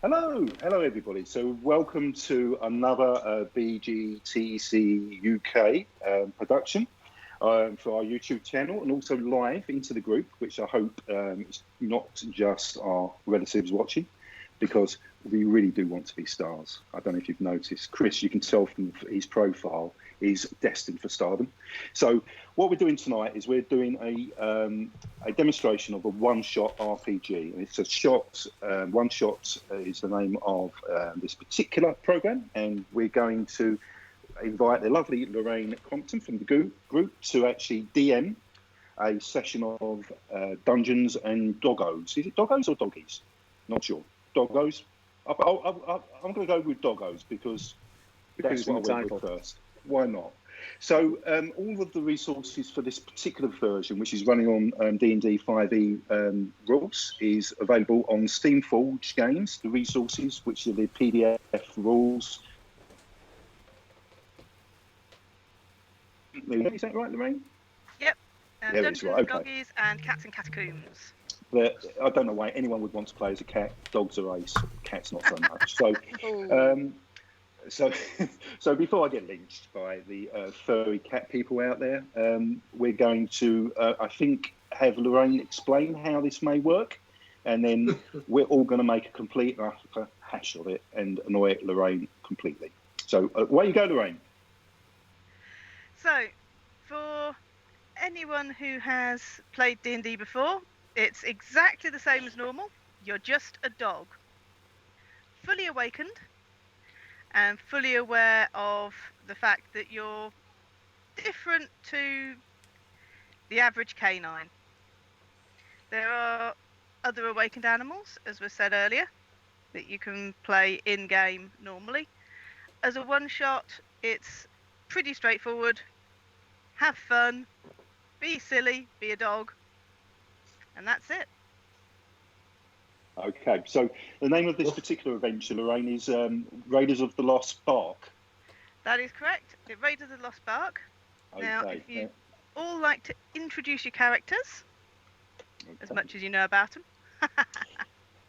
Hello everybody. So welcome to another BGTC UK production for our YouTube channel, and also live into the group, which I hope is not just our relatives watching, because we really do want to be stars. I don't know if you've noticed, Chris, you can tell from his profile, he's destined for stardom. So what we're doing tonight is we're doing a demonstration of a one-shot RPG, and it's a shot. One shot is the name of this particular program, and we're going to invite the lovely Lauraine Compton from the group to actually DM a session of Dungeons and Doggos. Is it Doggos or Doggies? Not sure. Doggos. I'm going to go with Doggos because that's what I went with first. Why not? So all of the resources for this particular version, which is running on D&D 5e rules, is available on Steamforged Games. The resources, which are the PDF rules. Is that right, Lauraine? Yep. Dungeons, right. Okay. Doggies, and Cats and Catacombs. But I don't know why anyone would want to play as a cat. Dogs are ace, cats not so much. So before I get lynched by the furry cat people out there, we're going to, I think, have Lauraine explain how this may work, and then we're all going to make a complete and utter hash of it and annoy Lauraine completely. So away you go, Lauraine. So, for anyone who has played D&D before, it's exactly the same as normal. You're just a dog, fully awakened and fully aware of the fact that you're different to the average canine. There are other awakened animals, as was said earlier, that you can play in-game normally. As a one-shot, it's pretty straightforward. Have fun, be silly, be a dog, and that's it. Okay, so the name of this particular adventure, Lauraine, is Raiders of the Lost Ark. That is correct. The Raiders of the Lost Ark. Okay. Now, if you all like to introduce your characters, as much as you know about them.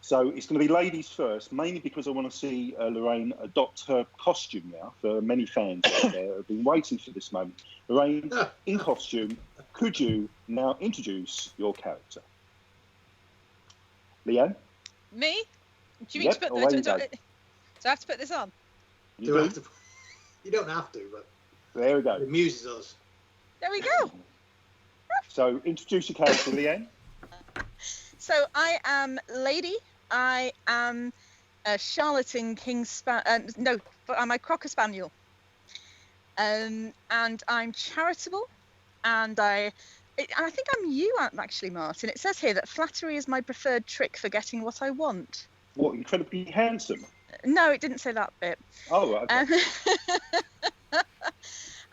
So it's going to be ladies first, mainly because I want to see Lauraine adopt her costume now. For many fans out there have been waiting for this moment. Lauraine, in costume, could you now introduce your character? Leanne? Me? Do you mean to put the, do I have to put this on? You don't have to, but there we go. It amuses us. There we go. So introduce your character, Leanne. So I am Lady. I am a charlatan I'm a Cocker Spaniel. And I'm charitable, and I think I'm you, actually, Martin. It says here that flattery is my preferred trick for getting what I want. What, incredibly handsome? No, it didn't say that bit. Oh, okay.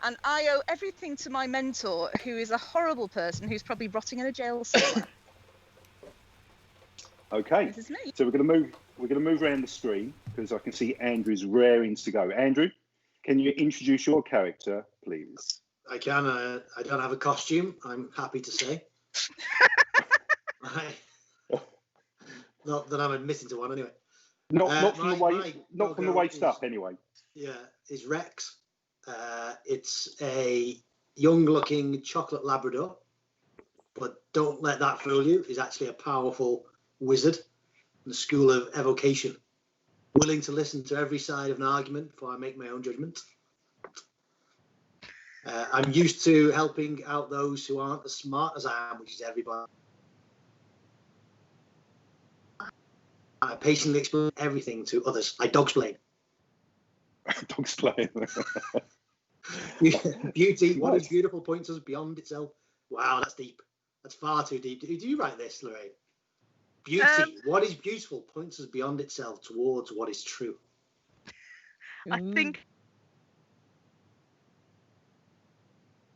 And I owe everything to my mentor, who is a horrible person who's probably rotting in a jail somewhere. Okay. This is me. So we're going to move around the screen because I can see Andrew's raring to go. Andrew, can you introduce your character, please? I can. I don't have a costume, I'm happy to say. Not that I'm admitting to one, anyway. Not from the waist up, anyway. Yeah, is Rex. It's a young-looking chocolate Labrador, but don't let that fool you. He's actually a powerful wizard in the school of evocation, willing to listen to every side of an argument before I make my own judgment. I'm used to helping out those who aren't as smart as I am, which is everybody. I patiently explain everything to others. I dogsplain. Dogsplain. Beauty, what is beautiful, points us beyond itself. Wow, that's deep. That's far too deep. Do you write this, Lauraine? Beauty, what is beautiful, points us beyond itself towards what is true. I think.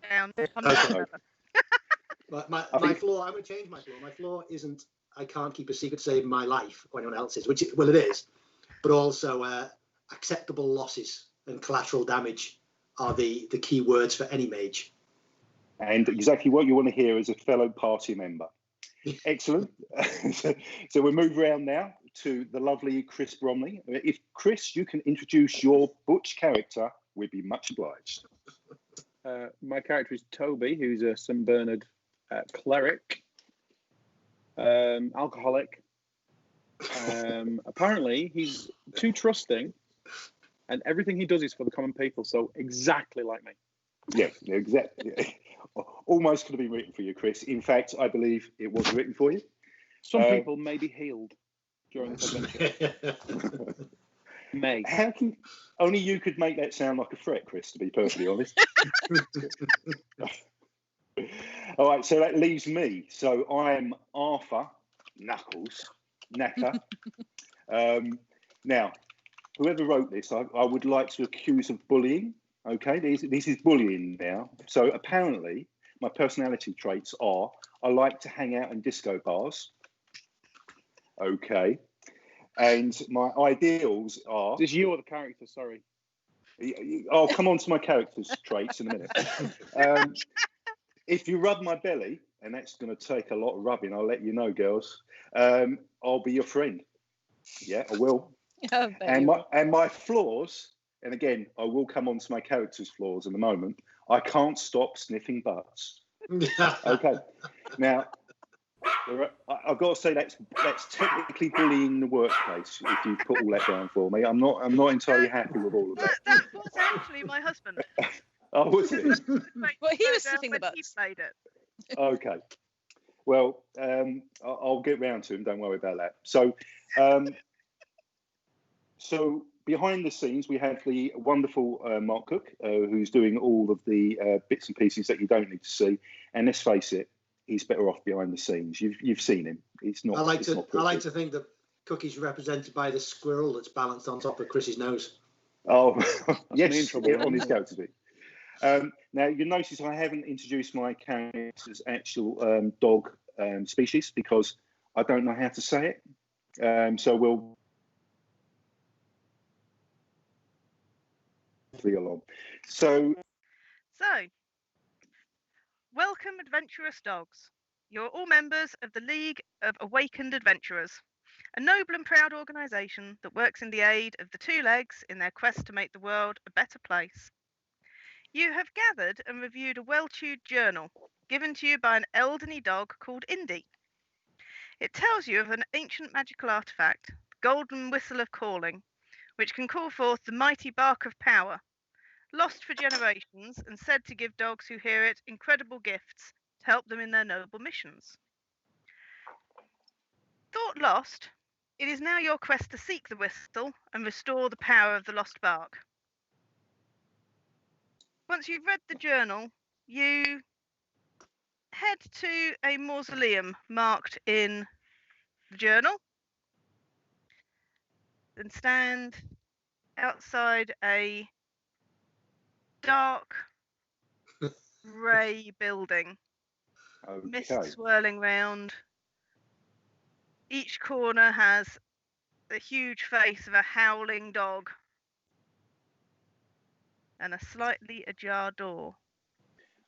Okay. My flaw, I'm going to change my flaw. My flaw isn't I can't keep a secret to save my life or anyone else's, which it is, but also acceptable losses and collateral damage are the key words for any mage. And exactly what you want to hear as a fellow party member. Excellent. So we'll move around now to the lovely Chris Bromley. If Chris, you can introduce your Butch character, we'd be much obliged. My character is Toby, who's a St. Bernard cleric, alcoholic. Apparently, he's too trusting, and everything he does is for the common people. So exactly like me. Yeah, exactly. Almost could have been written for you, Chris. In fact, I believe it was written for you. Some people may be healed during this adventure. May. How can only you could make that sound like a threat, Chris? To be perfectly honest. All right, so that leaves me. So I'm Arthur Knuckles Knacker. Now, whoever wrote this, I would like to accuse of bullying. Okay, this is bullying now. So apparently, my personality traits are: I like to hang out in disco bars. Okay, and my ideals are. Is this you or the character? Sorry. I'll come on to my character's traits in a minute. If you rub my belly, and that's going to take a lot of rubbing, I'll let you know, girls. I'll be your friend. Yeah, I will. And my flaws, and again, I will come on to my character's flaws in a moment. I can't stop sniffing butts. Okay. Now, I've got to say that's technically bullying in the workplace. If you put all that down for me, I'm not entirely happy with all of that. That was actually my husband. Oh, was it? Well, he was sniffing the butts. He played it. Okay. Well, I'll get round to him. Don't worry about that. So, so behind the scenes, we have the wonderful Mark Cook, who's doing all of the bits and pieces that you don't need to see. And let's face it, he's better off behind the scenes. You've seen him. It's not. I like to think that Cookie's represented by the squirrel that's balanced on top of Chris's nose. Oh, yes, on his character bit. Now, you notice I haven't introduced my character's actual dog species because I don't know how to say it. So we'll along. So, welcome, adventurous dogs. You're all members of the League of Awakened Adventurers, a noble and proud organisation that works in the aid of the two legs in their quest to make the world a better place. You have gathered and reviewed a well-chewed journal given to you by an elderly dog called Indy. It tells you of an ancient magical artifact, the Golden Whistle of Calling, which can call forth the mighty bark of power, lost for generations and said to give dogs who hear it incredible gifts to help them in their noble missions. Thought lost, it is now your quest to seek the whistle and restore the power of the lost bark. Once you've read the journal, you head to a mausoleum marked in the journal and stand outside a dark grey building. okay. Mist swirling round. Each corner has the huge face of a howling dog and a slightly ajar door.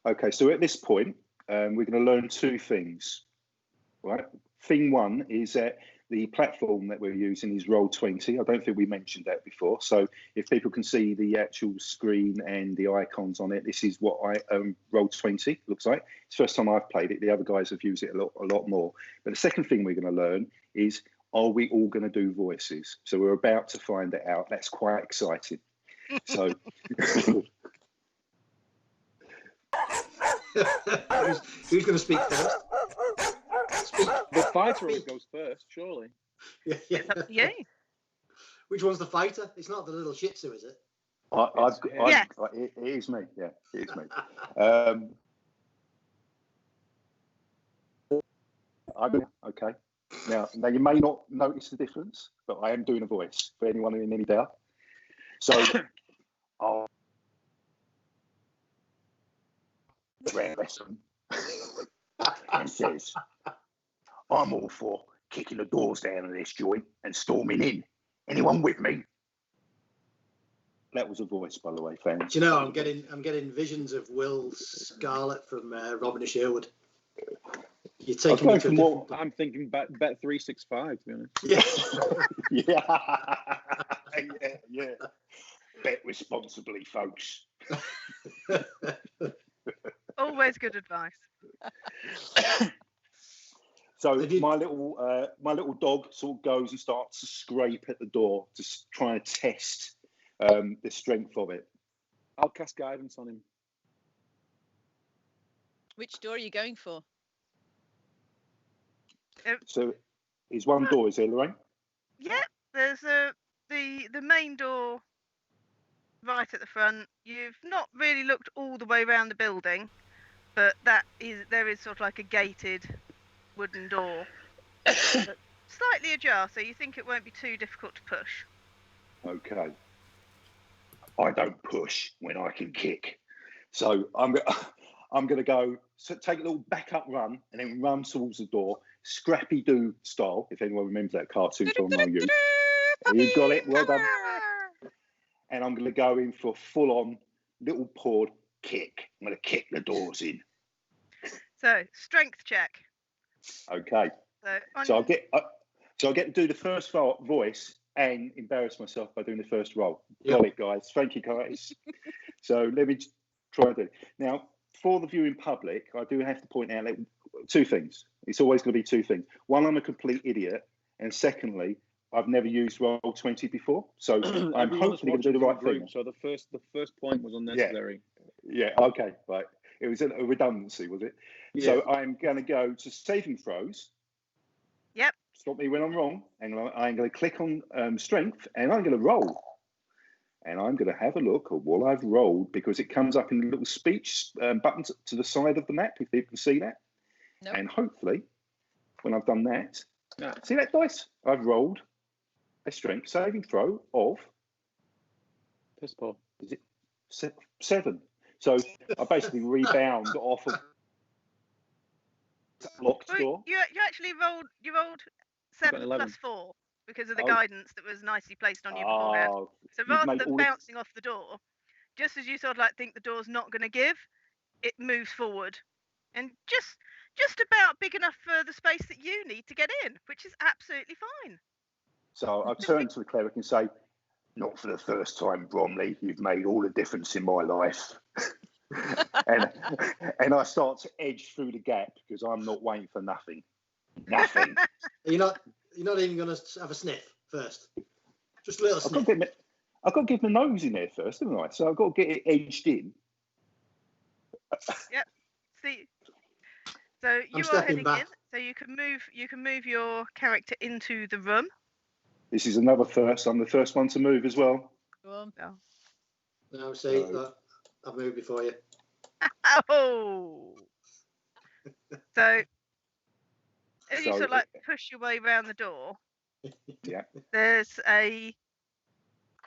Okay, so at this point, we're going to learn two things, right? Thing one is that the platform that we're using is Roll20. I don't think we mentioned that before. So if people can see the actual screen and the icons on it, this is what Roll20 looks like. It's the first time I've played it. The other guys have used it a lot more. But the second thing we're going to learn is, are we all going to do voices? So we're about to find it out. That's quite exciting. So... Who's going to speak first? The fighter always goes first, surely. Yeah. It's up to you. Which one's the fighter? It's not the little Shih Tzu, is it? It is me. Yeah, it is me. Okay. Now you may not notice the difference, but I am doing a voice for anyone in any doubt. So, and says, I'm all for kicking the doors down in this joint and storming in. Anyone with me? That was a voice, by the way, fans. Do you know, I'm getting visions of Will Scarlett from Robin of Sherwood. You're taking me to a different... I'm thinking bet 365, to be honest. Yeah. yeah. Bet responsibly, folks. Always good advice. So my little dog sort of goes and starts to scrape at the door to try and test the strength of it. I'll cast guidance on him. Which door are you going for? So there's one door, is there, Lauraine? Yeah, there's the main door right at the front. You've not really looked all the way around the building, but there is sort of like a gated wooden door, slightly ajar, so you think it won't be too difficult to push. Okay. I don't push when I can kick, so I'm going to go. So take a little backup run and then run towards the door, Scrappy Doo style. If anyone remembers that cartoon from my youth, you got it. Well done. And I'm going to go in for full-on little pawed kick. I'm going to kick the doors in. So strength check. Okay. So I'll get to do the first voice and embarrass myself by doing the first roll. Yep. Got it, guys. Thank you, guys. So let me try and do it. Now, for the viewing public, I do have to point out that two things. It's always going to be two things. One, I'm a complete idiot. And secondly, I've never used Roll20 before. So I'm hopefully going to do the right thing. So the first point was unnecessary. Yeah, okay, right. It was a redundancy, was it? Yeah. So I'm going to go to saving throws. Yep. Stop me when I'm wrong. And I'm going to click on strength and I'm going to roll. And I'm going to have a look at what I've rolled because it comes up in the little speech buttons to the side of the map, if people can see that. Nope. And hopefully, when I've done that, see that dice? I've rolled a strength saving throw of... Piss poor. Is it 7? So I basically rebound off of locked door. You actually rolled 7 plus 4 because of the guidance that was nicely placed on you beforehand. So rather than bouncing off the door, just as you sort of like think the door's not going to give, it moves forward and just about big enough for the space that you need to get in, which is absolutely fine. So I turn to the cleric and say, "Not for the first time, Bromley. You've made all the difference in my life." and I start to edge through the gap because I'm not waiting for nothing. Nothing. You're not even going to have a sniff first. Just a little sniff. I've got to give my nose in there first, haven't I? So I've got to get it edged in. Yep. See. So you are heading in. So you can move your character into the room. This is another first. I'm the first one to move as well. No, see, I've moved before you. Oh. So as you sort of like push your way around the door, there's a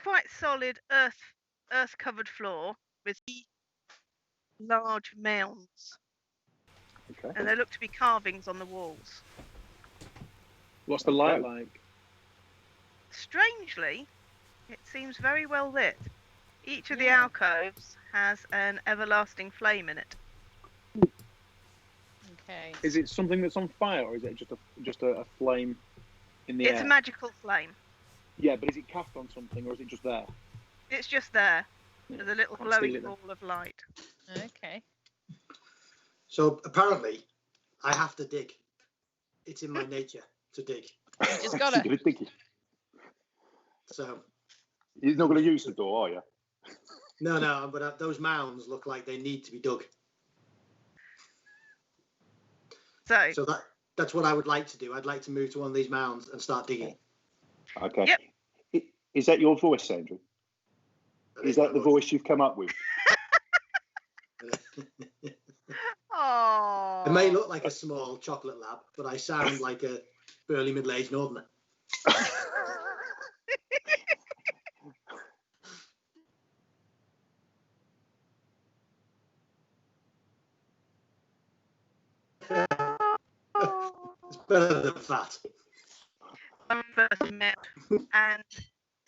quite solid earth covered floor with large mounds. Okay. And there look to be carvings on the walls. What's the light like? Strangely, it seems very well lit. Each of the alcoves has an everlasting flame in it. Okay. Is it something that's on fire, or is it just a flame in the air? It's a magical flame. Yeah, but is it cast on something, or is it just there? It's just there. There's a little glowing ball of light. Okay. So apparently, I have to dig. It's in my nature to dig. You just got it. So you're not going to use the door, are you? No, but those mounds look like they need to be dug. So that's what I would like to do. I'd like to move to one of these mounds and start digging. Okay. Yep. Is that your voice, Andrew? Is that the voice you've come up with? Oh. It may look like a small chocolate lab, but I sound like a burly middle-aged northerner. It's better than fat. First met and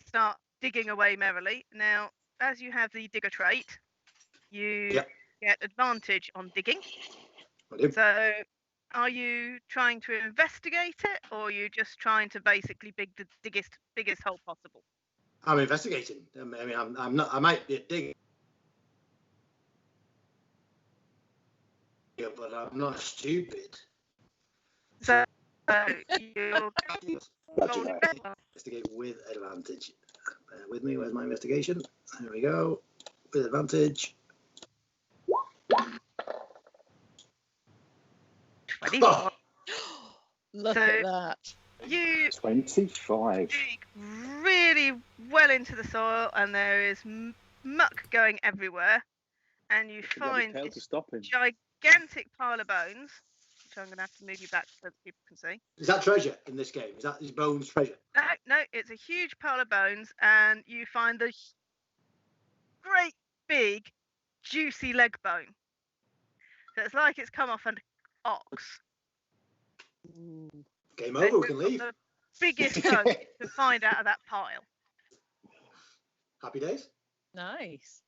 start digging away merrily. Now, as you have the digger trait, you get advantage on digging. So are you trying to investigate it, or are you just trying to basically dig the biggest hole possible? I'm investigating. I mean, I'm not. I might be a digger, but I'm not stupid. So you're Gotcha. Investigate with advantage. Bear with me. Where's my investigation? There we go. With advantage. 24. Oh, Look So- at that. You 25. dig really well into the soil, and there is muck going everywhere, and you Should have a find tail to this stop him. gigantic pile of bones, which I'm going to have to move you back so that people can see. is that treasure in this game? Is that his bones treasure? No, it's a huge pile of bones, and you find the great big juicy leg bone. So it's like it's come off an ox. Game So over. We you've can got leave. the biggest bone you can find out of that pile. Happy days. Nice.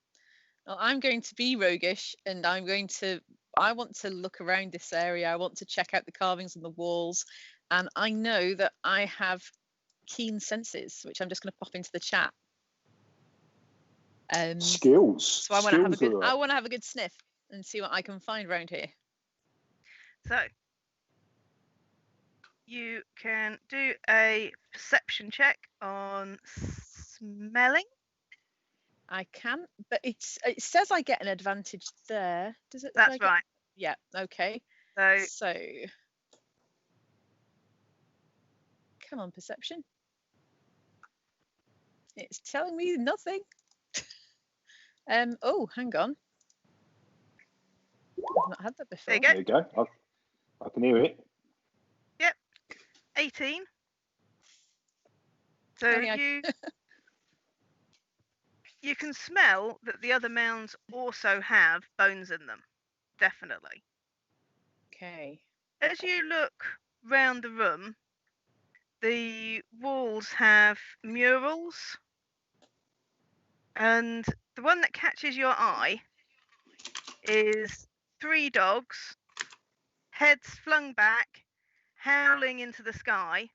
Well, I'm going to be roguish, and I want to look around this area. I want to check out the carvings on the walls, and I know that I have keen senses, which I'm just going to pop into the chat. Skills. So I want to have a Skills good. are I up. want to have a good sniff and see what I can find around here. So you can do a perception check on smelling. I can, but it says I get an advantage there. Does it? do I That's get- right. Yeah. Okay. So So, come on, perception. It's telling me nothing. Oh, hang on. I've not had that before. there you go. There you go. I can hear it. 18. So Oh, yeah. you can smell that the other mounds also have bones in them. Definitely. Okay. As you look round the room, the walls have murals, and the one that catches your eye is 3 dogs, heads flung back, howling into the sky,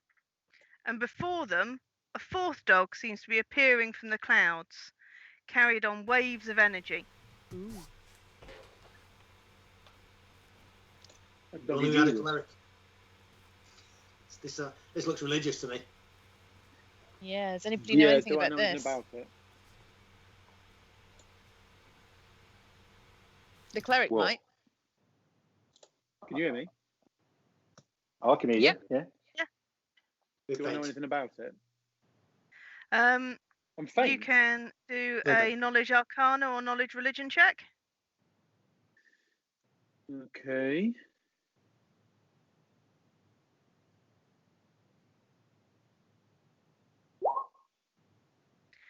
and before them, a 4th dog seems to be appearing from the clouds, carried on waves of energy. Ooh. Only we had a cleric. This looks religious to me. Yeah. Does anybody know anything do I about know anything this? about it? The cleric What? might. Can you hear me? I can hear Yeah. you. Yeah. With Do I know paint. anything about it? Um, I'm you faint. can do No, a knowledge arcana or knowledge religion check. Okay.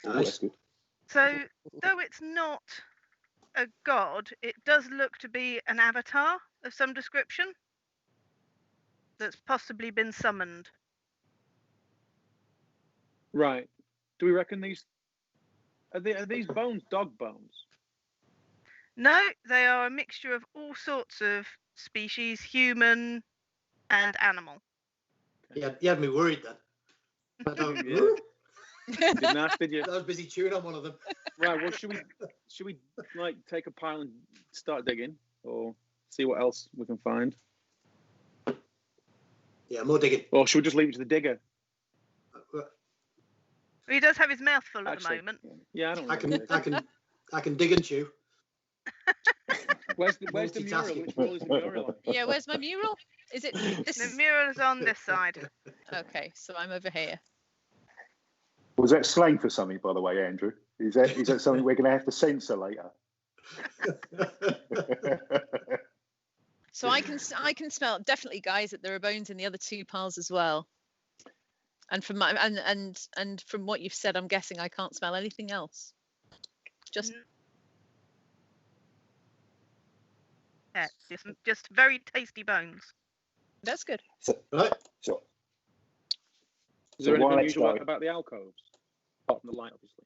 Oh, Nice. that's good. So, though it's not a god, it does look to be an avatar of some description that's possibly been summoned. Right. Do we reckon these are these bones dog bones? No, they are a mixture of all sorts of species, human and animal. You had me worried then. I don't. Yeah. Didn't ask, did you? I was busy chewing on one of them. Right. Well, should we like take a pile and start digging, or see what else we can find, Yeah, more digging. or should we just leave it to the digger? He does have his mouth full at Actually, the moment. Yeah, I don't. I can dig and chew. Where's the mural? Multitasking. Which wall is the mural on? Yeah. Where's my mural? Is it this? The mural is on this side. Okay. So I'm over here. Was that slang for something, by the way, Andrew? Is that something we're going to have to censor later? So I can smell definitely, guys, that there are bones in the other 2 piles as well. And from my and from what you've said, I'm guessing I can't smell anything else. Just Yeah, just very tasty bones. that's good. Right. So, Is there So why anything let's unusual go? about the alcoves? Apart from the light, obviously.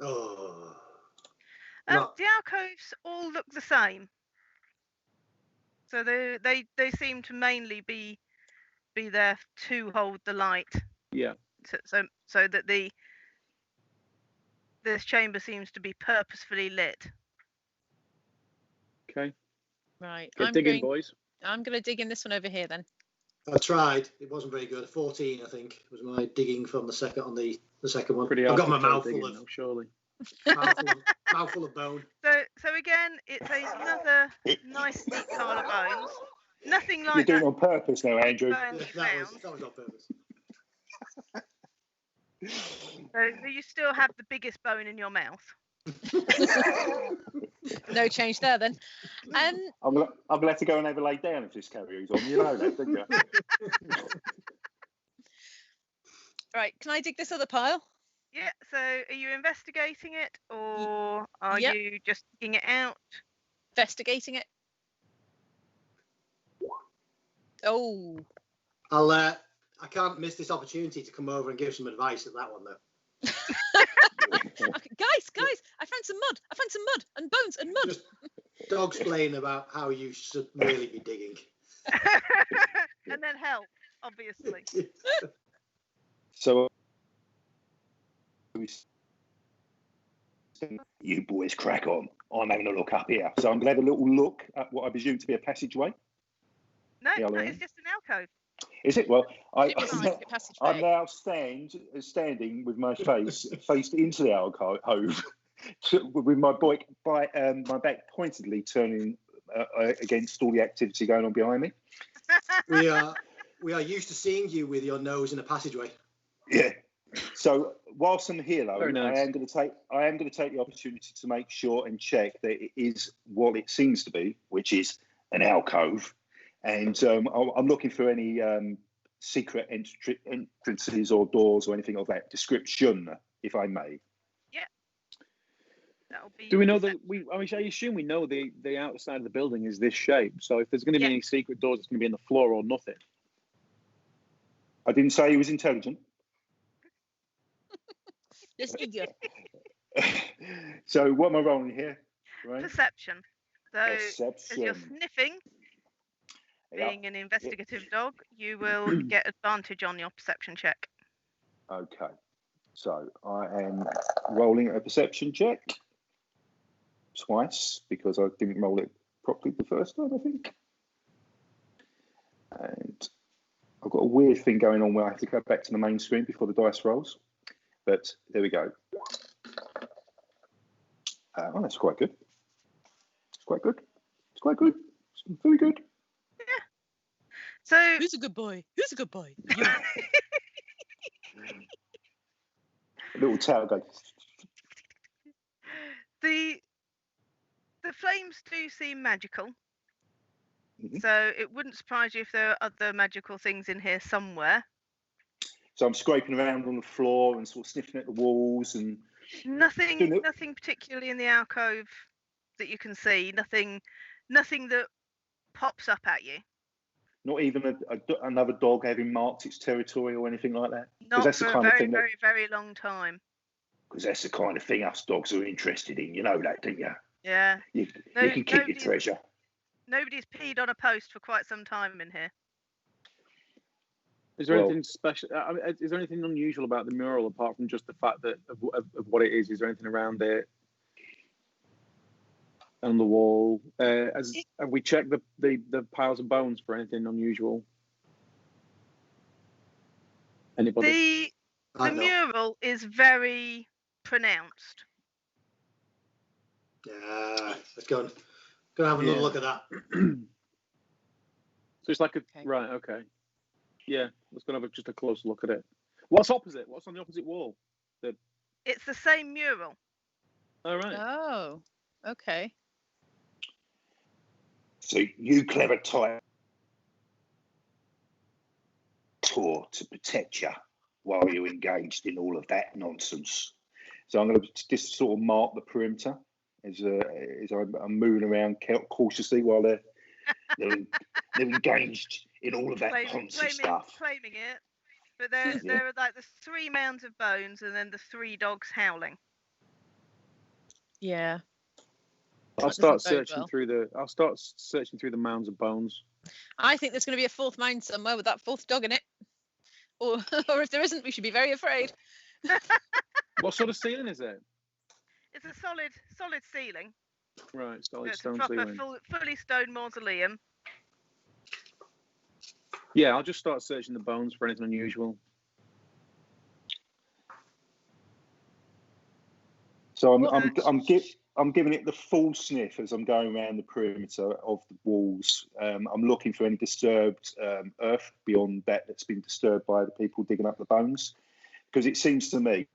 Oh. No. The alcoves all look the same. So they seem to mainly be there to hold the light. Yeah. So that this chamber seems to be purposefully lit. Okay. Right. Get digging, boys. I'm going to dig in this one over here then. I tried. It wasn't very good. 14, I think, was my digging from the second on the second one. Pretty I've hard got my to tell mouth digging, full of though, surely. mouthful of bone. So again, it's another nice neat pile of bones. Nothing like You're doing that it on purpose now, Andrew. bones you found. That was on purpose. So you still have the biggest bone in your mouth. No change there then. I'm gonna have to go and have a lay down if this carries on. You know that, don't you? Right, can I dig this other pile? Yeah. So are you investigating it, or are Yep. you just digging it out? Investigating it. Oh. I can't miss this opportunity to come over and give some advice at that one though. Okay, guys, I found some mud and bones and mud. Just dogs playing about how you should really be digging. And then help, obviously. So you boys crack on. I'm having a look up here. So I'm going to have a little look at what I presume to be a passageway. No, Yeah, that Lauraine. is just an alcove. Is it? Well, It was like a passageway. I'm now standing with my face faced into the alcove, with my back pointedly turning against all the activity going on behind me. We are used to seeing you with your nose in a passageway. Yeah. So whilst I'm here, though, Very nice. I am going to take the opportunity to make sure and check that it is what it seems to be, which is an alcove. And I'm looking for any secret entrances or doors or anything of that description, if I may. Yeah. That'll be. Do we know that I assume we know the outside of the building is this shape. So if there's going to be Yeah. any secret doors, it's going to be in the floor or nothing. I didn't say he was intelligent. This idiot. So what am I rolling here? Right? Perception. So as you're Perception. sniffing, Yeah. being an investigative dog, you will get advantage on your perception check. Okay. So I am rolling a perception check twice because I didn't roll it properly the first time, I think. And I've got a weird thing going on where I have to go back to the main screen before the dice rolls. But there we go. Oh, that's quite good. It's quite good. It's quite good. It's very good. Yeah. So Who's a good boy? Who's a good boy? You. A little tail goes. the flames do seem magical. Mhm. So it wouldn't surprise you if there are other magical things in here somewhere. So I'm scraping around on the floor and sort of sniffing at the walls and Nothing Nope. particularly in the alcove that you can see. Nothing that pops up at you. not even another dog having marked its territory or anything like that. Not that's the for a kind of very, thing that- very, very long time. Because that's the kind of thing us dogs are interested in. You know that, don't you? Yeah. You No- can keep your nobody's- treasure. Nobody's peed on a post for quite some time in here. Is there Well- anything special? I mean, is there anything unusual about the mural apart from just the fact that of what it is? Is there anything around it? On the wall, have we checked the piles of bones for anything unusual? Anybody? The mural is very pronounced. Yeah, let's go and have another Yeah. look at that. So it's like a Okay. right, okay, yeah. Let's go and have just a close look at it. What's opposite? What's on the opposite wall? It's the same mural. All right. Oh, okay. So you clever type tour to protect you while you're engaged in all of that nonsense. So I'm going to just sort of mark the perimeter as I'm moving around cautiously while they're engaged in all of that poncy stuff. Claiming it. But there are like the 3 mounds of bones and then the 3 dogs howling. Yeah. I'll That start doesn't bode searching well. through the. I'll start searching through the mounds of bones. I think there's going to be a fourth mine somewhere with that fourth dog in it. Or, or if there isn't, we should be very afraid. What sort of ceiling is it? It's a solid ceiling. Right, So solid it's a stone proper ceiling. fully stone mausoleum. Yeah, I'll just start searching the bones for anything unusual. So I'm giving it the full sniff as I'm going around the perimeter of the walls. I'm looking for any disturbed earth beyond that's been disturbed by the people digging up the bones, because it seems to me,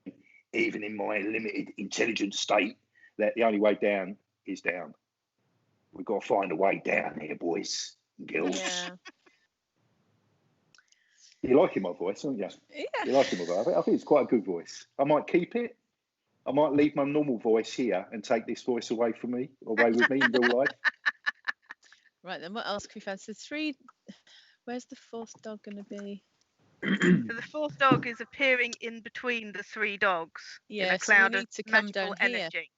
even in my limited intelligence state, that the only way down is down. We've got to find a way down here, boys and girls. Yeah. You're liking my voice, aren't you? Yeah. You're liking my voice. I think it's quite a good voice. I might keep it. I might leave my normal voice here and take this voice away with me in real life. Right, then what else can we find? So 3. Where's the fourth dog going to be? So the fourth dog is appearing in between the 3 dogs in Yeah, a so we cloud need of to come magical down here. energy.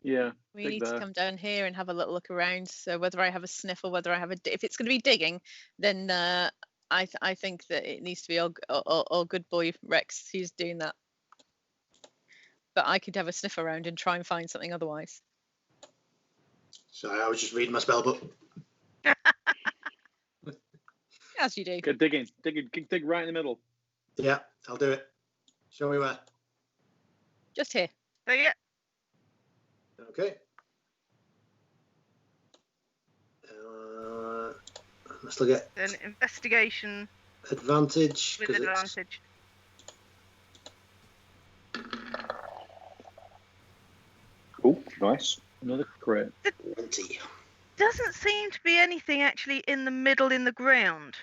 Yeah. We dig need there. to come down here and have a little look around. So whether I have a sniff or whether I have if it's going to be digging, then I think that it needs to be all good boy Rex who's doing that. But I could have a sniff around and try and find something otherwise. Sorry, I was just reading my spell book. As you do. Good digging. Dig right in the middle. Yeah, I'll do it. Show me where. Just here. So yeah, Okay. Let's look at an investigation advantage. with 'cause it's- advantage. Oh, nice. Another crit. 20. Doesn't seem to be anything actually in the middle in the ground.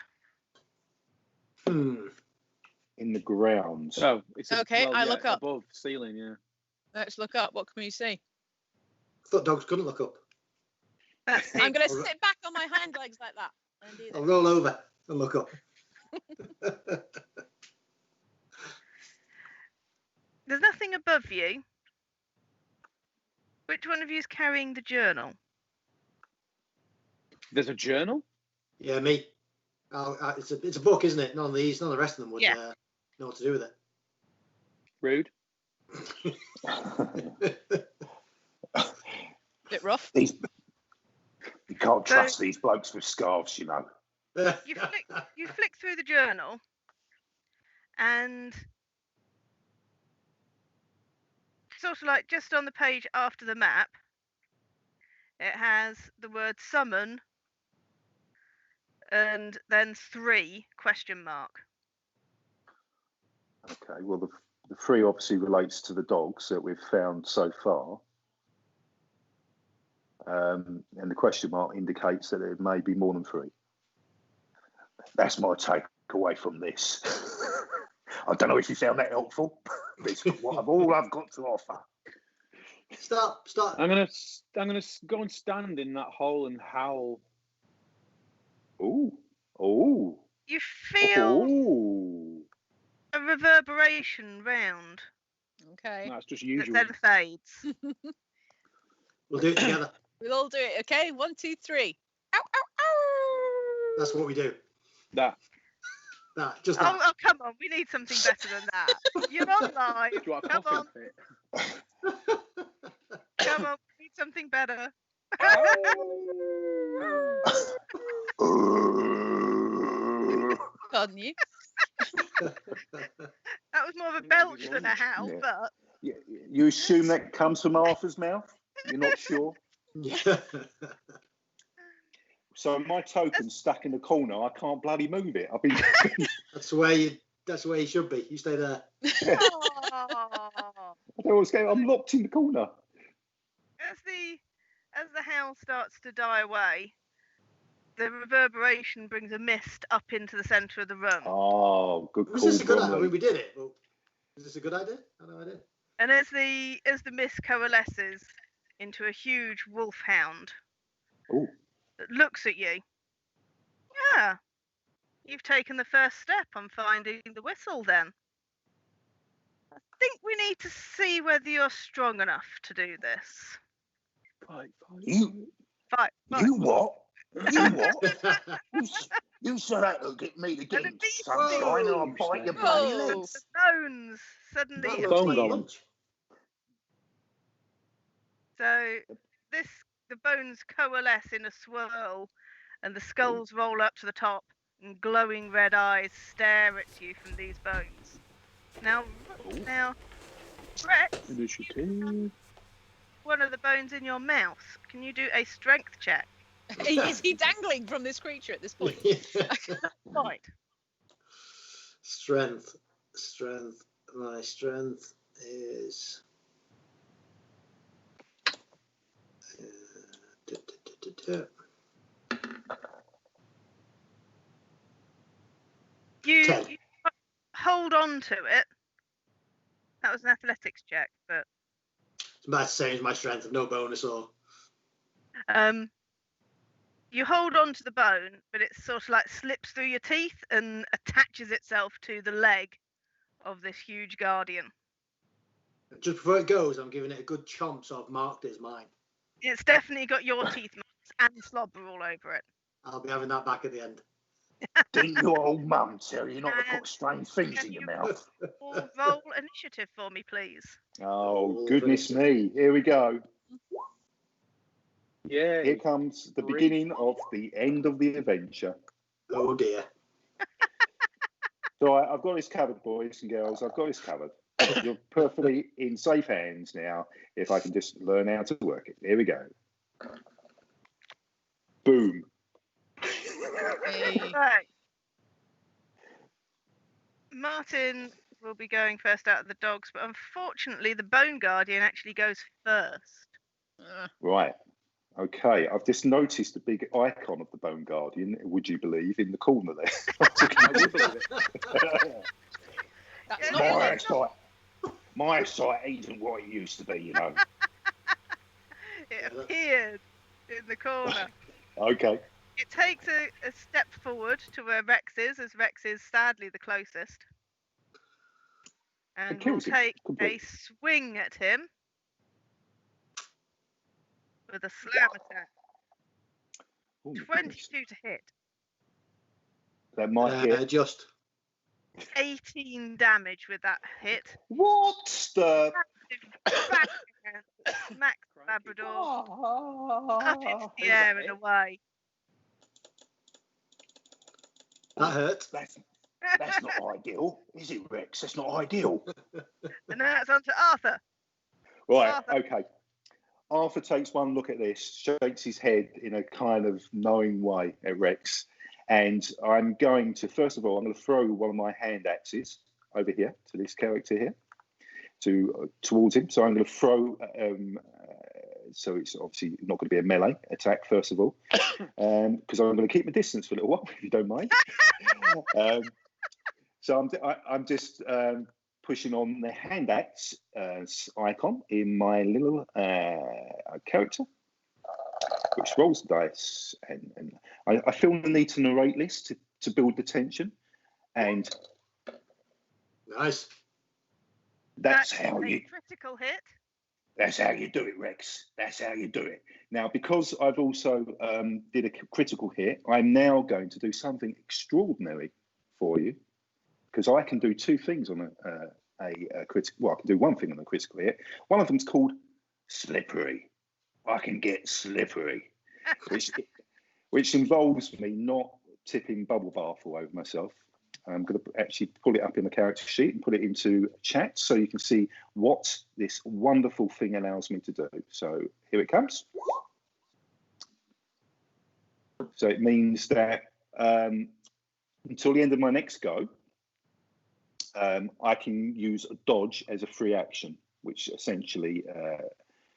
Hmm. In the ground. Oh, it's Okay, I look up. above ceiling. Yeah. Let's look up. What can we see? I thought dogs couldn't look up. That's I'm it. going to Alright. sit back on my hind legs like that. And do I'll this. roll over and look up. There's nothing above you. Which one of you is carrying the journal? There's a journal. Yeah, me. It's a book, isn't it? None of the rest of them would Yeah. know what to do with it. Rude. Bit rough. You can't trust these blokes with scarves, you know. You flick through the journal, and sort of like just on the page after the map, it has the word summon and then 3 question mark. Okay, well, the 3 obviously relates to the dogs that we've found so far. And the question mark indicates that there may be more than 3. That's my takeaway from this. I don't know if you found that helpful. It's all I've got to offer. Stop. I'm gonna go and stand in that hole and howl. Oh. You feel Oh. a reverberation round Okay. That's just that usual. then fades. We'll do it together. We'll all do it. Okay. 1, 2, 3. Ow, ow, ow. That's what we do. That. Just that. Oh, come on. We need something better than that. You're on live. Do you want a Come coughing on. fit? Come on. We need something better. Pardon you. That was more of a belch than a howl, Yeah. but You assume that comes from Arthur's mouth? You're not sure? Yeah. So my token's stuck in the corner. I can't bloody move it. I've been. That's where you should be. You stay there. oh. I don't know what's going on. I'm locked in the corner. As the howl starts to die away, the reverberation brings a mist up into the centre of the room. Oh, good Was call. this a good idea? I Bromley. mean, we did it. But is this a good idea? I have no idea. And as the mist coalesces into a huge wolfhound Ooh. that looks at you. Yeah. You've taken the first step on finding the whistle then. I think we need to see whether you're strong enough to do this. Fight. You Fight. you what? You what? You said that to get me to get And in a beast sunshine and I'll You bite your snake. bloody Whoa. legs. The bones suddenly That appear. looks Bone like golem. lunch. So the bones coalesce in a swirl, and the skulls roll up to the top, and glowing red eyes stare at you from these bones. Now, Rex, Initiative. one of the bones in your mouth. Can you do a strength check? Is he dangling from this creature at this point? Right. Strength. My strength is. You 10. hold on to it. That was an athletics check, but It's about the same as my strength of no bonus or. you hold on to the bone, but it sort of like slips through your teeth and attaches itself to the leg of this huge guardian. Just before it goes, I'm giving it a good chomp, so I've marked it as mine. It's definitely got your teeth marks and slobber all over it. I'll be having that back at the end. Didn't your old mum tell you not to And put strange things can in your you mouth? roll initiative for me, please? Oh, goodness me. Here we go. Yeah. Here comes the beginning of the end of the adventure. Oh dear. So I've got this covered, boys and girls. I've got this covered. You're perfectly in safe hands now if I can just learn how to work it. Here we go. Boom. Hey. Right. Martin will be going first out of the dogs, but unfortunately the Bone Guardian actually goes first. Right. Okay. I've just noticed the big icon of the Bone Guardian, would you believe, in the corner there. I will believe it. That's Yeah, not no, a no, lot. My sight isn't what it used to be, you know. It appeared in the corner. Okay. It takes a step forward to where Rex is, as Rex is sadly the closest. And will kills him take a completely. swing at him with a slam attack. Oh, my goodness. 22 to hit. That might hit. Just. 18 damage with that hit. What the? Smack Labrador up into the air and away. That hurt. That's not ideal, is it, Rex? That's not ideal. And now it's on to Arthur. Right, Arthur. okay. Arthur takes one look at this, shakes his head in a kind of knowing way at Rex. And I'm going to, first of all, I'm going to throw one of my hand axes over here to this character here, towards him. So I'm going to throw, so it's obviously not going to be a melee attack, first of all, because I'm going to keep my distance for a little while, if you don't mind. So I'm just pushing on the hand axe icon in my little character, which rolls the dice. And I feel the need to narrate this to build the tension. And Nice. that's That's how a you critical hit. That's how you do it, Rex. That's how you do it. Now, because I've also did a critical hit, I'm now going to do something extraordinary for you, because I can do two things on a critical. Well, I can do one thing on a critical hit. One of them's called slippery. I can get slippery, which involves me not tipping bubble bath all over myself. I'm going to actually pull it up in the character sheet and put it into chat so you can see what this wonderful thing allows me to do. So here it comes. So it means that until the end of my next go, I can use a dodge as a free action, which essentially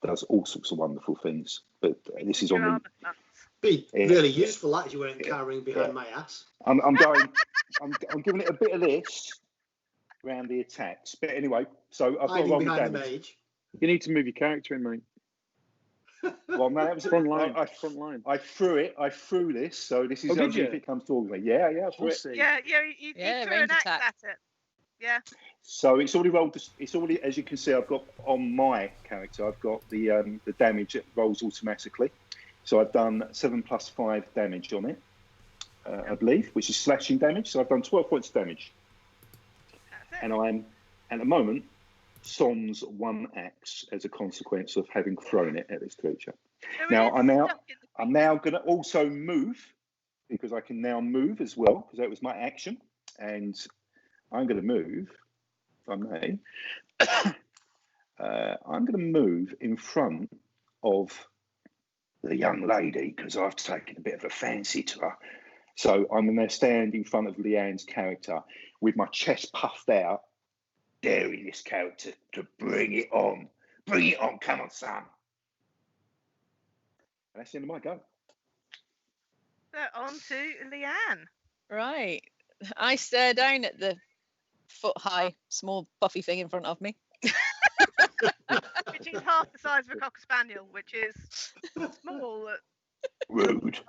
does all sorts of wonderful things. But this is on the... Be really useful that you weren't carrying behind my ass. I'm giving it a bit of this around the attacks. But anyway, so I've got to Hiding roll my behind the damage. mage. You need to move your character in, mate. Well, no, that was Front line. Front line. I threw this, so this is Oh, did only you? if it comes towards me. Yeah, I threw it. Yeah, you threw an axe range attack. at it. Yeah. So it's already rolled. It's already, as you can see, I've got on my character. I've got the damage that rolls automatically. So I've done 7 + 5 damage on it, I believe, which is slashing damage. So I've done 12 points of damage, That's it. and I'm at the moment sans 1 axe as a consequence of having thrown it at this creature. So it Now is I'm stuck in the I'm now going to also move, because I can now move as well, because that was my action, and I'm going to move, if I may. I'm going to move in front of the young lady, because I've taken a bit of a fancy to her. So I'm going to stand in front of Leanne's character with my chest puffed out, daring this character to bring it on. Bring it on, come on, son. And that's the end of my go. So on to Leanne. Right. I stare down at the foot-high, small, puffy thing in front of me. Which is half the size of a cocker spaniel, which is small. Rude.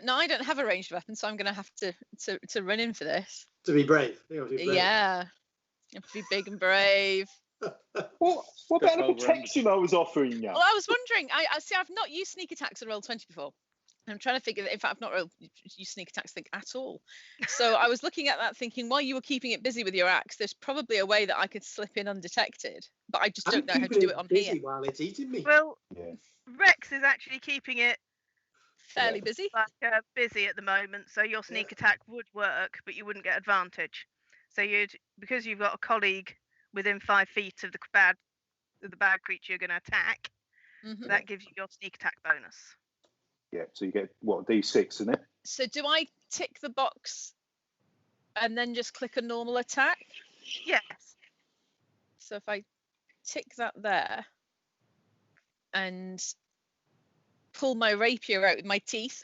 No, I don't have a ranged weapon, so I'm going to have to run in for this. To be brave. You have to be brave. Yeah. You have to be big and brave. What about the over protection I was offering you? Well, I was wondering. I see. I've not used sneak attacks on Roll20 before. I'm trying to figure that. In fact, I've not used sneak attacks at all. So I was looking at that, thinking, while you were keeping it busy with your axe, there's probably a way that I could slip in undetected. But I just don't know how to do it on busy here. while it's eating me. Well, Yeah. Rex is actually keeping it Fairly busy. like busy at the moment, so your sneak attack would work, but you wouldn't get advantage. So because you've got a colleague within 5 feet of the bad creature you're going to attack, that gives you your sneak attack bonus. Yeah, so you get, what, D6, isn't it? So do I tick the box and then just click a normal attack? Yes. So if I tick that there and pull my rapier out with my teeth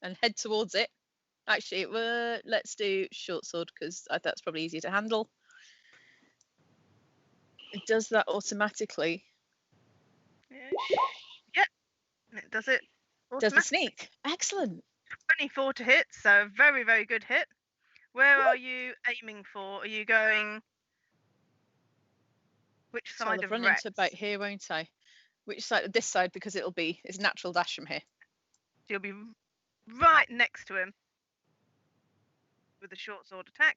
and head towards it. Actually, let's do short sword, because that's probably easier to handle. It does that automatically. Yep. It does it. Does the sneak. Excellent. 24 to hit, so very, very good hit. Where are you aiming for? Are you going... Which So side I'll of run Rex? into about here, won't I? Which side? This side, because it's natural dash from here. You'll be right next to him with a short sword attack.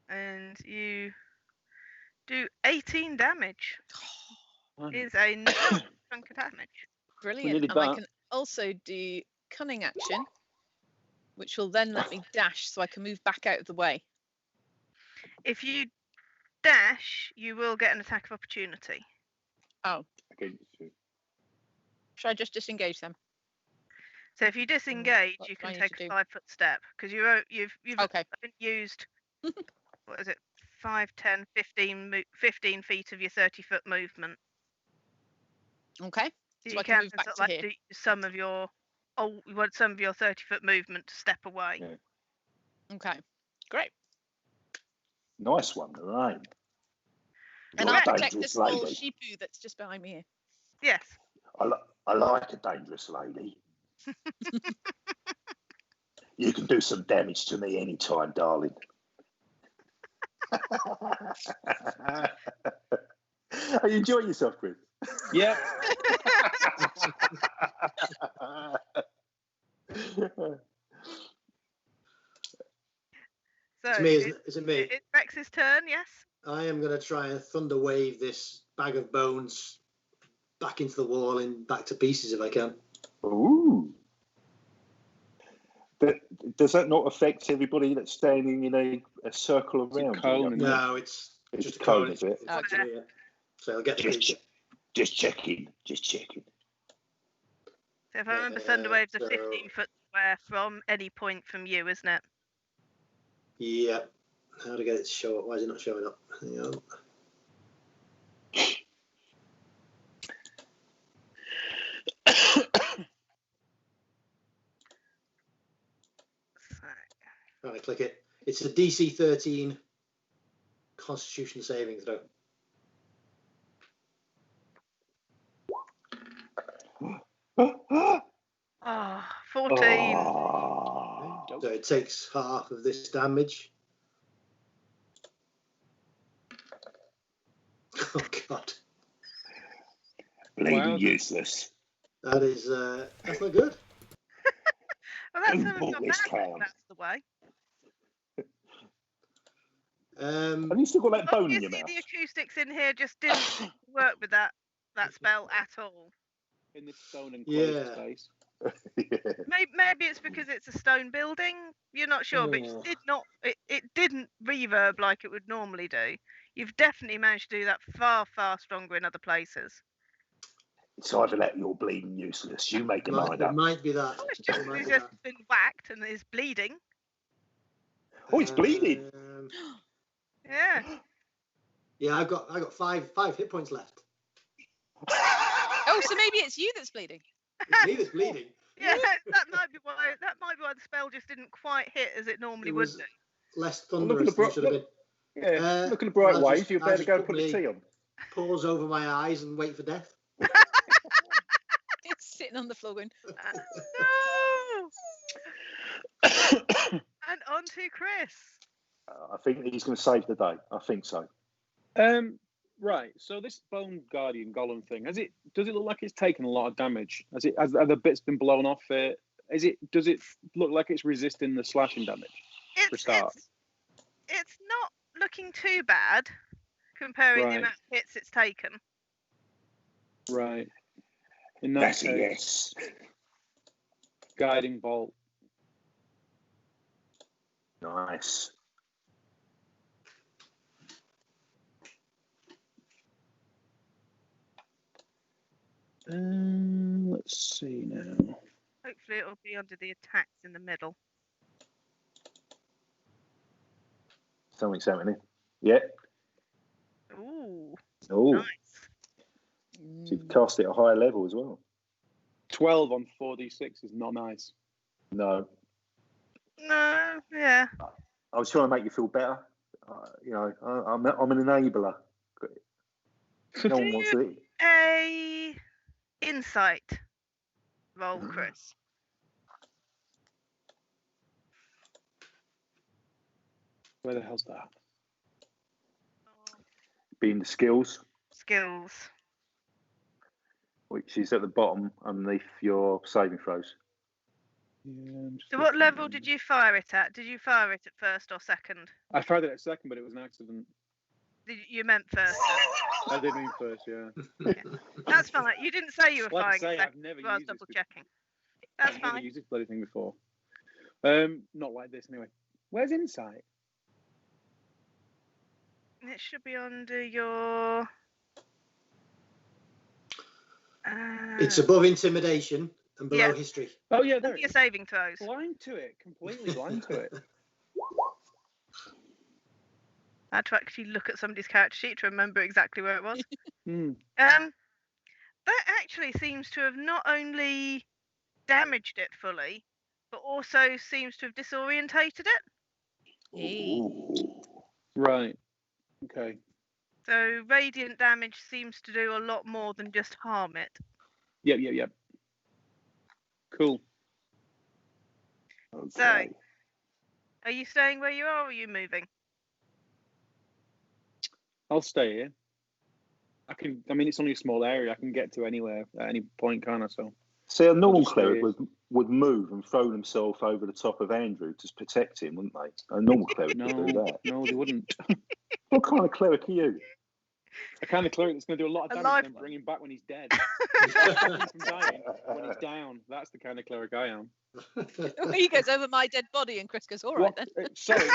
And you do 18 damage. Is a nice chunk of damage. Brilliant. And I can also do cunning action, which will then let me dash so I can move back out of the way. If you dash, you will get an attack of opportunity. Oh. Okay. Should I just disengage them? So if you disengage, What you do I can need take to a do? 5-foot step, because you've Okay. used what is it, 5, 10, 15 feet of your 30-foot movement. Okay. So So you I can move can back sort to of here. do some of your 30-foot movement to step away. Yeah. Okay. Great. Nice one, Lauraine. And You're I'll a protect dangerous this little lady. sheepoo that's just behind me here. Yes. I like a dangerous lady. You can do some damage to me anytime, darling. Are you enjoying yourself, Chris? Yeah. So It's me, isn't it? Is it me? It's Rex's turn, yes? I am going to try and thunder wave this bag of bones back into the wall and back to pieces if I can. Ooh. But does that not affect everybody that's standing in a circle around? a cone, isn't it? No, it's It's just a a cone, cone. is it? It's actually, yeah. So I'll get the Just, creature. just checking. Just checking. So if I remember, Thunderwave's a so- 15-foot square from any point from you, isn't it? Yeah. How to get it to show up? Why is it not showing up? Hang on. So, Right, click it. It's a DC 13 Constitution saving throw. oh, 14. Oh. So it takes half of this damage. Oh God. Bleeding Wow. useless. That is that's not good. Well, that's Don't how pull it's this not bad. clown. That's the way. Have you still got that bone in your Obviously, mouth? the acoustics in here just didn't work with that spell at all. In this stone enclosed Yeah. space. Yeah. Maybe it's because it's a stone building. You're not sure, but Oh. it didn't reverb like it would normally do. You've definitely managed to do that far stronger in other places. It's either that or you're bleeding useless. You make your mind It up. might be that. Oh, it's just It might he's be just that. been whacked and is bleeding. Oh, it's bleeding. Yeah. Yeah, I've got five hit points left. Oh, so maybe it's you that's bleeding. It's me that's bleeding. Yeah, that might be why the spell just didn't quite hit as it normally It would was do. less Well, look at thunderous the than it should have been. Yeah, look at the bright I'll waves. just- You I'll better just go put put the me- tea on. Paws over my eyes and wait for death. It's sitting on the floor going, No. And on to Chris. I think he's going to save the day. I think so. Right. So this Bone Guardian Golem thing, does it look like it's taken a lot of damage? Have the bits been blown off it? Does it look like it's resisting the slashing damage? It's start. it's not looking too bad comparing the Right. amount of hits it's taken. Right. In that That's a case, yes. Guiding Bolt. Nice. Let's see now. Hopefully it'll be under the attacks in the middle. Something's happening. Yeah. Ooh, Oh, nice. so you've cast it at a higher level as well. 12 on 4d6 is not nice. No, No, yeah. I was trying to make you feel better. I'm an enabler. No one wants it. A insight roll, Chris. Where the hell's that? Being the skills, Skills. which is at the bottom underneath your saving throws. Yeah, I'm just So what looking level now. did you fire it at? Did you fire it at first or second? I fired it at second, but it was an accident. You meant first. I did mean first, yeah. That's fine. You didn't say you were Like I firing say, at second. I've never so I was used this double before. checking. That's I've never fine. used this bloody thing before. Not like this anyway. Where's Insight? It should be under your. It's above intimidation and below Yeah. history. Oh yeah, there under it your is. saving throws. Blind to it, completely blind to it. I had to actually look at somebody's character sheet to remember exactly where it was. Hmm. That actually seems to have not only damaged it fully, but also seems to have disorientated it. Ooh. Right. Okay. So radiant damage seems to do a lot more than just harm it. Yep. Cool. Okay. Are you staying where you are, or are you moving? I'll stay here. I mean, it's only a small area. I can get to anywhere at any point, can't I? So. See, a normal just cleric stay would move and throw himself over the top of Andrew to protect him, wouldn't they? A normal cleric would do No, that. no, they wouldn't. What kind of cleric are you? A kind of cleric that's going to do a lot of A damage live and then one. bring him back when he's dead. From dying when he's down. That's the kind of cleric I am. he goes over my dead body, and Chris goes, all right What, then. sorry,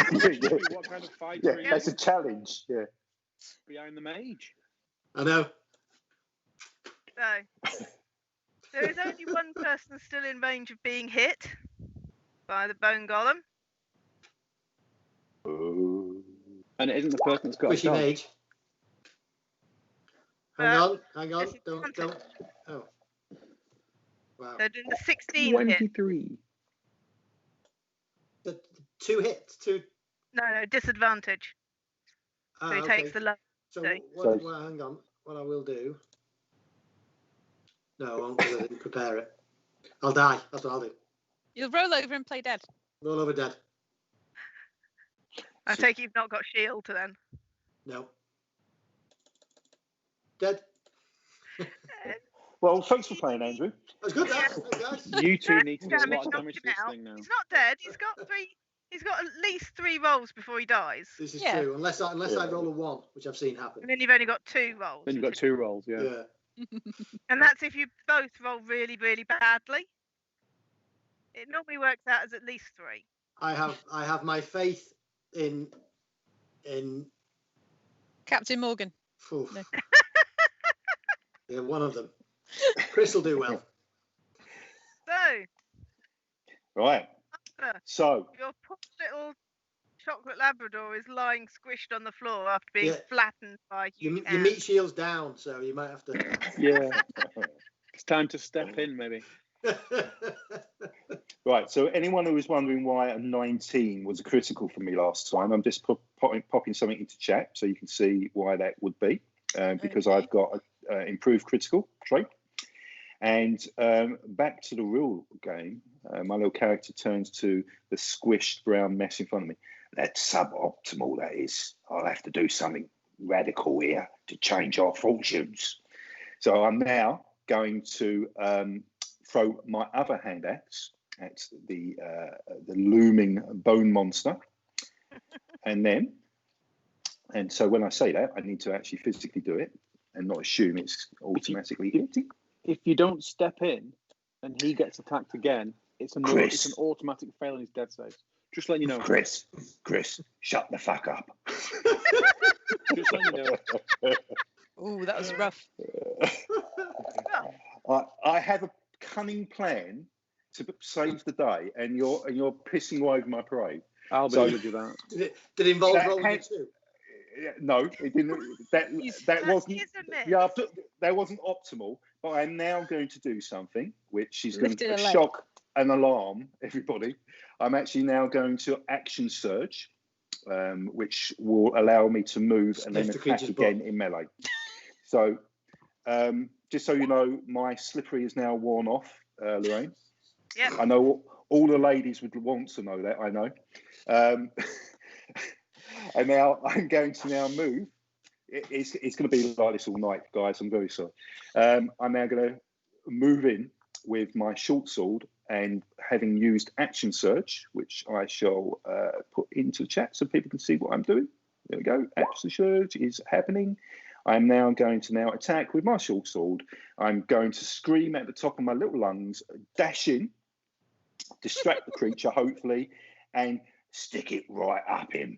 what kind of fighter Yeah, are that's you a challenge. Yeah. behind the mage? I know. So there is only one person still in range of being hit by the bone golem. Ooh. And it isn't the person that's got a Squishy dog. mage. Hang on. This is Don't. advantage. Oh. Wow. So doing the 16 hit. 23. The 2 hits. 2. No, disadvantage. So he takes the low. So, so- well, hang on. What I will do. No, I won't, because I didn't prepare it. I'll die. That's what I'll do. You'll roll over and play dead. Roll over dead. I take it you've not got shield then. No. Dead. Well, thanks for playing, Andrew. That was good, guys. You two need to do a Damage lot of damage to this now. thing now. He's not dead. He's got at least 3 rolls before he dies. This is Yeah. true, unless I roll a 1, which I've seen happen. And then you've only got 2 rolls. Then you've got 2 rolls, yeah. Yeah. And that's if you both roll really, really badly. It normally works out as at least 3. I have my faith in Captain Morgan. oof. No. Yeah, one of them. Chris will do well. So, Right. Arthur, So, your poor little chocolate Labrador is lying squished on the floor after being Yeah. flattened by Your you. meat shield's down, so you might have to. Yeah. It's time to step in, maybe. right. So, anyone who was wondering why a 19 was a critical for me last time, I'm just popping something into chat so you can see why that would be. Because Okay. I've got an improved critical trait. And back to the real game, my little character turns to the squished brown mess in front of me. That's suboptimal, that is. I'll have to do something radical here to change our fortunes. So I'm now going to throw my other hand axe at the looming bone monster. And so when I say that, I need to actually physically do it and not assume it's automatically hitting. If you don't step in and he gets attacked again, it's an automatic fail in his death saves. Just letting you know. Chris, shut the fuck up. Just letting you know. Oh, that was rough. I have a cunning plan to save the day, and you're pissing all over my parade. I'll be able to do that. Did it involve That rolling had- it too? No, it didn't. That wasn't. is a myth. Yeah, that wasn't optimal. But I'm now going to do something which is going Lifted to a leg. shock and alarm everybody. I'm actually now going to action surge, which will allow me to move and then Sniff the attack creature's again butt. in melee. So, just so you know, my slippery is now worn off, Lauraine. Yeah. I know all the ladies would want to know that. I know. And now I'm going to now move. It's going to be like this all night, guys. I'm very sorry. I'm now going to move in with my short sword, and having used action surge, which I shall put into the chat so people can see what I'm doing. There we go. Action surge is happening. I'm now going to attack with my short sword. I'm going to scream at the top of my little lungs, dash in, distract the creature, hopefully, and stick it right up him.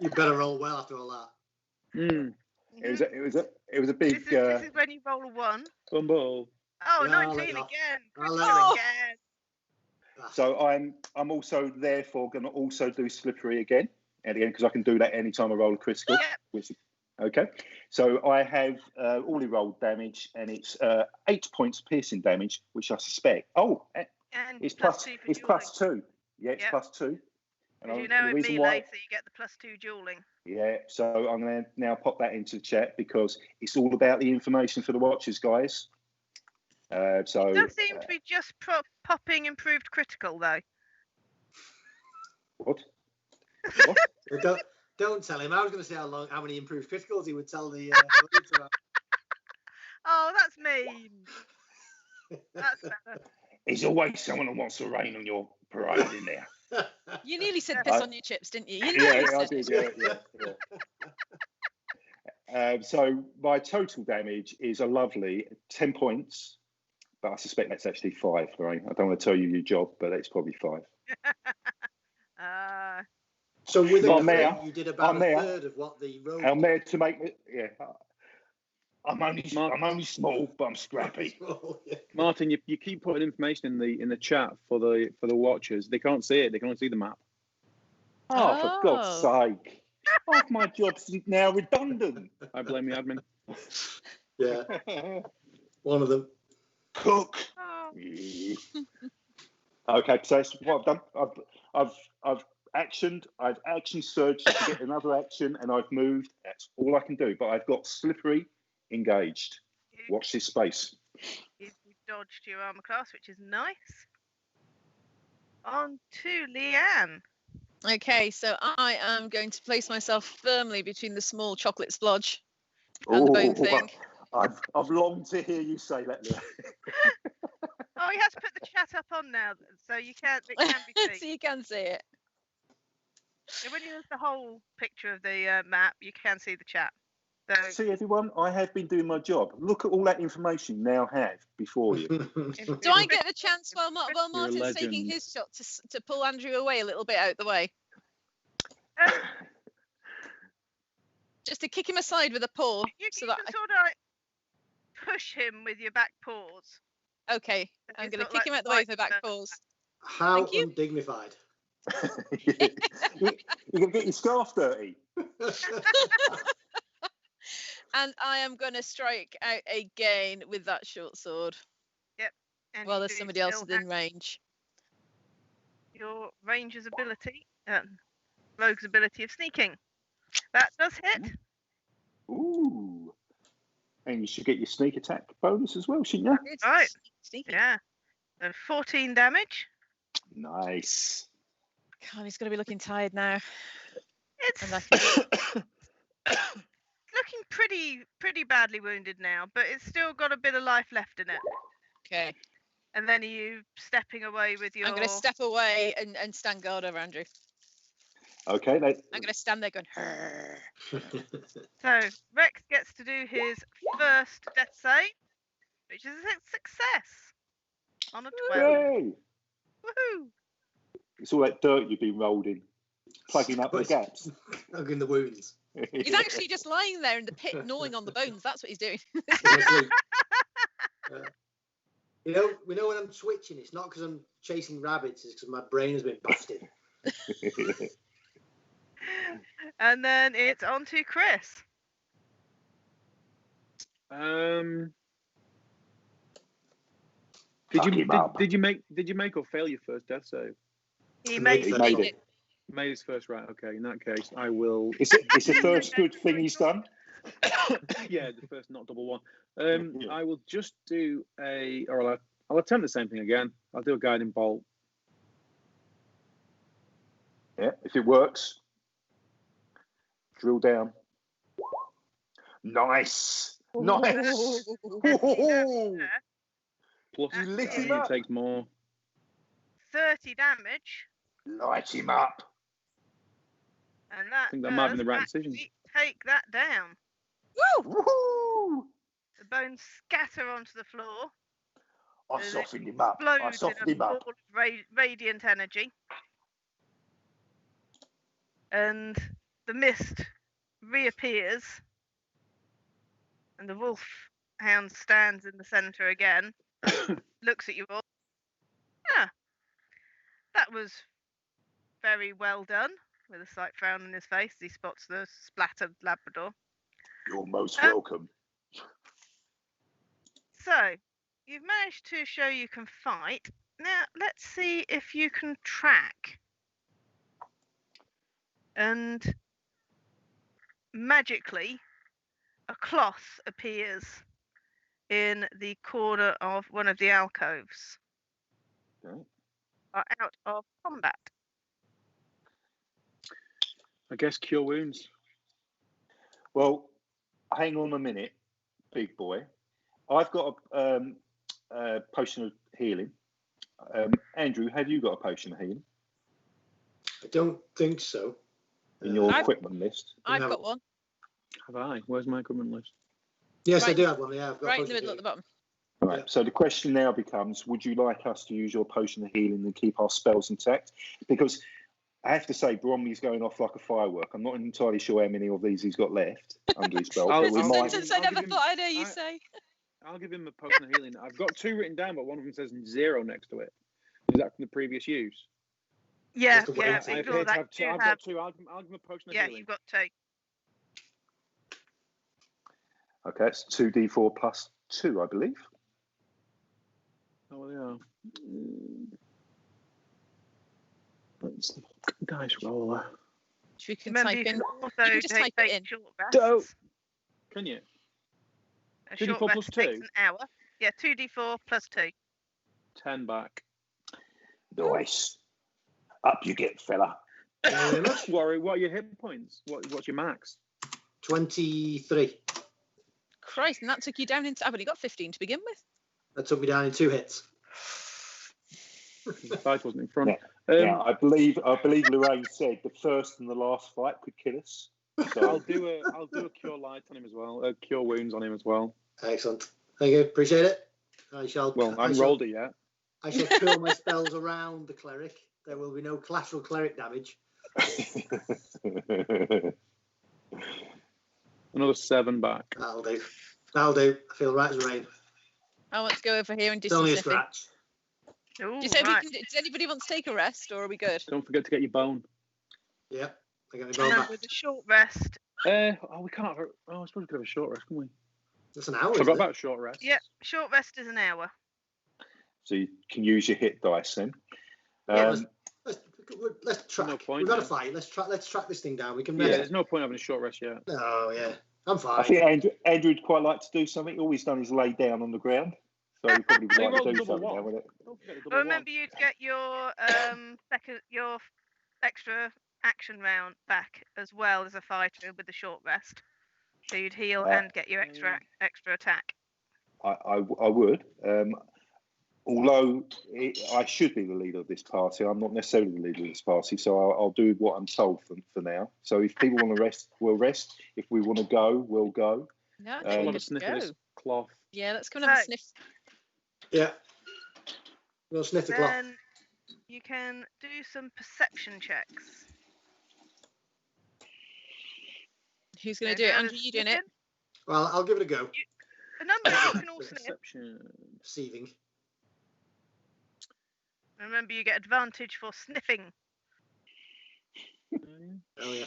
You better roll well after all that. Mm. It was a big. This is when you roll a 1. Bumble. Oh, Yeah, I'll 19 let you off. again. I'll Critical let you again. So I'm also therefore going to also do slippery again at the end, because I can do that anytime I roll a critical. Yep. Which, okay. So I have already rolled damage, and it's 8 points piercing damage, which I suspect. Oh, And it's plus plus. 2 for It's plus 2. Yeah, it's Yep. plus 2. Because you the know in reason melee, so you get the plus 2 dueling. Yeah, so I'm going to now pop that into the chat, because it's all about the information for the watchers, guys. It does seem to be just popping improved critical, though. What? Don't tell him. I was going to say how many improved criticals he would tell the. Oh, that's mean. That's better. There's always someone who wants to rain on your parade in there. You nearly said Yeah. piss on your chips, didn't you? You Yeah, nearly I said did. it. Yeah. So my total damage is a lovely 10 points, but I suspect that's actually 5, Lorraine. I don't want to tell you your job, but it's probably 5. So with a I'm there. crit, you did about I'm a there. third of what the rogue. I'm there to make it. Yeah. I'm only small, but I'm scrappy. Oh, yeah. Martin, you keep putting information in the chat for the watchers. They can't see it. They can only see the map. Oh, for God's sake. Half my job's now redundant. I blame the admin. Yeah, one of them. Cook. Oh. Okay, so that's what I've done. I've actioned. I've action surged to get another action, and I've moved. That's all I can do. But I've got slippery engaged. Watch this space. You dodged your armor class, which is nice. On to Leanne. Okay, so I am going to place myself firmly between the small chocolate splodge and the bone thing. I've longed to hear you say that, Leanne. Oh, he has put the chat up on now, so it can be So seen. you can see it. And when you use the whole picture of the map, you can see the chat. So See, everyone, I have been doing my job. Look at all that information you now have before you. Do I get the chance while Martin's taking legend. his shot to pull Andrew away a little bit out the way? Just to kick him aside with a paw. You so can that sort of like push him with your back paws. Okay, I'm It's going to sort of kick him like out the way with my fighting back paws. How Thank you. undignified. You can get your scarf dirty. And I am going to strike out again with that short sword. And While you there's do somebody else still within have range. your ranger's ability, rogue's ability of sneaking. That does hit. Ooh. And you should get your sneak attack bonus as well, shouldn't you? Good. Right. Sneaky. Yeah. And 14 damage. Nice. God, he's going to be looking tired now. It's And that looking pretty badly wounded now, but it's still got a bit of life left in it. Okay. And then are you stepping away with your... I'm going to step away and stand guard over Andrew. Okay. I'm going to stand there going, "Hurr." So Rex gets to do his first death save, which is a success on a 12. Yay. Woohoo! It's all that dirt you've been rolled in, plugging up the gaps. Hugging the wounds. He's actually just lying there in the pit, gnawing on the bones. That's what he's doing. You know, we know when I'm twitching, it's not because I'm chasing rabbits, it's because my brain has been busted. And then it's on to Chris. Did you make or fail your first death save? He made made it. Made his first, right? Okay. In that case, I will. It's the first good thing he's done. Yeah, the first not double one. I will just do I'll attempt the same thing again. I'll do a guiding bolt. Yeah, if it works, drill down. Nice. Nice. Whoa. Plus, You lit him he up. takes more. 30 damage. Light him up. And that I think that might have been the right actually decision. take that down. Woohoo! The bones scatter onto the floor. I softened him up. Explodes I softened in a him ball up. of radiant energy. And the mist reappears. And the wolf hound stands in the centre again. Looks at you all. That was very well done. With a slight frown on his face, he spots the splattered Labrador. You're most welcome. So, you've managed to show you can fight. Now, let's see if you can track. And magically, a cloth appears in the corner of one of the alcoves. Okay. Are out of combat. I guess cure wounds. Well, hang on a minute, big boy. I've got a potion of healing. Andrew, have you got a potion of healing I don't think so. in your equipment list? I've No. got one. Have I? Where's my equipment list? Yes, Right. I do have one. Yeah, I've got Right in potion the of middle at the bottom. All right. Yeah. So the question now becomes: would you like us to use your potion of healing and keep our spells intact? Because I have to say, Bromley's going off like a firework. I'm not entirely sure how many of these he's got left under his belt. I'll- But we It's a I'll- might. sentence I I'll never give him- thought I'd hear you say. I'll give him a potion of healing. I've got 2 written down, but one of them says 0 next to it. Is that from the previous use? Yeah, Just the yeah. weight. So I ignore appear to that. have 2. You I've have, got 2. I'll give him a potion of yeah, healing. you've got 2. Okay, it's 2d4 plus 2, I believe. Oh, yeah. Let's dice roller. Which we can Remember, type you in. can also You can just type it take in. short Dope. rests. Can you? A 2d4 short plus rest takes 2? an hour. Yeah, 2d4 plus 2. 10 back. Nice. Up you get, fella. Thank you very much. What are your hit points? What's your max? 23. Christ, and that took you down into. I've only got 15 to begin with. That took me down in 2 hits. The dice wasn't in front. Yeah, I believe Lauraine said the first and the last fight could kill us. So I'll do a cure light on him as well. Cure wounds on him as well. Excellent. Thank you. Appreciate it. I haven't rolled it yet. I shall curl my spells around the cleric. There will be no collateral cleric damage. Another 7 back. That'll do. I feel right as rain. I want to go over here and do It's some only a sniffing. scratch. Ooh, Do you say right. does anybody want to take a rest, or are we good? Don't forget to get your bone. Yeah. I got my And bone then back. with a short rest. We can't. I suppose we could have a short rest, can we? That's an hour. Forgot Isn't it? about short rest. Yep, short rest is an hour. so you can use your hit dice then. Yeah, let's track. No point, We've got to man. fight. Let's track this thing down. We can Yeah, rest. there's no point having a short rest yet. Oh yeah, I'm fine. I think Andrew'd quite like to do something. All he's done is lay down on the ground. So he probably would He like rolled to do double something one. now, wouldn't it? Don't forget the double Well, one. remember you to get your your extra action round back as well as a fighter with the short rest. So you'd heal and get your extra attack. I would. Although I should be the leader of this party, I'm not necessarily the leader of this party, so I'll do what I'm told for now. So if people want to rest, we'll rest. If we want to go, we'll go. No, I Um, think Have we a just sniff go. of this cloth. Yeah, let's come and have a Right. sniff. Yeah. We'll sniff the clock. Then you can do some perception checks. Who's going to So do it? if Andrew, you doing it? sniffing, Well, I'll give it a go. A number of you can all sniff. Perception. Perceiving. Remember, you get advantage for sniffing. Oh yeah.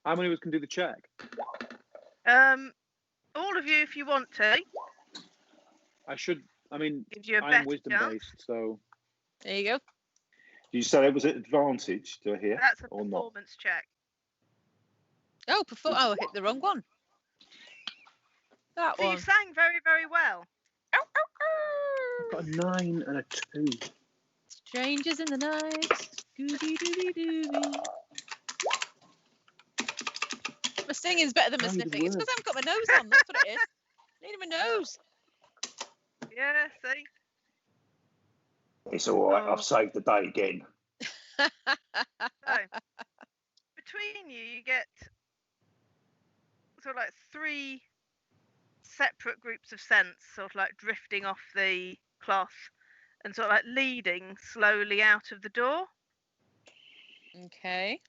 How many of us can do the check? All of you, if you want to, I'm gives you a better wisdom chance. based, so There you go. Did you say it was an advantage to hear That's a or not? performance check. Oh, I hit the wrong one. That So you one. sang very, very well. Ow, ow, ow. I've got a 9 and a 2. Strangers in the night. Scooby-Dooby-Dooby. My singing's better than my Sounded sniffing. It's worse. because I haven't got my nose on. That's what it is. I need my nose. Yeah, see? It's all right. Oh. I've saved the day again. So, between you get sort of like 3 separate groups of scents, sort of like drifting off the cloth and sort of like leading slowly out of the door. Okay.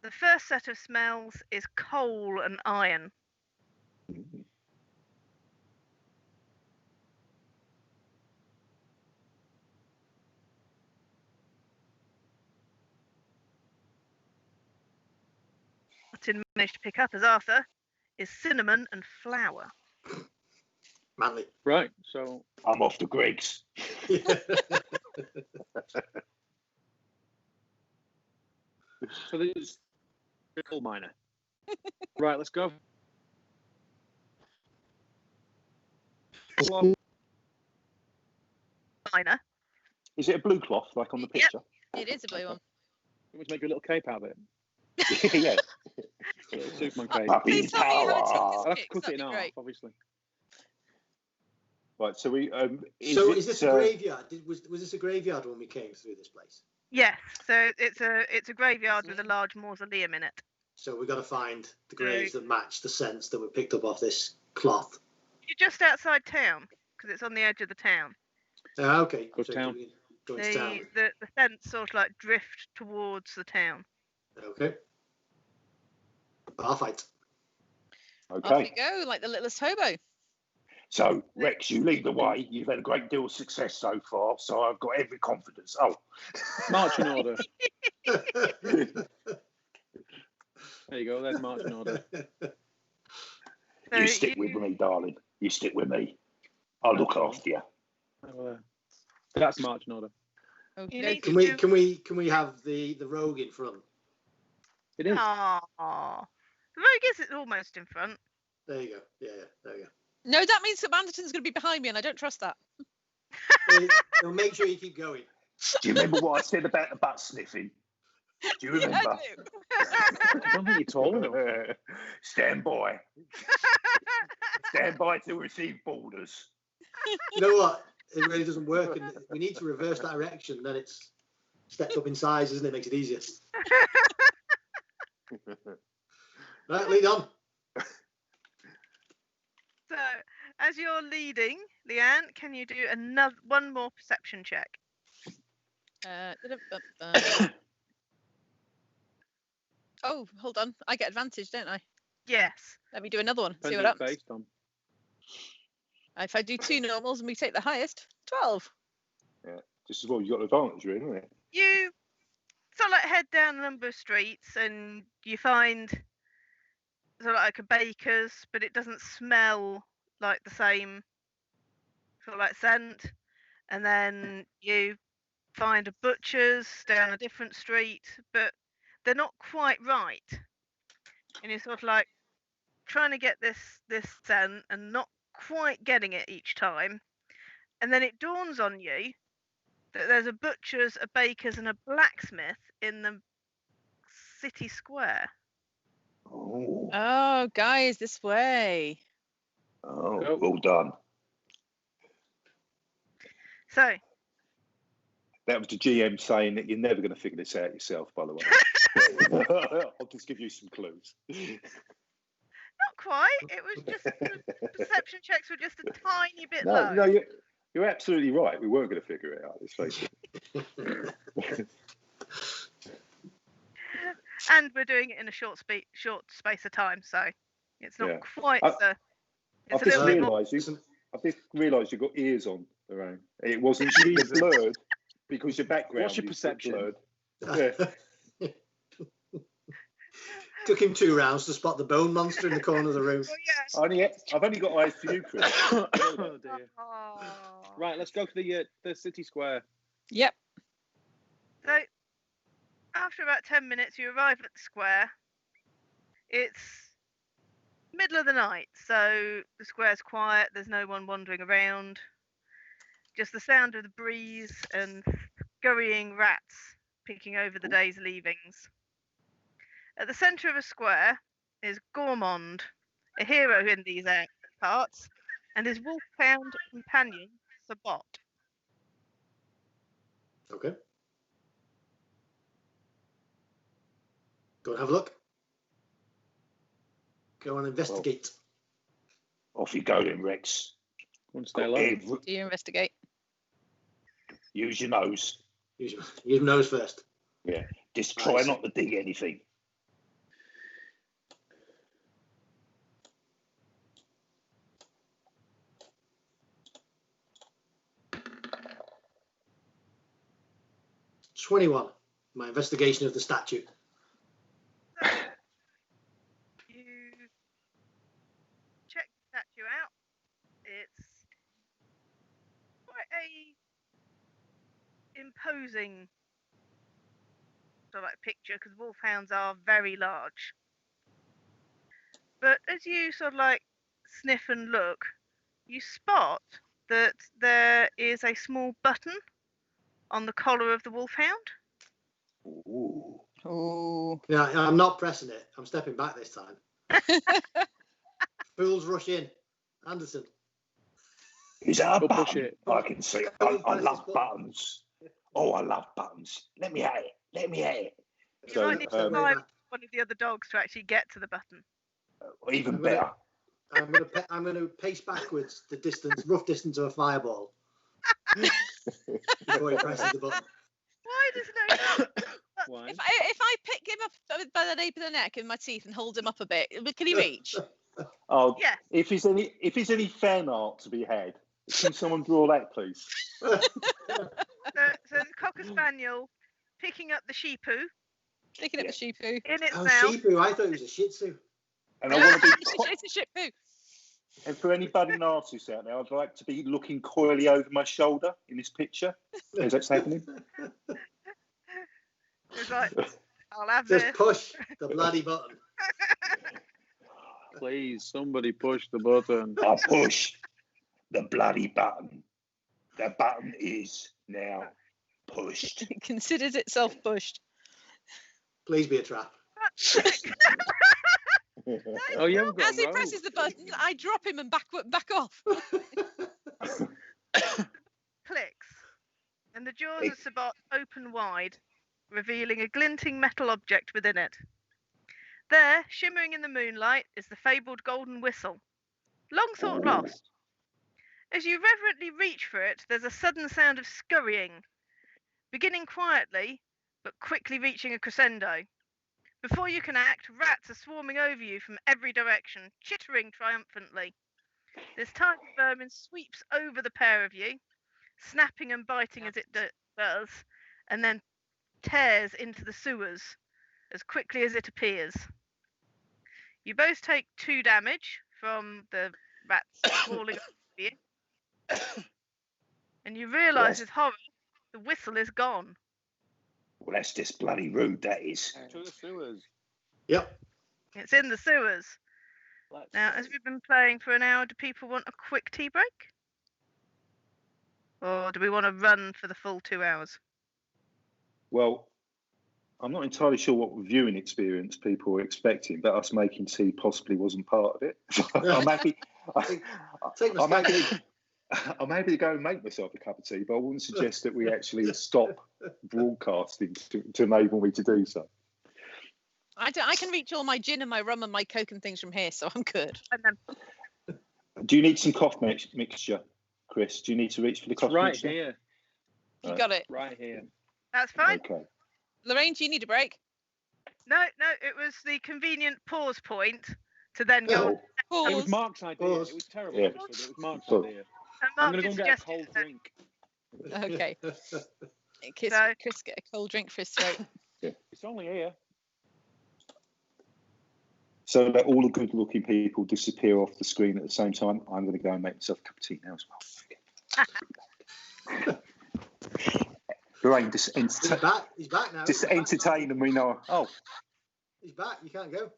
The first set of smells is coal and iron. What I didn't manage to pick up as Arthur is cinnamon and flour. Manly. Right, so I'm off to Greg's. this is a coal miner. Right, let's go. Miner. Is it a blue cloth like on the Yep. picture? It is a blue one. Let's make a little cape out of it. Yeah. A little Superman cape. Puppy Please tell me how to power. take I'll this have to pic, cut it in that'd be half, great. obviously. Right. So we. So is this a graveyard? Was this a graveyard when we came through this place? Yes, so it's a graveyard with a large mausoleum in it. So we've got to find the graves that match the scents that we picked up off this cloth. You're just outside town because it's on the edge of the town. Okay. Go so town. Going to town. The scents sort of like drift towards the town. Okay. Bar fight. Off Okay. you go, like the littlest hobo. So Rex, you lead the way. You've had a great deal of success so far, so I've got every confidence. Oh, Marching order. There you go, there's marching order. So you stick with me, darling. You stick with me. I'll look after you. That's marching order. Okay. You need Can we have the rogue in front? It is. Aww. The rogue is almost in front. There you go. Yeah, there you go. No, that means that Anderton's going to be behind me, and I don't trust that. So make sure you keep going. Do you remember what I said about the butt sniffing? Do you remember? Yeah, I do. I don't think you told enough. Stand by. Stand by to receive orders. You know what? It really doesn't work, and we need to reverse that erection. Then it's stepped up in size, isn't it? Makes it easier. Right, lead on. So, as you're leading, Leanne, can you do one more perception check? Oh, hold on. I get advantage, don't I? Yes. Let me do another one. See Depends what what it's happens. based on. If I do 2 normals and we take the highest, 12. Just as well, you got an advantage, really, isn't it? You sort of like head down a number of streets and you find sort of like a baker's, but it doesn't smell like the same sort of like scent. And then you find a butcher's down a different street, but they're not quite right. And you're sort of like trying to get this scent and not quite getting it each time. And then it dawns on you that there's a butcher's, a baker's, and a blacksmith in the city square. Oh, Oh, guys, this way. well done. So, That was the GM saying that you're never going to figure this out yourself, by the way. I'll just give you some clues. not quite. It was just the perception checks were just a tiny bit No, low. no, you're absolutely right. We weren't going to figure it out, let's face it. And we're doing it in a short space of time, so it's not Yeah. quite I've it's a just little bit more. realised you've got ears on, Lauraine. It wasn't blurred because your background What's your is perception? blurred. Yeah. Took him 2 rounds to spot the bone monster in the corner of the room. Well, yeah. I've only got eyes for you, Chris. Oh dear. Oh. Right, let's go to the city square. Yep. So, after about 10 minutes, you arrive at the square. It's middle of the night, so the square's quiet. There's no one wandering around. Just the sound of the breeze and scurrying rats picking over the day's leavings. At the centre of a square is Gourmand, a hero in these parts, and his wolf-hound companion, Sabot. Okay. Go and have a look. Go and investigate. Off you go then, Rex. Want to stay low? Do you investigate? Use your nose. Use your nose first. Yeah. Just try Nice. not to dig anything. $21. My investigation of the statue. You check the statue out. It's quite a imposing sort of like picture because wolfhounds are very large. But as you sort of like sniff and look, you spot that there is a small button on the collar of the wolfhound. Ooh. Oh. Yeah, I'm not pressing it. I'm stepping back this time. Fools rush in. Anderton. Is that a Go push button? it. I can see it. I love buttons. Oh, I love buttons. Let me at it. Let me at it. You So, might need to find one of the other dogs to actually get to the button. even I'm gonna- better. I'm going to pace backwards the distance, rough distance of a fireball before he presses the button. Why does no? Why? If I pick him up by the nape of the neck in my teeth and hold him up a bit, can he reach? Oh, Yeah. if there's any fan art to be had, can someone draw that, please? So the cocker spaniel picking up the sheepoo Picking up the sheep poo. in its Oh, mouth. Shifu. I thought it was a Shih Tzu. And I want to be. It's a sheep poo. And for any budding artists out there, I'd like to be looking coyly over my shoulder in this picture as that's happening. It's like, I'll have Just this. push the bloody button. Please, somebody push the button. I push the bloody button. The button is now Pushed. It considers itself pushed. Please be a trap. Oh, yeah, we've got As he rope. presses the button, I drop him and back off. Clicks, and the jaws of Sabot open wide, revealing a glinting metal object within it. There, shimmering in the moonlight, is the fabled golden whistle, long thought lost. As you reverently reach for it, there's a sudden sound of scurrying, beginning quietly, but quickly reaching a crescendo. Before you can act, rats are swarming over you from every direction, chittering triumphantly. This tiny vermin sweeps over the pair of you, snapping and biting as it does, and then tears into the sewers as quickly as it appears. You both take 2 damage from the rats falling over you, and you realise with horror the whistle is gone. Well, that's just bloody rude, that is. To the sewers. Yep. It's in the sewers. Now, as we've been playing for an hour, do people want a quick tea break? Or do we want to run for the full 2 hours? Well, I'm not entirely sure what viewing experience people were expecting, but us making tea possibly wasn't part of it. I'm happy. I'm happy to go and make myself a cup of tea, but I wouldn't suggest that we actually stop broadcasting to enable me to do so. I can reach all my gin and my rum and my coke and things from here, so I'm good. And then Do you need some cough mixture, Chris? Do you need to reach for the cough Right mixture? here. You got it. Right here. that's fine. Okay. Lorraine, do you need a break? No, it was the convenient pause point to then go. Oh, It was Pause. Mark's idea. Pause. It was terrible, Yeah. obviously, but it was Mark's Pause. idea. And I'm Mark going to did go and get a suggest cold it, so- drink. Okay. Chris, So- Chris, get a cold drink for his throat. It's only here. so let all the good-looking people disappear off the screen at the same time. I'm going to go and make myself a cup of tea now as well. Lorraine, just He's back. He's back now. just He's back now. entertain and we know. Oh, He's back. You can't go.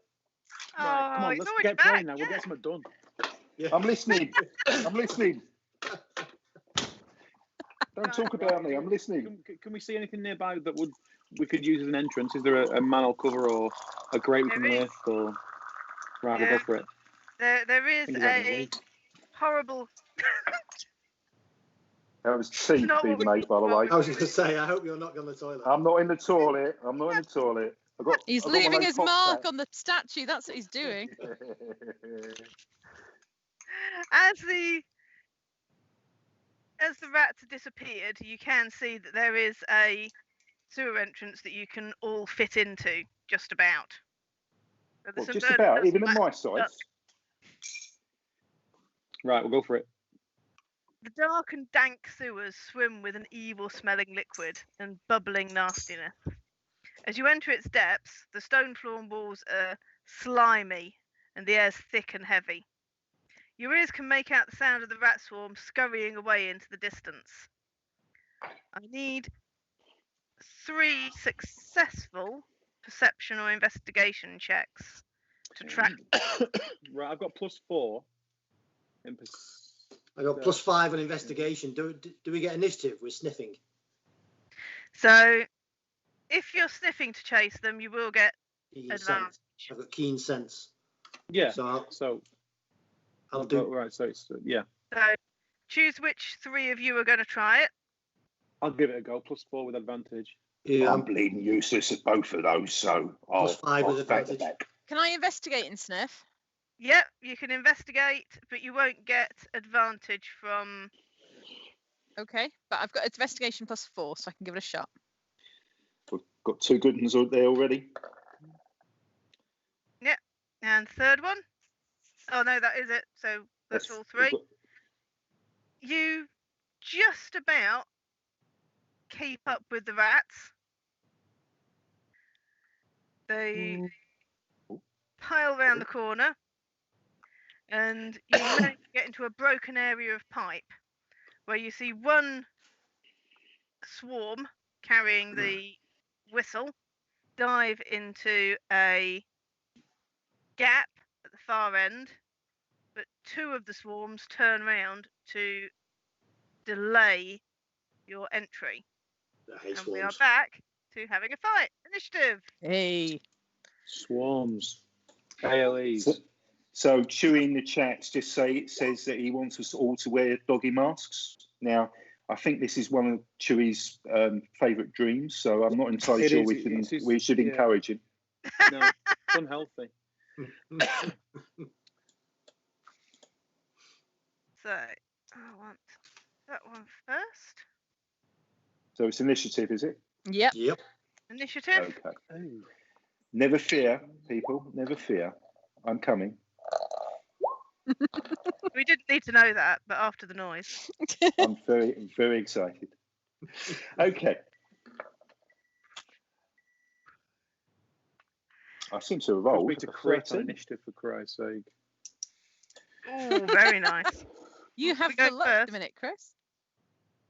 Right, come on, he's let's already get back, playing now. We'll yeah. get something done. Yeah. I'm listening. I'm listening. Don't talk about me. I'm listening. Can we see anything nearby that we could use as an entrance? Is there a manhole cover or a grate we can There is. lift? Or right, we'll Yeah. go for it. There is Think about a it. horrible. That was tea Not being what we made, by the way. I was going to say, I hope you're not going to the toilet. I'm not in the toilet. I'm not in the toilet. He's I've got one leaving of his those mark pop on the statue. That's what he's doing. As the rats have disappeared, you can see that there is a sewer entrance that you can all fit into, just about. So there's Well, some just bird about, dust even at my back size. up. Right, we'll go for it. The dark and dank sewers swim with an evil-smelling liquid and bubbling nastiness. As you enter its depths, the stone floor walls are slimy and the air's thick and heavy. Your ears can make out the sound of the rat swarm scurrying away into the distance. I need 3 successful perception or investigation checks to track. Right, I've got +4. I got +5 on investigation. Do we get initiative? We're sniffing. So, if you're sniffing to chase them, you will get Keen advantage. sense. I've got keen sense. Yeah. So So I'll do. right. So it's yeah. So, choose which 3 of you are going to try it. I'll give it a go. +4 with advantage. Yeah, I'm bleeding useless at both of those, so I'll +5 with back to advantage. back. Can I investigate and sniff? Yep, you can investigate, but you won't get advantage from. Okay, but I've got investigation +4, so I can give it a shot. We've got 2 good ones there already. And third one. Oh no, that is it. So that's all 3. we've got- You just about keep up with the rats. They pile round the corner, and you manage to get into a broken area of pipe where you see one swarm carrying the whistle dive into a gap at the far end, but 2 of the swarms turn round to delay your entry. I hate And we are swarms. back to having a fight. Initiative. Hey. Swarms. ALEs. So Chewy in the chat just says that he wants us all to wear doggy masks. Now, I think this is one of Chewy's favourite dreams, so I'm not entirely sure we should encourage him. No, it's unhealthy. So I want that one first. So it's initiative, is it? Yep. Yep. Initiative. Okay. Oh. Never fear, people. Never fear. I'm coming. We didn't need to know that, but after the noise. I'm very, very excited. Okay. I seem to have Force rolled me to a crit on 13. initiative, for Christ's sake. Oh, very nice. You have We go the luck first. a minute, Chris.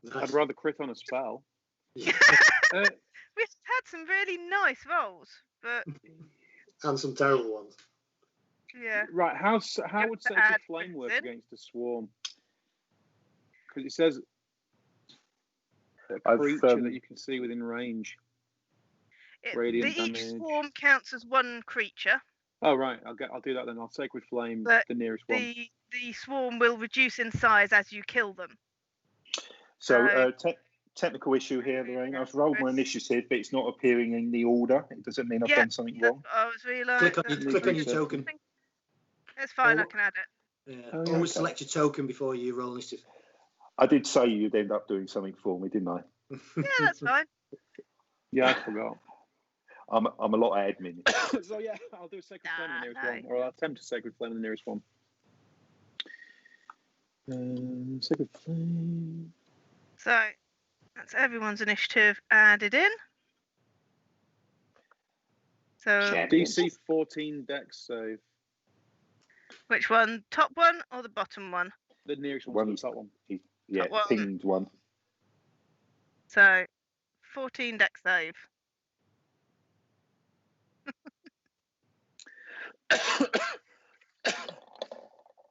Nice. I'd rather crit on a spell. We've had some really nice rolls, but And some terrible ones. yeah. Right, how would to Sacred add Flame work crits in. against a swarm? Because it says a I've, creature that you can see within range. Radiant Each damage. swarm counts as one creature. Oh right, I'll do that then. I'll Sacred Flame But the nearest one. The swarm will reduce in size as you kill them. So, technical issue here, Lorraine. I've rolled my initiative, but it's not appearing in the order. It doesn't mean I've done something wrong. I was realised. Click on your token. It's fine, Oh. I can add it. Yeah. Oh, yeah, Always okay. select your token before you roll initiative. I did say you'd end up doing something for me, didn't I? Yeah, that's fine. Yeah, I forgot. I'm a lot of admin. So yeah, I'll do a Sacred Flame in the nearest one, or I'll attempt a Sacred Flame in the nearest one. Sacred Flame. So that's everyone's initiative added in. So DC 14 Dex save. which one? Top one or the bottom one? The nearest One one's the top one. Yeah, Well, pinged one. So 14 dex save.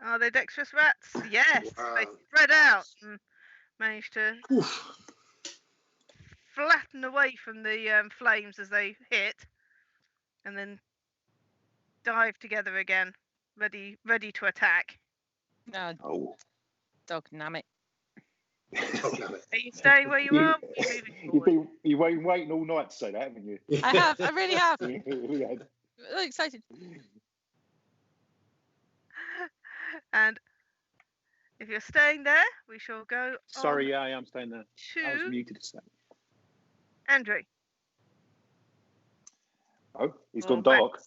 Are they dexterous rats? Yes. Wow. They spread out and manage to Oof. flatten away from the flames as they hit, and then dive together again, ready to attack. No, Oh. dog nammit. Oh, damn it. Are you staying where you are? Or are you moving forward? You've been waiting all night to say that, haven't you? I have. I really have. Yeah. Really excited. And if you're staying there, we shall go Sorry, on yeah, I am staying there. I was to muted a second. Andrew. Oh, he's Or gone dark.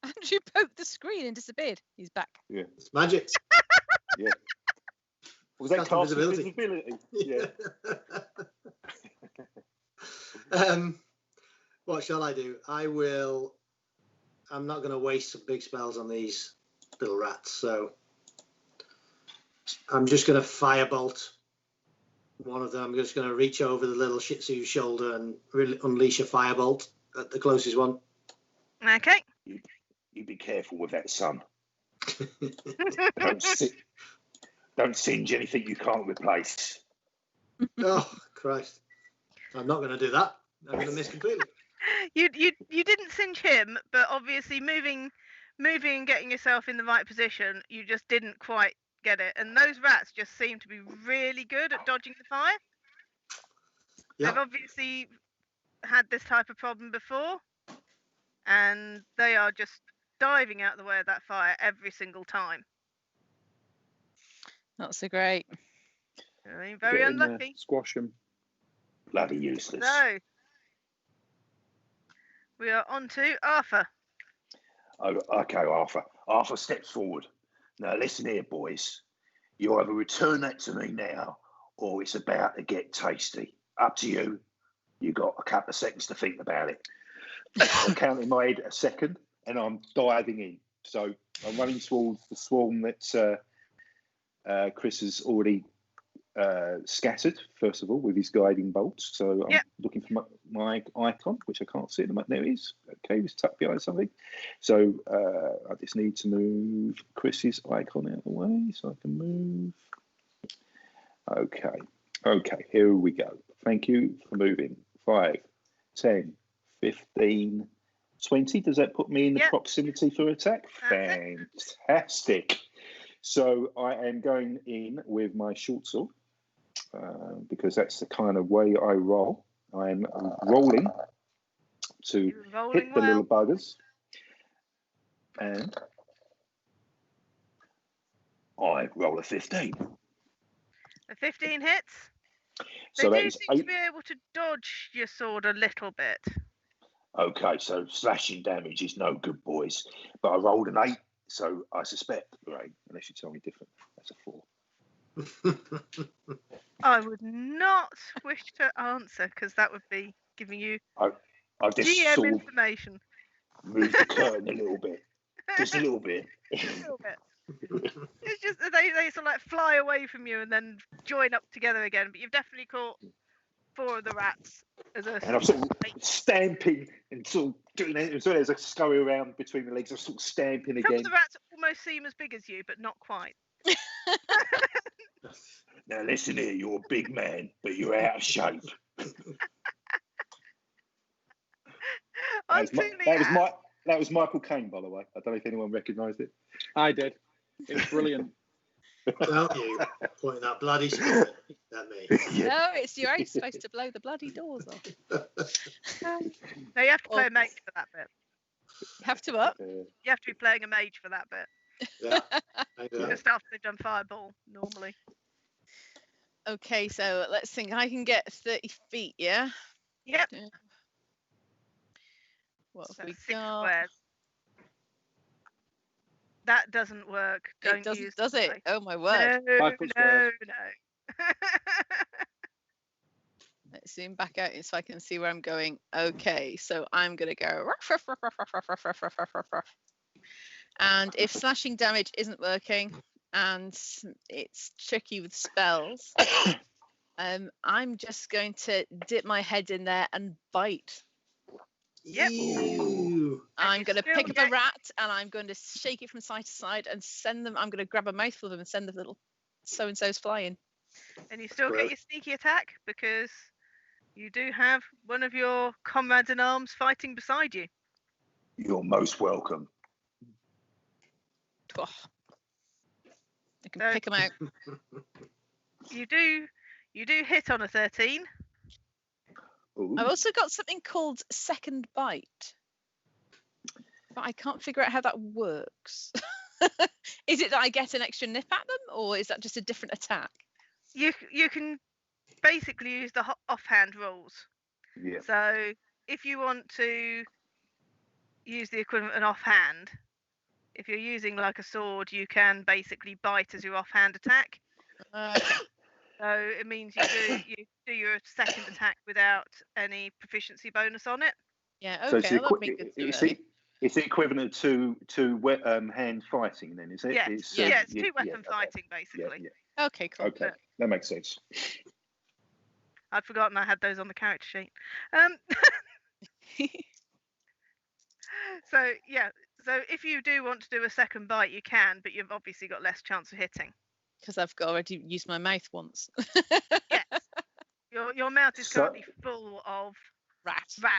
Andrew poked the screen and disappeared. He's back. Yeah. It's magic. Yeah. Was that Casting casting visibility. visibility? Yeah. What shall I do? I'm not going to waste some big spells on these little rats, so I'm just going to firebolt one of them. I'm just going to reach over the little Shih Tzu's shoulder and really unleash a firebolt at the closest one. Okay. You be careful with that, son. Don't singe anything you can't replace. Oh, Christ. I'm not going to do that. I'm going to miss completely. You didn't singe him, but obviously moving and getting yourself in the right position, you just didn't quite get it. And those rats just seem to be really good at dodging the fire. Yeah. They've obviously had this type of problem before, and they are just diving out the way of that fire every single time. Not so great. I mean, very Get in there, unlucky. squash them. Bloody useless. So we are on to Arthur. Oh, okay, Arthur. Arthur steps forward. Now, listen here, boys. You either return that to me now, or it's about to get tasty. Up to you. You got a couple of seconds to think about it. I'm counting my head a second, and I'm diving in. So I'm running towards the swarm that Chris has already scattered, first of all, with his guiding bolts. So I'm looking for my icon, which I can't see at the moment. There it is. Okay, it's tucked behind something. So I just need to move Chris's icon out of the way so I can move. Okay. Okay, here we go. Thank you for moving. 5, 10, 15, 20. Does that put me in the Yep. proximity for attack? That's it. Fantastic. So I am going in with my short sword because that's the kind of way I roll. I'm rolling to You're rolling hit the well. little buggers. And I roll a 15. The 15 hits. So They that do is seem to 8. be able to dodge your sword a little bit. Okay, so slashing damage is no good, boys. But I rolled an 8, so I suspect, right, unless you tell me different, that's a 4. I would not wish to answer because that would be giving you I've just GM sort of information. moved the curtain a little bit. Just a little bit. A little bit. It's just that they sort of like fly away from you and then join up together again. But you've definitely caught 4 of the rats as a And I'm sort of stamping and sort of doing it as well as I scurry around between the legs. I'm sort of stamping Some again. of the rats almost seem as big as you, but not quite. Now listen here, you're a big man, but you're out of shape. That was Michael Caine, by the way. I don't know if anyone recognised it. I did. It was brilliant. Don't you pointing that bloody spit at me? Yeah. No, it's your ace supposed to blow the bloody doors off. No, you have to play a mage for that bit. You have to what? You have to be playing a mage for that bit. Yeah, I know. Just after they've done fireball, normally. Okay, so let's think. I can get 30 feet, yeah? Yep. What So have we 6 got? squares. That doesn't work. Don't It doesn't, use does the it? dice. Oh my word. No, 5 foot no, squares. no. Let's zoom back out so I can see where I'm going. Okay, so I'm going to go. Ruff, ruff, ruff, ruff, ruff, ruff, ruff, ruff, ruff, ruff, ruff. And if slashing damage isn't working and it's tricky with spells, I'm just going to dip my head in there and bite. Yep. Ew. I'm you going to still pick up get- a rat and I'm going to shake it from side to side and send them. I'm going to grab a mouthful of them and send the little so-and-so's flying. And you still Well- get your sneaky attack because you do have one of your comrades in arms fighting beside you. You're most welcome. Oh. I can So- pick them out. You do hit on a 13. Ooh. I've also got something called second bite, but I can't figure out how that works. Is it that I get an extra nip at them, or is that just a different attack? You can basically use the offhand rules. Yeah. So if you want to use the equivalent of an offhand, if you're using like a sword, you can basically bite as your offhand attack. Okay. So it means you do your second attack without any proficiency bonus on it. Yeah, So okay. Well, that'd be good to know. it's the equivalent to hand fighting, then, is it? Yes, It's, it's yeah, 2-weapon okay. fighting Yeah, basically. yeah. Okay, cool. Okay, that makes sense. I'd forgotten I had those on the character sheet. So yeah, so if you do want to do a second bite, you can, but you've obviously got less chance of hitting. Because I've already used my mouth once. Yes, your mouth is So- currently full of Rat.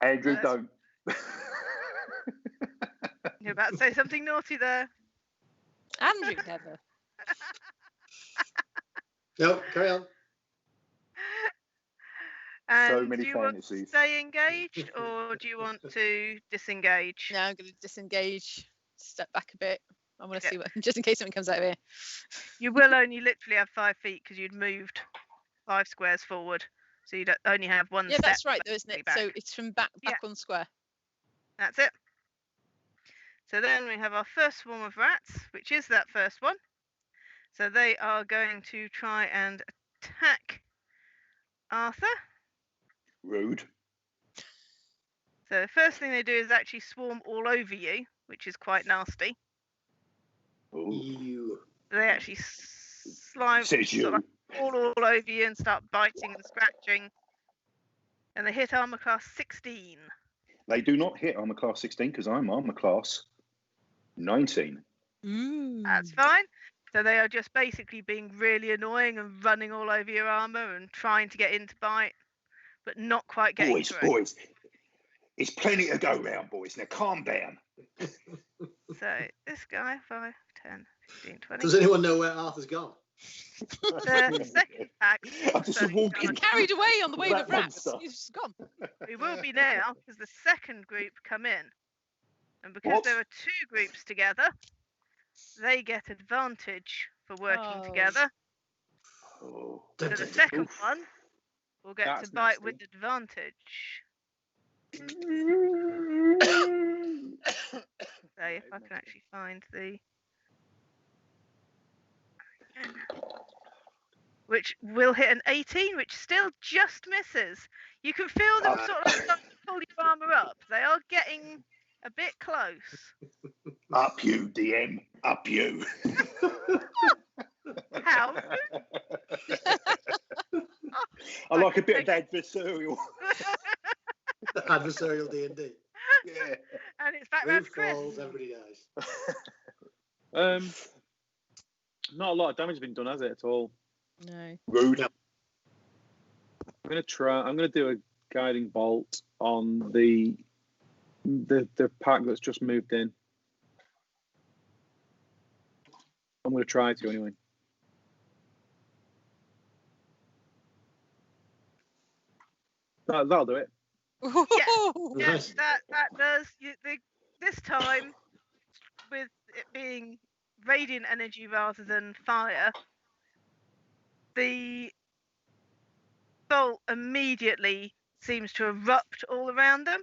Andrew, Yes. don't. You're about to say something naughty there. Andrew never. No, carry on. And many do you want to fantasies. stay engaged or do you want to disengage? Now I'm going to disengage, step back a bit. I want to Yeah. see what, just in case something comes out of here. You will only literally have 5 feet because you'd moved 5 squares forward, so you'd only have one Yeah, step. that's right, though, isn't it? back. So it's from back on square. That's it. So then we have our first swarm of rats, which is that first one. So they are going to try and attack Arthur. Rude. So the first thing they do is actually swarm all over you, which is quite nasty. Ooh. Ew. They actually slime Says you. sort of all over you and start biting and scratching. And they hit armor class 16. They do not hit armor class 16 because I'm armor class 19. Ooh. That's fine. So they are just basically being really annoying and running all over your armor and trying to get into bite, but not quite getting Boys, through. boys, it's plenty to go round, boys. Now calm down. So this guy, 5, 10, 15, 20. Does anyone know where Arthur's gone? The second pack. I'm just also walking. gone. Carried away on the wave Rat of rats. monster. He's just gone. We will be now because the second group come in, and because What? there are 2 groups together, they get advantage for working Oh. together. Oh. So the second one will get That's to bite nasty. with advantage. So if I can actually find the... Which will hit an 18, which still just misses. You can feel them sort of start to pull your armor up. They are getting a bit close. Up you, DM. Up you. How? I like a bit of adversarial. Adversarial D&D. Yeah. And it's back Who round to Chris. falls, everybody dies. Not a lot of damage has been done, has it, at all? No. Rude. No. I'm gonna do a guiding bolt on the pack that's just moved in. I'm gonna try to anyway. That'll do it. Yeah, Nice. that does. This time, with it being radiant energy rather than fire, the bolt immediately seems to erupt all around them,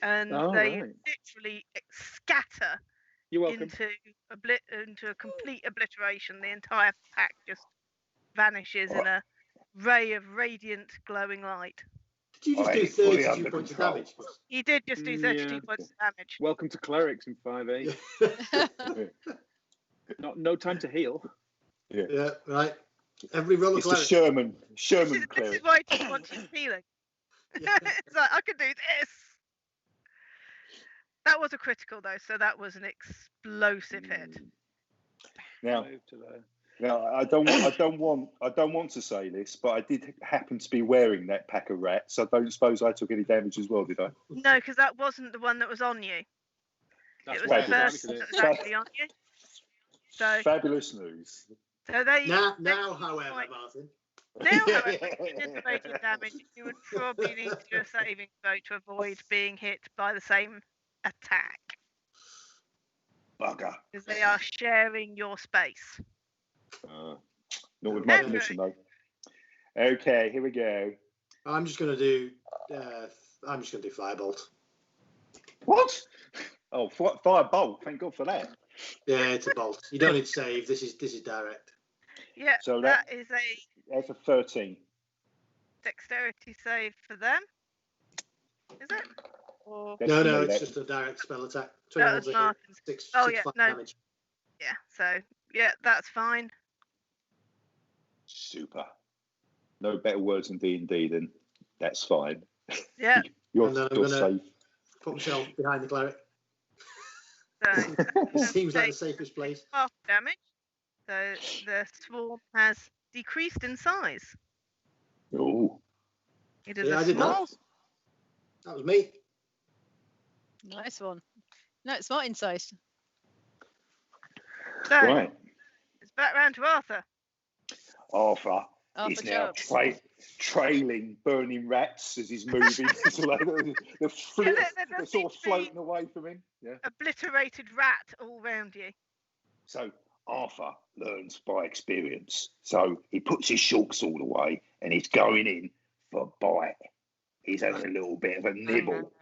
and Oh, they right. literally scatter You're welcome. into a complete obliteration. The entire pack just vanishes in a ray of radiant, glowing light. Did you just Alright, do fully 32 under points of control. damage? He did just do 32 Yeah. points of damage. Welcome to clerics in 5e. No time to heal. Yeah, right. Every roll of It's the cleric. Sherman This is cleric. why he doesn't want you healing. Yeah. It's like, I can do this. That was a critical though, so that was an explosive hit. Now, Move to there. now I don't want to say this, but I did happen to be wearing that pack of rats. I don't suppose I took any damage as well, did I? No, because that wasn't the one that was on you. That's It was why the I first targeted one it. that was actually on you. So, Fabulous news. Now, however, Martin. Now, however, if you did the radiant damage, you would probably need to do a saving throw to avoid being hit by the same attack, Bugger. because they are sharing your space. Not with my Andrew. permission, though. Okay, here we go. I'm just going to do firebolt. What? Oh, firebolt. Thank God for that. Yeah, it's a bolt. You don't need to save. This is direct. Yeah, So that is a That's a 13. dexterity save for them. Is it? Or That's No, for me, it's that. just a direct spell attack. That 21 was to hit, Martin's. 6 Oh, yeah, flat no. damage. yeah, so yeah, that's fine. Super. No better words in D&D than that's fine. Yeah, You're, And then I'm you're gonna- safe. Put myself behind the cleric. so It seems like take the safest place. half damage. So the swarm has decreased in size. Oh, It is Yeah, a I did small. That was me. Nice one. No, it's not insight. So right. it's back round to Arthur. Arthur Arthur is now Chubbs. trailing burning rats as he's moving. It's like they're does sort seem of to be- floating away from him. Yeah. Obliterated rat all round you. So Arthur learns by experience. So he puts his short sword away and he's going in for a bite. He's having a little bit of a nibble.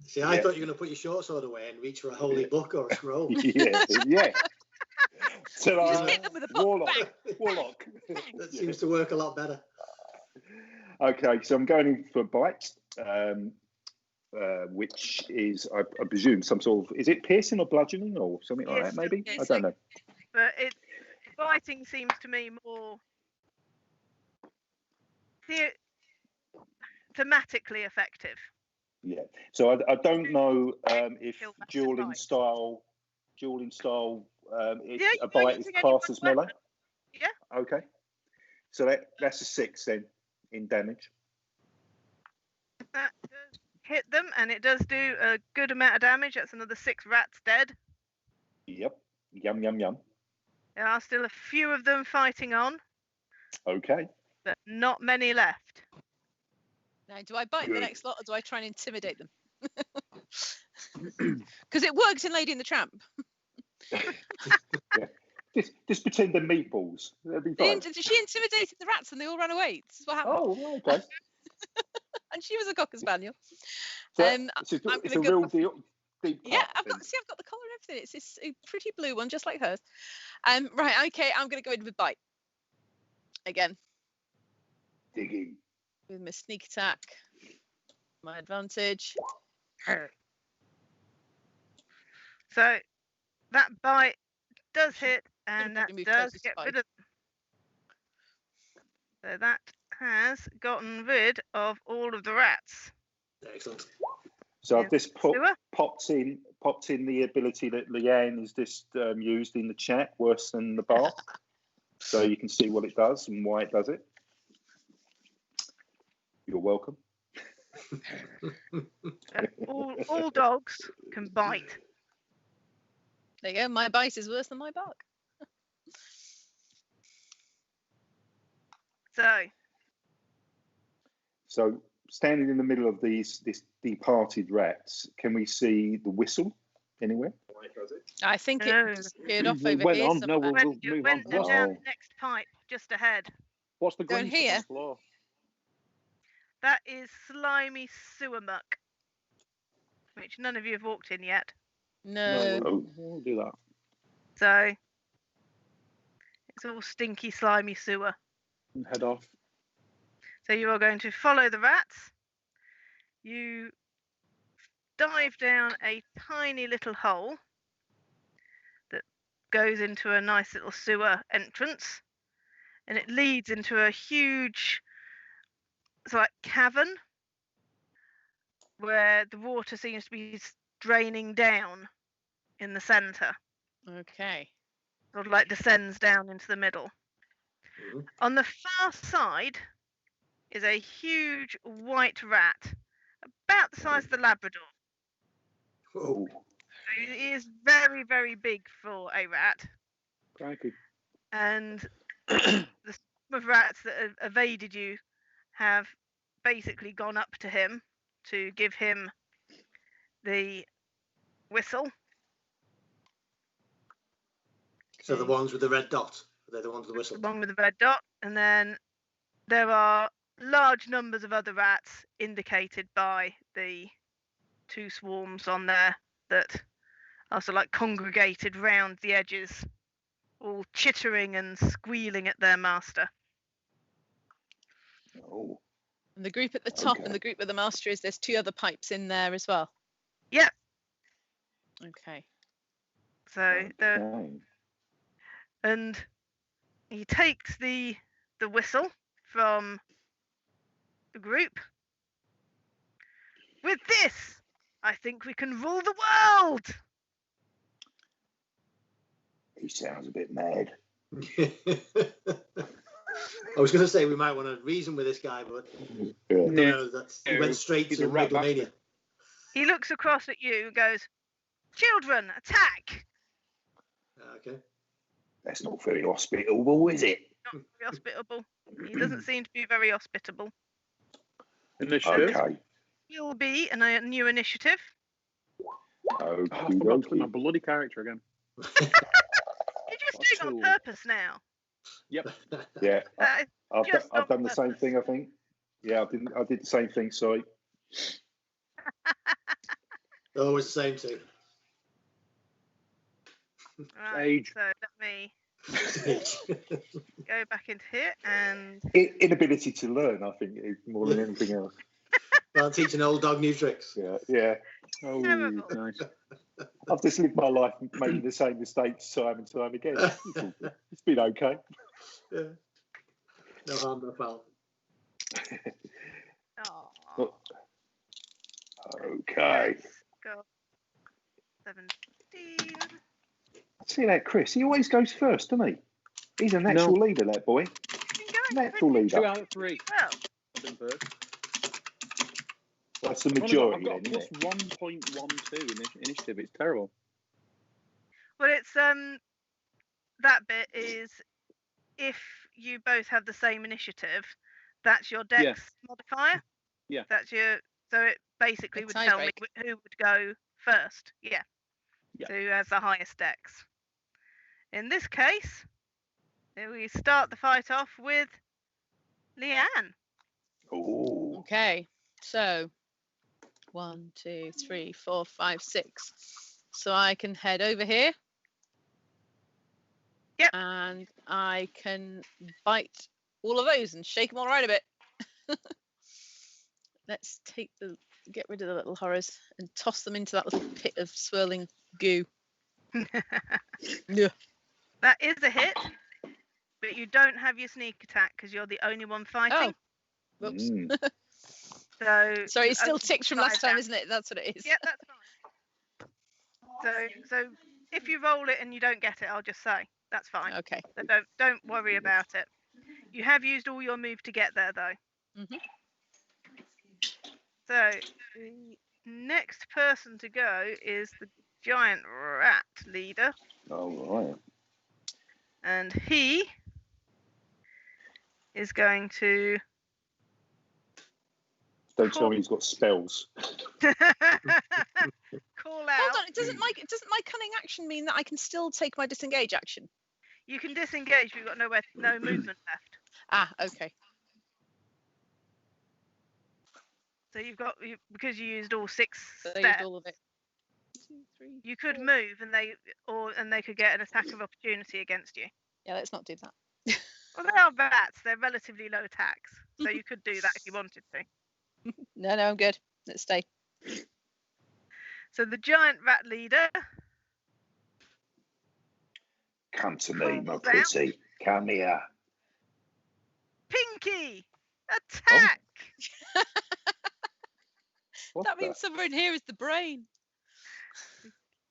See, I Yeah. thought you were going to put your short sword away and reach for a holy book or a scroll. yeah. So Just hit them with a book. warlock. That seems to work a lot better. Okay, so I'm going in for a bite, which is, I presume, some sort of, is it piercing or bludgeoning or something like Yes, that, maybe? it's I don't know. But biting seems to me more thematically effective. Yeah. So I don't know if Kill back dueling bite. style Yeah, a you bite can is take any classed one as melee? weapon. Yeah. Okay. So that's a 6 then in damage. That does hit them, and it does do a good amount of damage. That's another 6 rats dead. Yep. Yum, yum, yum. There are still a few of them fighting on, Okay. but not many left. Now, do I bite the Good. next lot or do I try and intimidate them? Because it worked in Lady and the Tramp. Yeah. Just pretend they're meatballs. That'd be fine. She intimidated the rats and they all ran away. This is what happened. Oh, okay. And she was a cocker spaniel. So I'm it's gonna a go real for- deep Yeah, cut I've then. got the collar and everything. It's this pretty blue one, just like hers. Right, okay, I'm gonna go in with bite again Digging. with my sneak attack, my advantage. So that bite does hit, and that probably move does closer to get five. rid of. So that has gotten rid of all of the rats. Excellent. So I've Yeah. just Sewer? popped in the ability that Leanne has just used in the chat, worse than the bar. So you can see what it does and why it does it. You're welcome. All dogs can bite. There you go. My bite is worse than my bark. So standing in the middle of this departed rats, can we see the whistle anywhere? I think No. it disappeared off We over went here. on. No, somewhere. we'll It move went on. down What's, the next pipe just ahead. what's the Down green stuff on here? the floor? That is slimy sewer muck, which none of you have walked in yet. No. We'll do that. So it's all stinky, slimy sewer. And head off. So you are going to follow the rats. You dive down a tiny little hole that goes into a nice little sewer entrance, and it leads into a huge, it's like cavern where the water seems to be draining down in the center, Okay. sort of like descends down into the middle. Mhm. On the far side is a huge white rat, about the size of the Labrador. Whoa. So it is very, very big for a rat. Crikey. And the swarm of rats that have evaded you have basically gone up to him to give him the whistle. So the ones with the red dot, they're the ones with the The whistle. one with the red dot, and then there are large numbers of other rats indicated by the 2 swarms on there that are sort of like congregated round the edges, all chittering and squealing at their master. Oh, And the group at the top Okay. and the group where the master is, there's 2 other pipes in there as well. Yep. Okay. So the okay. and he takes the whistle from the group. With this, I think we can rule the world. He sounds a bit mad. I was going to say we might want to reason with this guy, but Yeah. no, he went straight He's to a rat megalomania. He looks across at you and goes, "Children, attack!" Okay. That's not very hospitable, is it? Not very hospitable. He doesn't seem to be very hospitable. Initiative. Okay. Will be a new initiative. Oh, I forgot to put my Okay. bloody character again. You're just What's doing it on two? purpose now. Yep. Yeah, Just I've on done the same purpose. thing. I think. Yeah, I did the same thing. Sorry. Always the same too. Right, Age. so let me go back into here and Inability to learn, I think, is more than anything else. Can't teach an old dog new tricks. Yeah. Oh, Terrible. nice. I've just lived my life making the same mistakes time and time again. It's been okay. Yeah. No harm, no foul. oh, Okay. let's go 17. See that, Chris? He always goes first, doesn't he? He's a natural leader, that boy. Natural leader. 2 out of 3. Well, I've been first. That's the I've majority, got a then, plus isn't it? 1.12 initiative. It's terrible. well, it's that bit is if you both have the same initiative, that's your dex modifier. Yeah. That's your. So it basically A would tell me tiebreak. who would go first. Yeah. Yeah. So who has the highest dex? In this case, we start the fight off with Leanne. Oh. Okay, so 1, 2, 3, 4, 5, 6. So I can head over here. Yep. And I can bite all of those and shake them all around a bit. Let's get rid of the little horrors and toss them into that little pit of swirling goo. Yeah. That is a hit, but you don't have your sneak attack because you're the only one fighting. Oh, whoops. Mm. So Sorry, it's still only ticked from 5 last time, damage. isn't it? That's what it is. Yeah, that's fine. So if you roll it and you don't get it, I'll just say that's fine. Okay. So don't worry about it. You have used all your move to get there though. Mhm. So the next person to go is the giant rat leader, All right. and he is going to Don't tell me he's got spells. call out. Hold on, doesn't my cunning action mean that I can still take my disengage action? You can disengage, but you've got no movement left. Ah, okay. So because you used all 6 So I steps, used all of it. 2, 3, you could 4. move and they could get an attack of opportunity against you. Yeah, let's not do that. Well, they are rats. They're relatively low attacks, so you could do that if you wanted to. No, I'm good. Let's stay. So the giant rat leader. Come to me, my Calls pretty. Come here. Pinky, attack! What That the- means somewhere in here is the brain.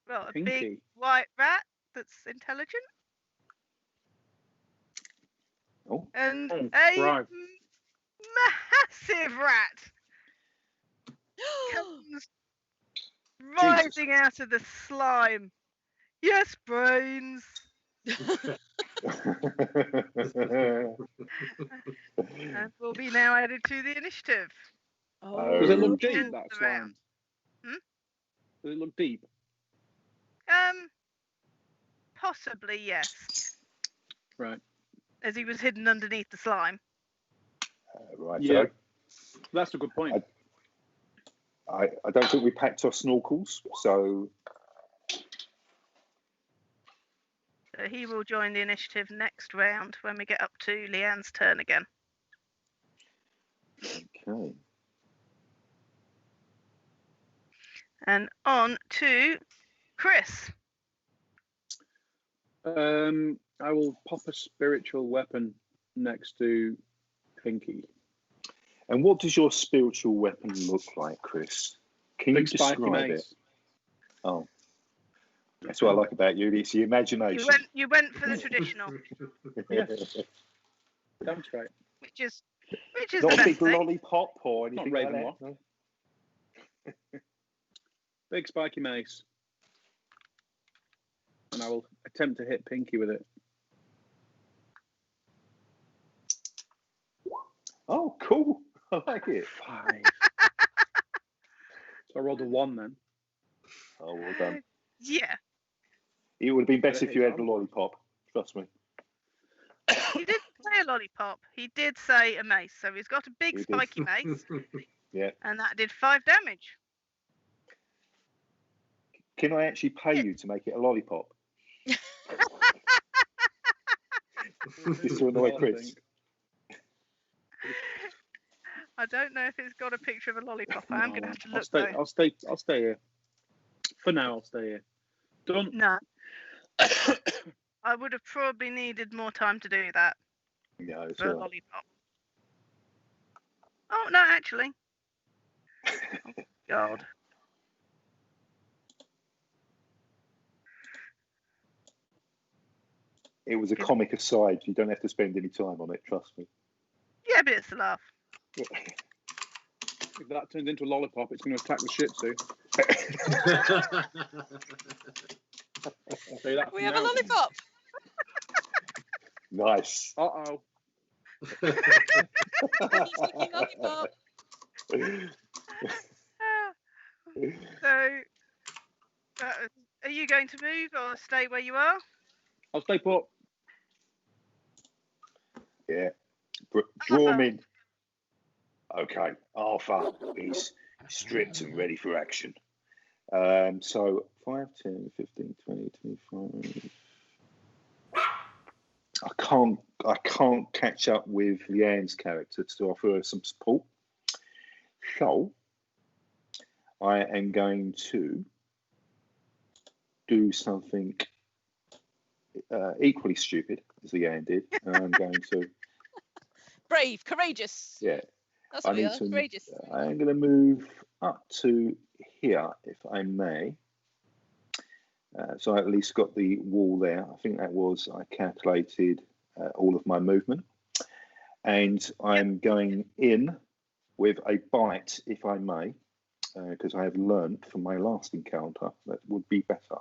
Well, a Pinky. big white rat that's intelligent, Oh. and Oh, a right. massive rat comes rising out of the slime. Yes, brains. And will be now added to the initiative. Oh. Does it look Okay. deep, that slime? Does it look deep? Possibly yes, Right. as he was hidden underneath the slime. Right. Yeah. So That's a good point. I don't think we packed our snorkels, so So he will join the initiative next round when we get up to Leanne's turn again. okay. And on to Chris. I will pop a spiritual weapon next to Pinky. And what does your spiritual weapon look like, Chris? Can Big you spiky describe it? mace. Oh, that's what I like about you. It's the imagination. You went for the traditional, Yes. That's right. which is Not the a best big thing. lollipop or anything like Ravenloft. that. No? Big spiky mace. And I will attempt to hit Pinky with it. Oh, cool. I like it. 5. So I rolled a 1 then. Oh, well done. Yeah, It would have been better But it if you is had the on. lollipop. Trust me. he didn't say a lollipop. He did say a mace. So he's got a big He did. spiky mace, Yeah. and that did 5 damage. Can I actually pay you to make it a lollipop? Just to annoy Chris. I don't know if it's got a picture of a lollipop. I am going to have to look though. I'll stay here. For now, I'll stay here. Done. No. I would have probably needed more time to do that No, it's for a all right. lollipop. Oh, no, actually. Oh, God. It was a comic aside. You don't have to spend any time on it. Trust me. Yeah, but it's a laugh. If that turns into a lollipop, it's going to attack the Shih Tzu. Say that We for have now. a lollipop. Nice. Uh-oh. He's licking lollipop. So, are you going to move or stay where you are? I'll stay put. Yeah. Draw him in. Okay. Arthur is stripped and ready for action. So 5, 10, 15, 20, 25. I can't catch up with Leanne's character to offer her some support. So I am going to do something equally stupid as Leanne did. And I'm going to Brave, courageous. yeah. That's what we are. Courageous. I'm going to move up to here, if I may. So I at least got the wall there. I think that was, I calculated all of my movement. And I'm going in with a bite, if I may, because I have learned from my last encounter that would be better.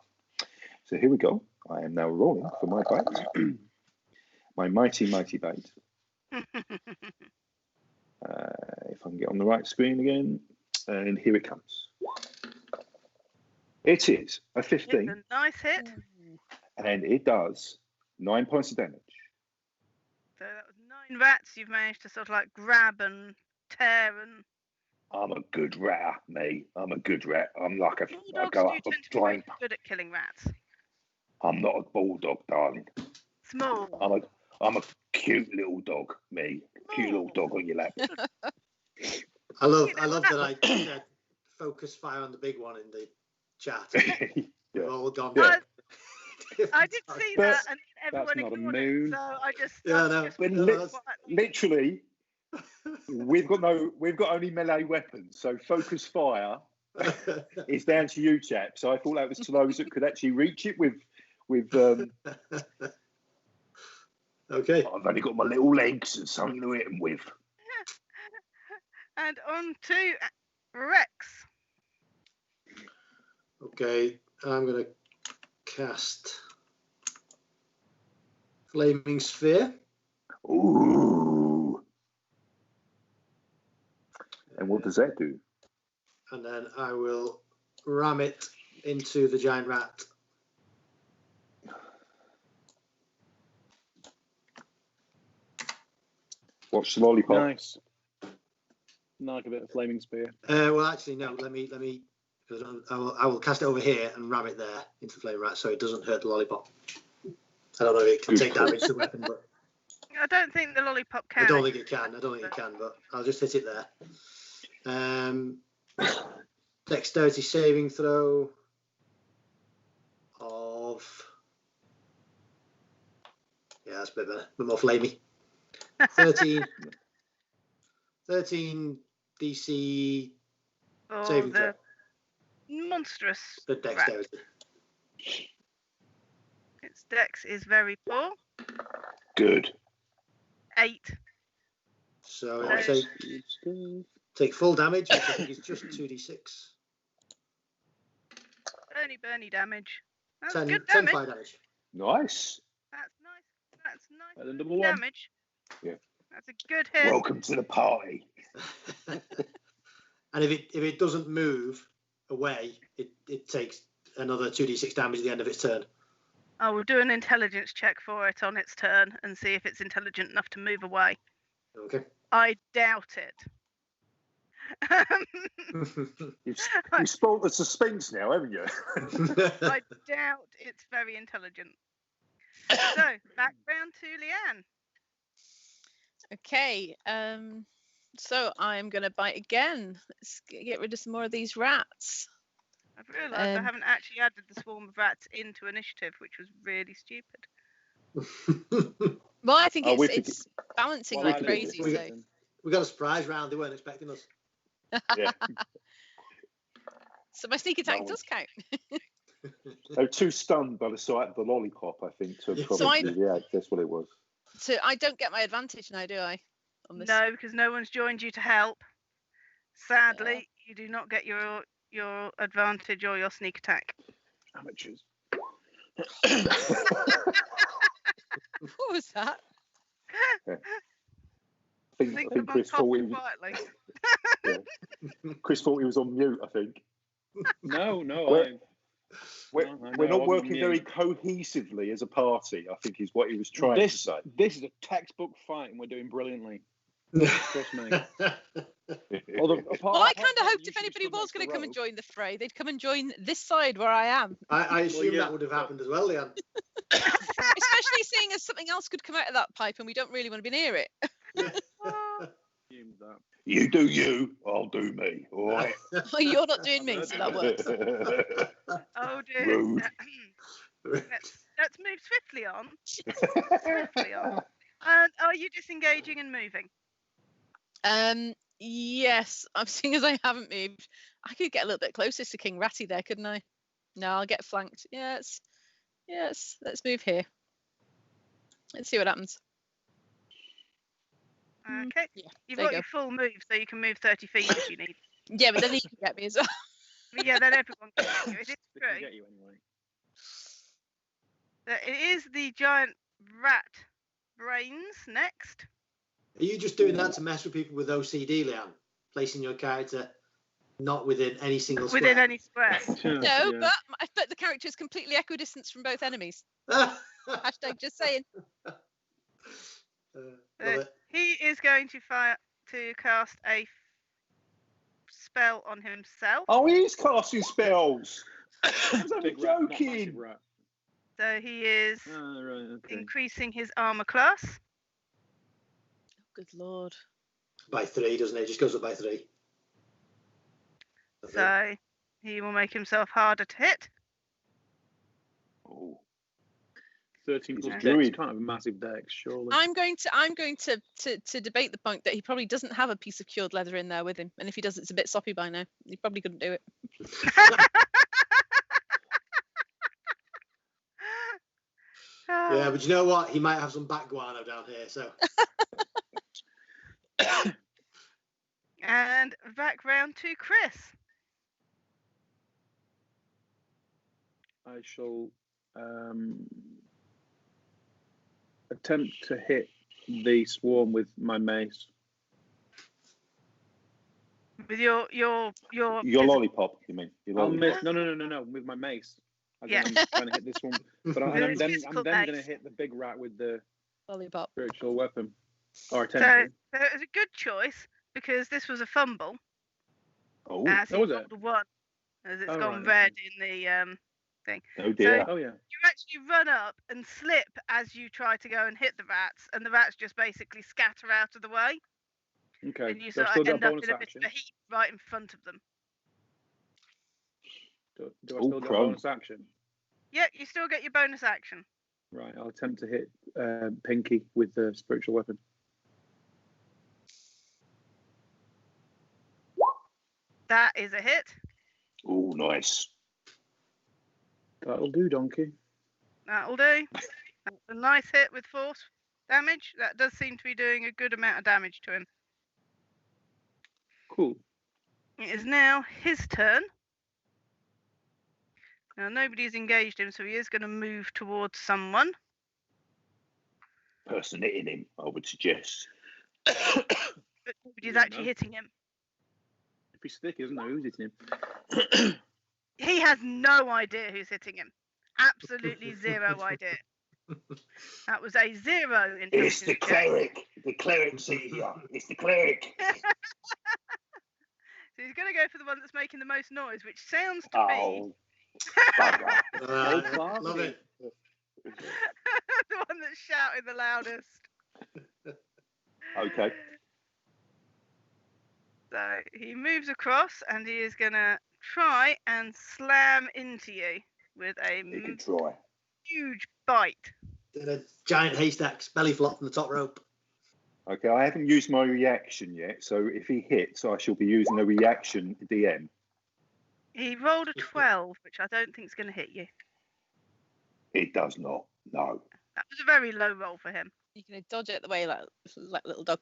So here we go. I am now rolling for my bite. My mighty, mighty bite. If I can get on the right screen again. And here it comes. It is a 15. It's a nice hit. And it does 9 points of damage. So that was 9 rats you've managed to sort of like grab and tear and. I'm a good rat, me. I'm a good rat. I'm like a. I Bulldogs go do up a tend to be flame. good at killing rats. I'm not a bulldog, darling. Small. I'm a cute little dog, me. Cute little dog on your lap. I love that I said focus fire on the big one in the chat. We've all gone. Yeah. I did see that, and everyone not a ignored moon. it. So I just. Yeah, no. just But literally, we've got only melee weapons, so focus fire is down to you, chap. So I thought that was to those that could actually reach it with. Okay. I've only got my little legs and something to hit them with. And on to Rex. Okay, I'm going to cast Flaming Sphere. Ooh. And what does that do? And then I will ram it into the giant rat. Watch the lollipop. Nice. Like a bit of flaming spear. Well, actually, no. Let me. Because I will cast it over here and ram it there into the flame rat, so it doesn't hurt the lollipop. I don't know if it can take damage to the weapon, but I don't think the lollipop can. I don't think it can, but I'll just hit it there. Dexterity saving throw of. Yeah, that's a bit better. A bit more flamey. 13 DC saving throw. Monstrous. The dexterity. Its dex is very poor. Good. 8. So I take full damage, which I think is just 2d6. Burny damage. That's 10, good 10 damage. fire damage. Nice. That's nice. That's nice. And then number 1. Damage. Yeah. That's a good hit. Welcome to the party. And if it doesn't move away, it takes another 2d6 damage at the end of its turn. I will do an intelligence check for it on its turn and see if it's intelligent enough to move away. Okay. I doubt it. You've spoiled the suspense now, haven't you? I doubt it's very intelligent. So, back round to Leanne. Okay, so I'm going to bite again. Let's get rid of some more of these rats. I've realised I haven't actually added the swarm of rats into initiative, which was really stupid. Well, I think Oh, it's balancing Well, like I crazy. did. So. We got a surprise round. They weren't expecting us. Yeah. So my sneak attack No. does count. They were too stunned by the sight of the lollipop, I think, to Yes. probably So react. That's what it was. So I don't get my advantage now, do I? On this? No, because no one's joined you to help. Sadly, you do not get your advantage or your sneak attack. Amateurs. What was that? I think Chris thought he was, quietly. Chris thought he was on mute, I think. No, We're I not wasn't working on very mute. cohesively as a party, I think is what he was trying to say. This is a textbook fight, and we're doing brilliantly. Trust me. Although, Well, I kind of hoped if anybody was going to come and join the fray, they'd come and join this side where I am. I assume that would have happened as well, Leanne. Especially seeing as something else could come out of that pipe and we don't really want to be near it. You do you, I'll do me. All right. Well, you're not doing me, so that works. Oh dear. Rude. Let's move swiftly on. And are you disengaging and moving? Yes, I'm seeing as I haven't moved. I could get a little bit closer to King Ratty there, couldn't I? No, I'll get flanked. Yes. Let's move here. Let's see what happens. Okay. Yeah, You've there you got your full move, so you can move 30 feet if you need. Yeah, but then he can get me as well. But yeah, then everyone can get you. It is They can true. get you anyway. That it is the giant rat brains next. Are you just doing that to mess with people with OCD, Leanne? Placing your character not within any single square? Within any square. No, Yeah. but the character is completely equidistant from both enemies. Hashtag just saying. Love it. He is going to cast a spell on himself. Oh, he is casting spells. I was only Big rat, not joking. massive rat. So he is Ah, right, okay. increasing his armor class. Good lord. By 3, doesn't it? It just goes up by 3. I think. So he will make himself harder to hit. Oh, 13 He's plus a dex. druid. Can't have a massive dex, surely. I'm going to debate the point that he probably doesn't have a piece of cured leather in there with him, and if he does, it's a bit soppy by now. He probably couldn't do it. Yeah, but you know what? He might have some back guano down here, so. And back round to Chris. I shall attempt to hit the swarm with my mace. With your your lollipop, you mean? Your I'll lollipop. miss. No, with my mace. As in Yeah. I'm trying to hit this one, but With I'm his then physical going to mace. hit the big rat with the Lollipop. spiritual weapon. Or So attempt to. it was a good choice because this was a fumble. Oh, As he was it? rolled a 1, as it's Oh, gone right, red okay. in the thing. oh dear. Oh yeah. You actually run up and slip as you try to go and hit the rats, and the rats just basically scatter out of the way, Okay. and you So I sort still of get a end up bonus in a bit action. of a heap right in front of them. Do I Oh, still get a prone. bonus action? Yeah, you still get your bonus action. Right. I'll attempt to hit Pinky with the spiritual weapon. That is a hit. Oh, nice. That'll do, donkey. That'll do. That's a nice hit with force damage. That does seem to be doing a good amount of damage to him. Cool. It is now his turn. Now nobody's engaged him, so he is going to move towards someone. Person hitting him, I would suggest. But nobody's Yeah, actually no. hitting him. If he's thick, isn't it? Who's hitting him? He has no idea who's hitting him. Absolutely zero idea. That was a 0 intelligence It's the check. cleric. The cleric's here. It's the cleric. So he's going to go for the one that's making the most noise, which sounds to Oh, bugger. Love it. be the one that's shouting the loudest. Okay. So he moves across and he is going to try and slam into you with a You can try. huge bite. Did a giant haystacks belly flop from the top rope. Okay, I haven't used my reaction yet, so if he hits, I shall be using a reaction DM. He rolled a 12, which I don't think is going to hit you. It does not. No. That was a very low roll for him. You're going to dodge it the way like a little dog.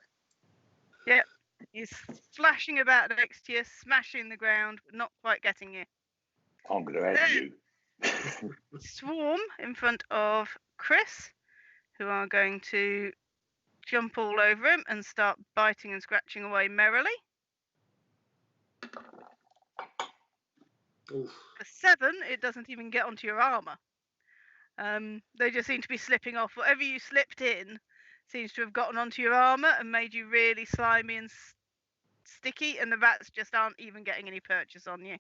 Yep. He's flashing about next to you, smashing the ground, but not quite getting you. I'm going to have you. Swarm in front of Chris, who are going to jump all over him and start biting and scratching away merrily. Oof. For 7, it doesn't even get onto your armour. They just seem to be slipping off. Whatever you slipped in seems to have gotten onto your armour and made you really slimy and sticky, and the rats just aren't even getting any purchase on you.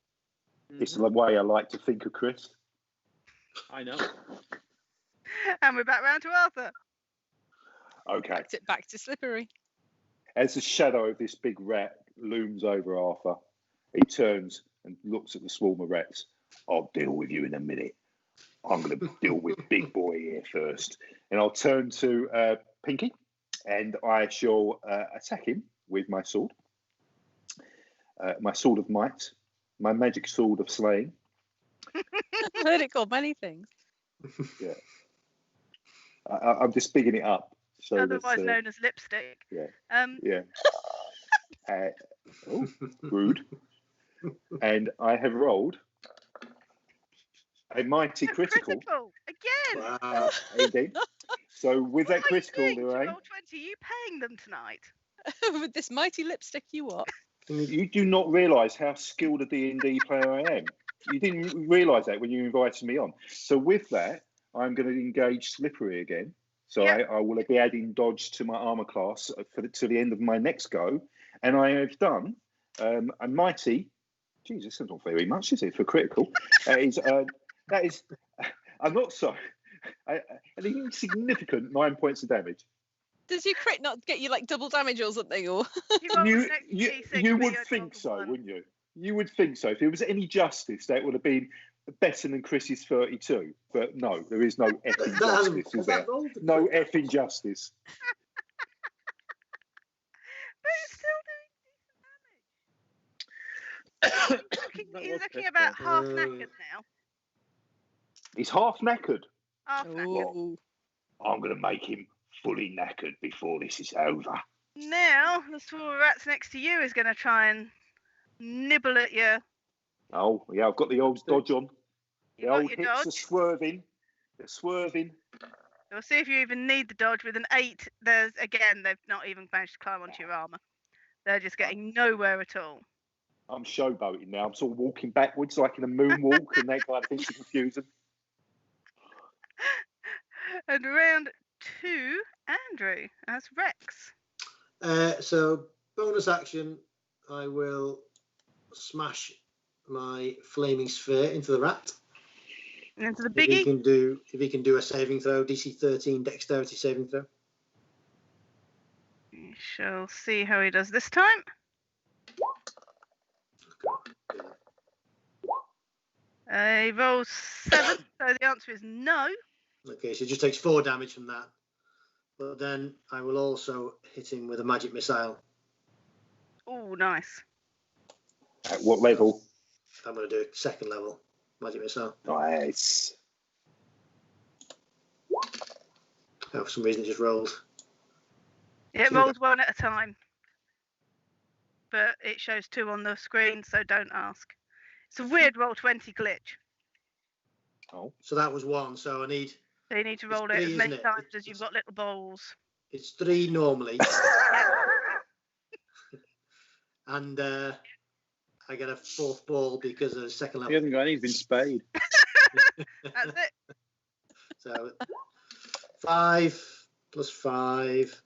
It's the way I like to think of Chris. I know. And we're back round to Arthur. Okay. Back to Slippery. As the shadow of this big rat looms over Arthur, he turns and looks at the swarm of rats. I'll deal with you in a minute. I'm going to deal with Big Boy here first. And I'll turn to Pinky, and I shall attack him with my sword. My sword of might, my magic sword of slaying. I've heard it called many things. Yeah. I'm just bigging it up. So Otherwise known as lipstick. Yeah. Yeah. Oh, rude. And I have rolled a mighty critical. Again. Wow. Indeed. So with that critical, Lorraine, Lorraine, roll 20. You paying them tonight? With this mighty lipstick you are. you do not realise how skilled a D&D player I am. You didn't realise that when you invited me on. So with that, I'm going to engage Slippery again. So Yep. I will be adding dodge to my armour class to the end of my next go. And I have done a mighty, Jesus, that's not very much, is it, for critical? That is, I'm not sorry, an insignificant 9 points of damage. Does your crit not get you like double damage or something? Or You would think so, wouldn't you? You would think so. If there was any justice, that would have been better than Chris's 32. But no, there is no effing justice, is there? No effing justice. But it's still doing decent damage. He's looking about half knackered now. He's half knackered. Half knackered. Ooh. I'm going to make him fully knackered before this is over. Now, the swarm of rats next to you is going to try and nibble at you. Oh, yeah, I've got the old dodge on. You The got old your hips dodge. are swerving. They're swerving. We'll see if you even need the dodge. With an 8, they've not even managed to climb onto your armour. They're just getting nowhere at all. I'm showboating now. I'm sort of walking backwards like in a moonwalk and that kind of thing to confuse them. And round 2, Andrew as Rex. So bonus action, I will smash my flaming sphere into the rat. And into the If he biggie. can do a saving throw, DC 13 dexterity saving throw. We shall see how he does this time. He rolls 7, so the answer is no. Okay, so he just takes 4 damage from that. But then I will also hit him with a magic missile. Oh, nice. At what level? I'm going to do a second level magic missile. Nice. Oh, for some reason it just rolled. It rolls 1 at a time. But it shows 2 on the screen, so don't ask. It's a weird roll 20 glitch. Oh. So that was 1, so I need... So you need to roll It's it 3, as many isn't it? times as you've got little balls. It's 3 normally. And I get a 4th ball because of the second level. He hasn't got any, he's been spayed. That's it. So 5 plus 5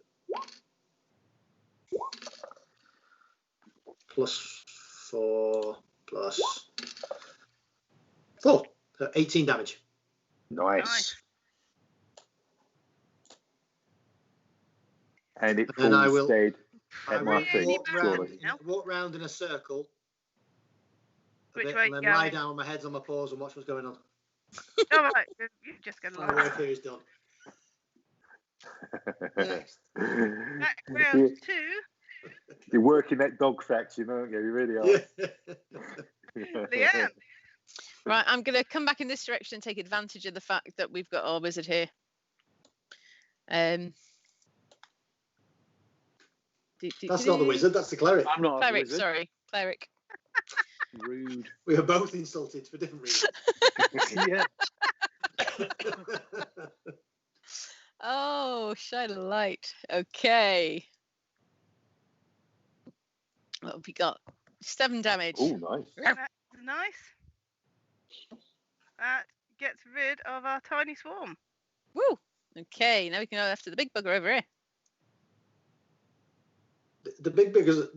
plus 4 plus 4. So 18 damage. Nice. And it And I falls will- dead I at my will feet, surely. walk round in a circle a Which bit, way and then you lie going? down with my head on my paws and watch what's going on. All right, you're just going to My lie. work here is done. Next. Back round 2. You're working that dog faction, aren't you? You really are. Yeah. Leanne. Right, I'm going to come back in this direction and take advantage of the fact that we've got our wizard here. That's not the wizard, that's the cleric. I'm not a Cleric, wizard. sorry. Cleric. Rude. We are both insulted for different reasons. Yeah. Oh, shine a light. Okay. What have we got? 7 damage. Oh, nice. That's nice. That gets rid of our tiny swarm. Woo. Okay, now we can go after the big bugger over here. The big biggers,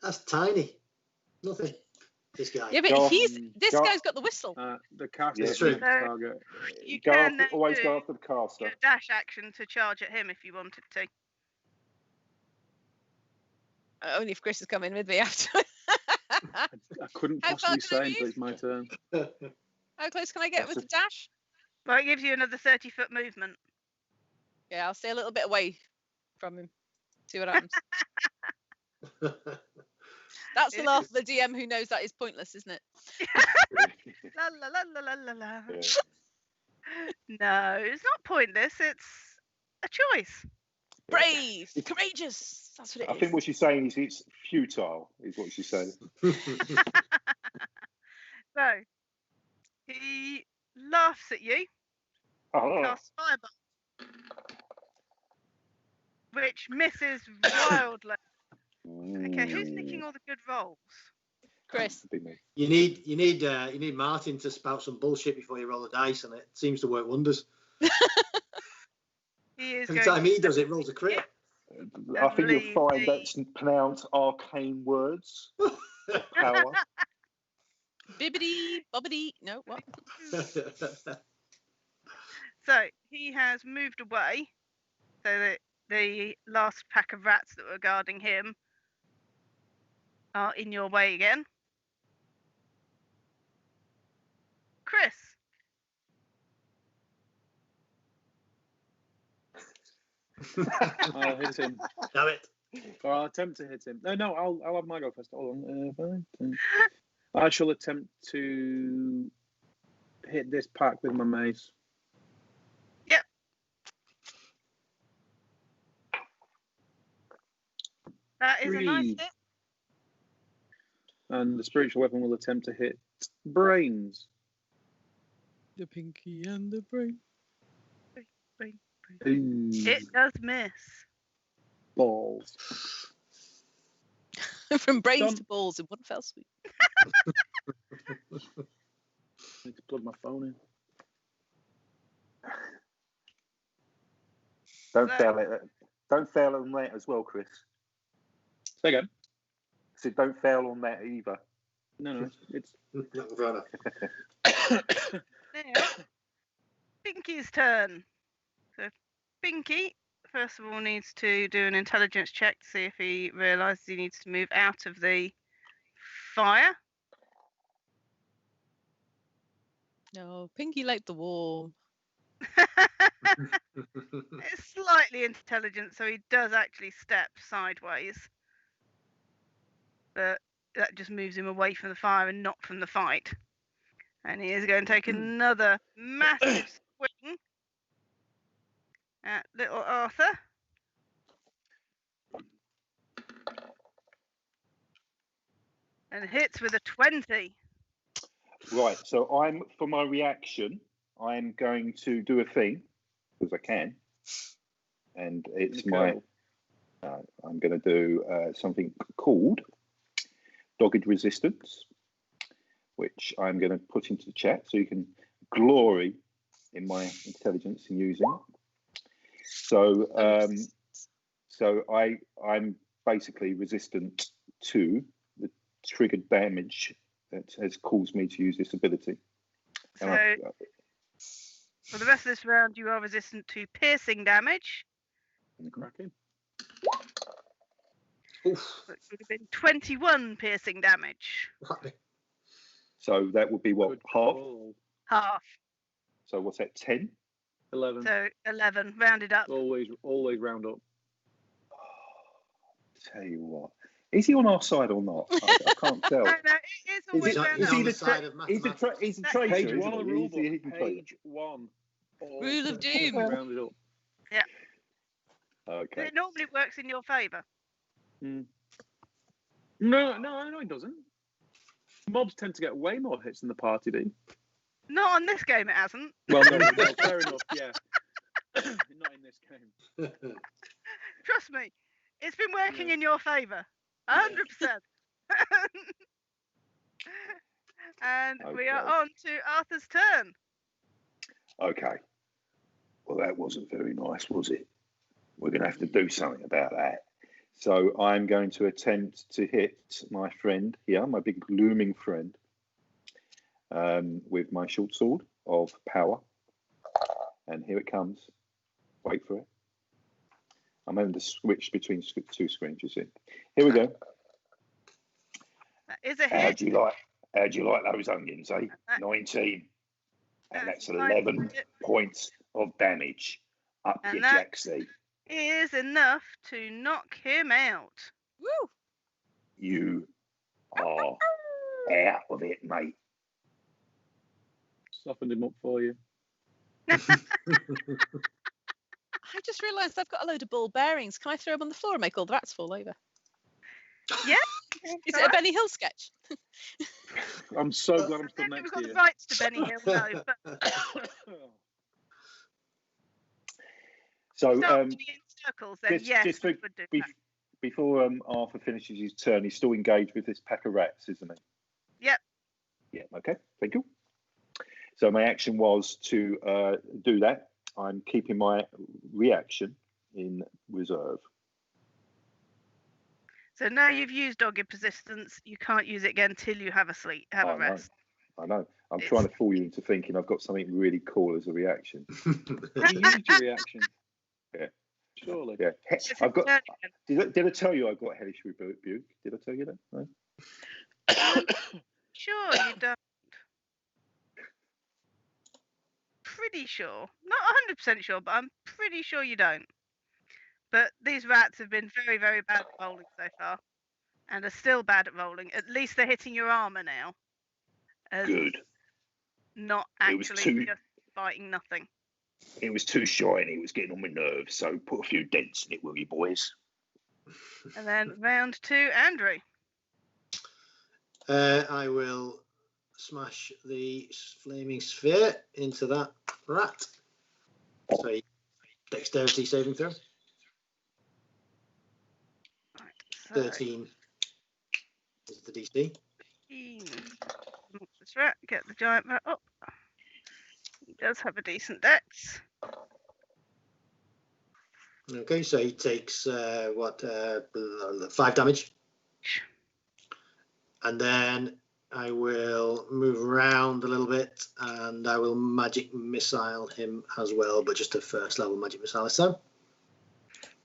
that's tiny. Nothing. This guy. Yeah, but Go this go- guy's got the whistle. The caster Yeah, is true. the next target. You Go can after, always do go after the caster. your dash action to charge at him if you wanted to. Only if Chris is coming with me after. I couldn't How far possibly can I say until move? it's my turn. How close can I get with the dash? Well, it gives you another 30-foot movement. Yeah, I'll stay a little bit away from him. See what happens. That's the laugh of the DM who knows that is pointless, isn't it? La la la la la la la. Yeah. No, it's not pointless. It's a choice. Brave, courageous. That's what it I is. think what she's saying is it's futile, is what she's saying. So he laughs at you, Oh, casts fireball, which misses wildly. Okay, who's nicking all the good rolls? Chris. Be me. You need Martin to spout some bullshit before you roll the dice, and it seems to work wonders. He is Every going time to he does it, rolls a crit. I think you'll leave find the- that's pronounced arcane words. Power. Bibbidi, bobbidi. No, what? So he has moved away, so that the last pack of rats that were guarding him are in your way again. Chris. I'll hit him. Damn it. Or I'll attempt to hit him. No, I'll have my go first. Hold on. I shall attempt to hit this pack with my mace. Yep. That is a nice 3. hit. And the spiritual weapon will attempt to hit brains. The pinky and the brain. Ooh, It does miss. balls. From brains Done. to balls in one fell swoop. Need to plug my phone in. Don't So- fail it. Don't fail on that as well, Chris. Say again. So don't fail on that either. No, it's Not fair enough. Now, Pinky's turn. So Pinky, first of all, needs to do an intelligence check to see if he realises he needs to move out of the fire. No, Pinky liked the warm. It's slightly intelligent, so he does actually step sideways. But that just moves him away from the fire and not from the fight. And he is going to take another massive swing at little Arthur. And hits with a 20. Right. So for my reaction, I'm going to do a thing because I can, and it's Okay. I'm going to do something called dogged resistance, which I'm going to put into the chat so you can glory in my intelligence in using it. So I'm basically resistant to the triggered damage that has caused me to use this ability. So And for the rest of this round, you are resistant to piercing damage, cracking. Oof. which would have been 21 piercing damage. So that would be what, Good half? call. Half. So what's that, 10? 11. So 11, rounded up. Always round up. Tell you what, Is he on our side or not? I can't tell. No, it is always he- round he's up. on the side of He's a mathematics. traitor, Page isn't one of the he? rule He's a book. hidden traitor. Page one. Rule of doom. Rounded up. Okay. It normally works in your favour. No, it doesn't. Mobs tend to get way more hits than the party do. Not on this game, it hasn't. Well, no, fair enough, yeah. Not in this game. Trust me, it's been working in your favour. 100%. And we are Okay. on to Arthur's turn. Okay. Well, that wasn't very nice, was it? We're going to have to do something about that. So I'm going to attempt to hit my friend here, my big looming friend, with my short sword of power. And here it comes. Wait for it. I'm having to switch between two screens, you see. Here we go. That is a How'd hit. you like those onions, eh? 19. And that's 11 points of damage. Up And your that- jacksie. Is enough to knock him out. Woo! You are out of it, mate. Softened him up for you. I just realised I've got a load of ball bearings. Can I throw them on the floor and make all the rats fall over? Yeah. Is it a Benny Hill sketch? I'm so glad I'm I still don't think we've next got to the you. rights to Benny Hill, no, but So, start moving in circles, then just- yes, just we for- would do be- that. before Arthur finishes his turn, he's still engaged with this pack of rats, isn't he? Yep. Yeah, okay, thank you. So my action was to do that. I'm keeping my reaction in reserve. So now you've used dogged persistence, you can't use it again till you have a I rest. I know. I'm It's- trying to fool you into thinking I've got something really cool as a reaction. You used your reaction. Yeah. Surely. Yeah, It's I've got. turn again. Did I tell you I got hellish rebuke? Did I tell you that? No. Sure, you don't. Pretty sure. Not 100% sure, but I'm pretty sure you don't. But these rats have been very, very bad at rolling so far. And are still bad at rolling. At least they're hitting your armour now. As Good. Not It was actually too- just fighting nothing. It was too shiny. It was getting on my nerves. So put a few dents in it, will you, boys? And then round two, Andrew. I will smash the flaming sphere into that rat. So dexterity saving throw. Right, so 13 is the DC. 15. Monstrous rat, get the giant rat up. He does have a decent dex. Okay, so he takes 5 damage. And then I will move around a little bit and I will magic missile him as well, but just a first level magic missile this time.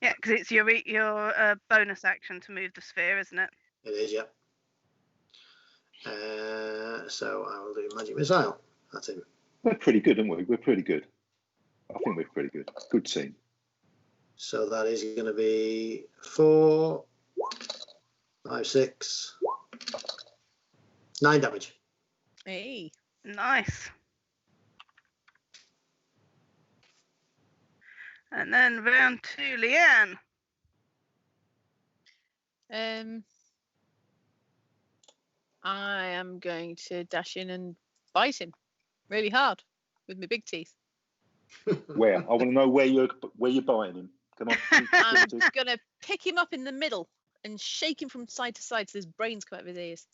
Yeah, because it's your bonus action to move the sphere, isn't it? It is, yeah. So I will do magic missile. That's him. We're pretty good, aren't we? We're pretty good. I think we're pretty good. Good team. So that is going to be 4, 5, 6, 9 damage. Hey. Nice. And then round two, Leanne. I am going to dash in and bite him really hard with my big teeth. Where? I want to know where you're biting him. Come on. I'm going to pick him up in the middle and shake him from side to side so his brains come out of his ears.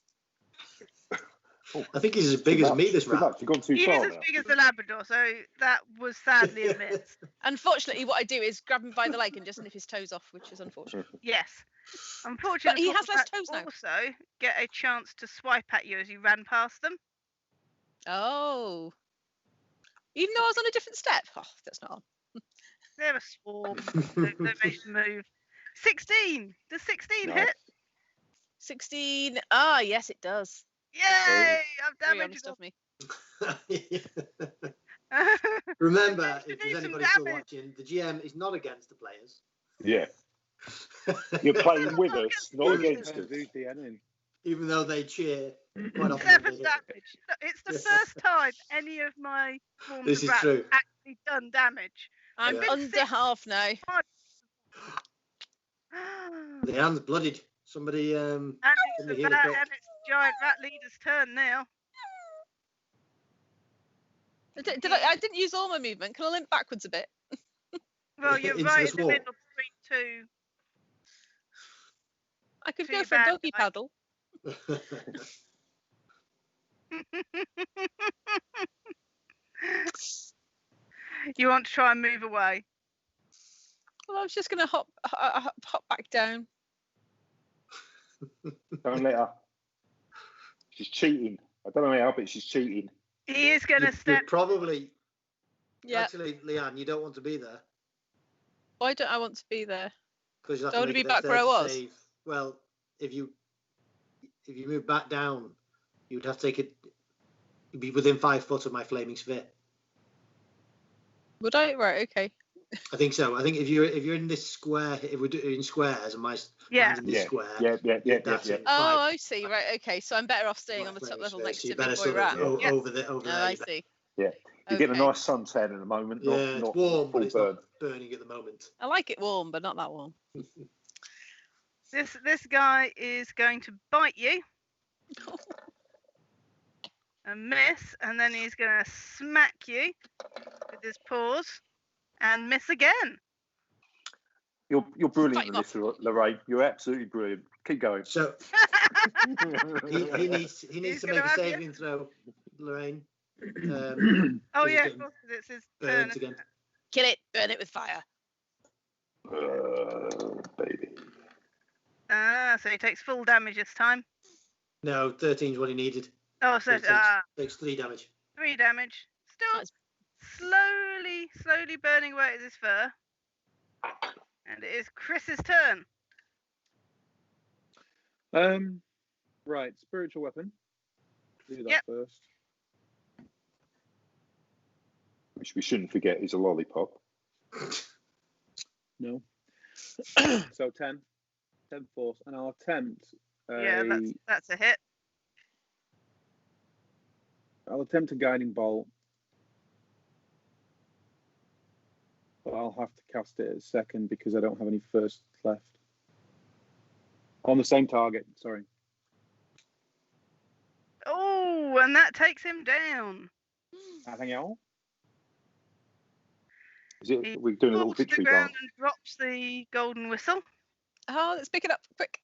I think he's as big as me, this Too rat. much. You've gone too He far is as now. big as the Labrador, so that was sadly a miss. Unfortunately, what I do is grab him by the leg and just nip his toes off, which is unfortunate. Yes. Unfortunately, But he has less Foxtrot toes now. also get a chance to swipe at you as you ran past them. Oh. Even though I was on a different step. Oh, that's not on. They're a swarm. They're ready to move. 16. Does 16 Nice. hit? 16. Ah, yes, it does. Yay! I've Very damaged honest them. of me. Remember, Managed to if do there's some anybody still damage. watching, the GM is not against the players. Yeah. You're playing with us, not against us. Who's the enemy? Even though they cheer quite often. 7 they hit. damage. It's the first time any of my swarms This of is rats true. actually done damage. I'm Yeah. under half now. Leanne's bloodied. Somebody And somebody it's, heal her quick. and it's giant rat leader's turn now. I didn't use all my movement. Can I limp backwards a bit? Well, you're Into right the in the swamp. middle between I could Too go for a bad, doggy guys. paddle. two. You want to try and move away? Well, I was just going to hop back down. Don't let her. She's cheating. I don't know how, but she's cheating. He is going to You step. probably. Yeah. Actually, Leanne, you don't want to be there Why don't I want to be there? because you have Don't to want to make be a back where I dexterity was. save. Well, if you move back down, you would have to take it. You'd be within 5 foot of my flaming sphere. Would I? Right. Okay. I think so. I think if you're in this square, if we're doing squares and mine's in this Yeah. square, Yeah. that's it. Oh, I see. Right. Okay. So I'm better off staying on the top flaming level sphere, next so you to better Big Boy sort Rat. of Yeah. over Oh, there. I see. Yeah. You get a Okay. nice suntan at the moment, Yeah, not it's warm, full but it's burn. not burning at the moment. I like it warm, but not that warm. This guy is going to bite you and miss, and then he's going to smack you with his paws and miss again. You're brilliant Fight at him this, Lorraine. You're absolutely brilliant. Keep going. So he needs He's to gonna make a have you. saving throw, Lorraine. Oh He's yeah, getting of course, it's his turn. burnt again. Kill it. Burn it with fire. Baby. So he takes full damage this time. No, 13 is what he needed. Oh, so So takes 3 damage. 3 damage. Still That's- slowly burning away at his fur. And it is Chris's turn. Right, spiritual weapon. Do that Yep. first. Which we shouldn't forget is a lollipop. No. So 10 force, and I'll attempt. Yeah, that's a hit. I'll attempt a guiding bolt, but I'll have to cast it at second because I don't have any first left. On the same target. Sorry. Oh, and that takes him down. Anything else? Is it? He We're doing a little Falls to the victory ground dance. and drops the golden whistle. Oh, let's pick it up quick.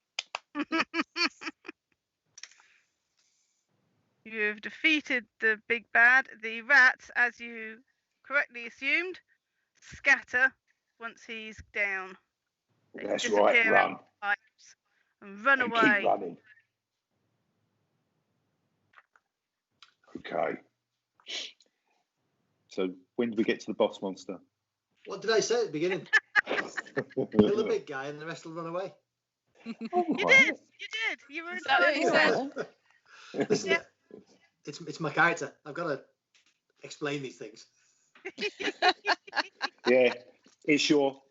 You've defeated the big bad. The rats, as you correctly assumed, scatter once he's down. They That's disappear right. out Run the pipes and run and away. keep running. Okay. So when do we get to the boss monster? What did I say at the beginning? Kill the big guy and the rest will run away. You did. You were Is that what entirely you right. said? Listen, it's my character. I've got to explain these things. Yeah, it's your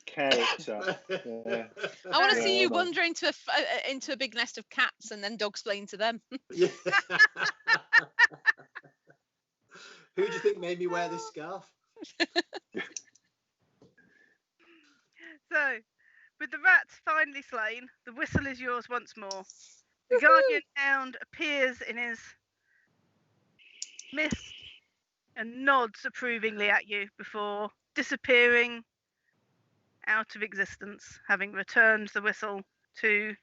character. Yeah. I want to see Yeah, you no. wander into a big nest of cats and then dog-splain to them. Yeah. Who do you think made me wear this scarf? So, with the rats finally slain, the whistle is yours once more. The guardian hound appears in his mist and nods approvingly at you before disappearing out of existence, having returned the whistle to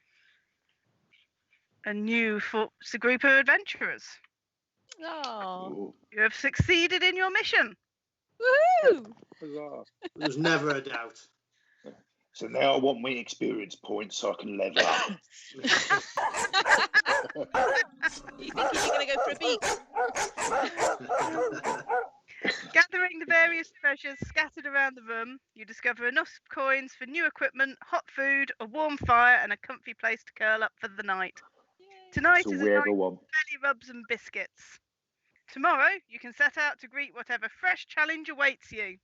a new group of adventurers. Oh, Ooh. You have succeeded in your mission. woohoo! Huzzah. There's never a doubt. So now I want my experience points so I can level up. You think you're going to go for a beagle? Gathering the various treasures scattered around the room, you discover enough coins for new equipment, hot food, a warm fire, and a comfy place to curl up for the night. Tonight So is a we night ever want. of belly rubs and biscuits. Tomorrow, you can set out to greet whatever fresh challenge awaits you.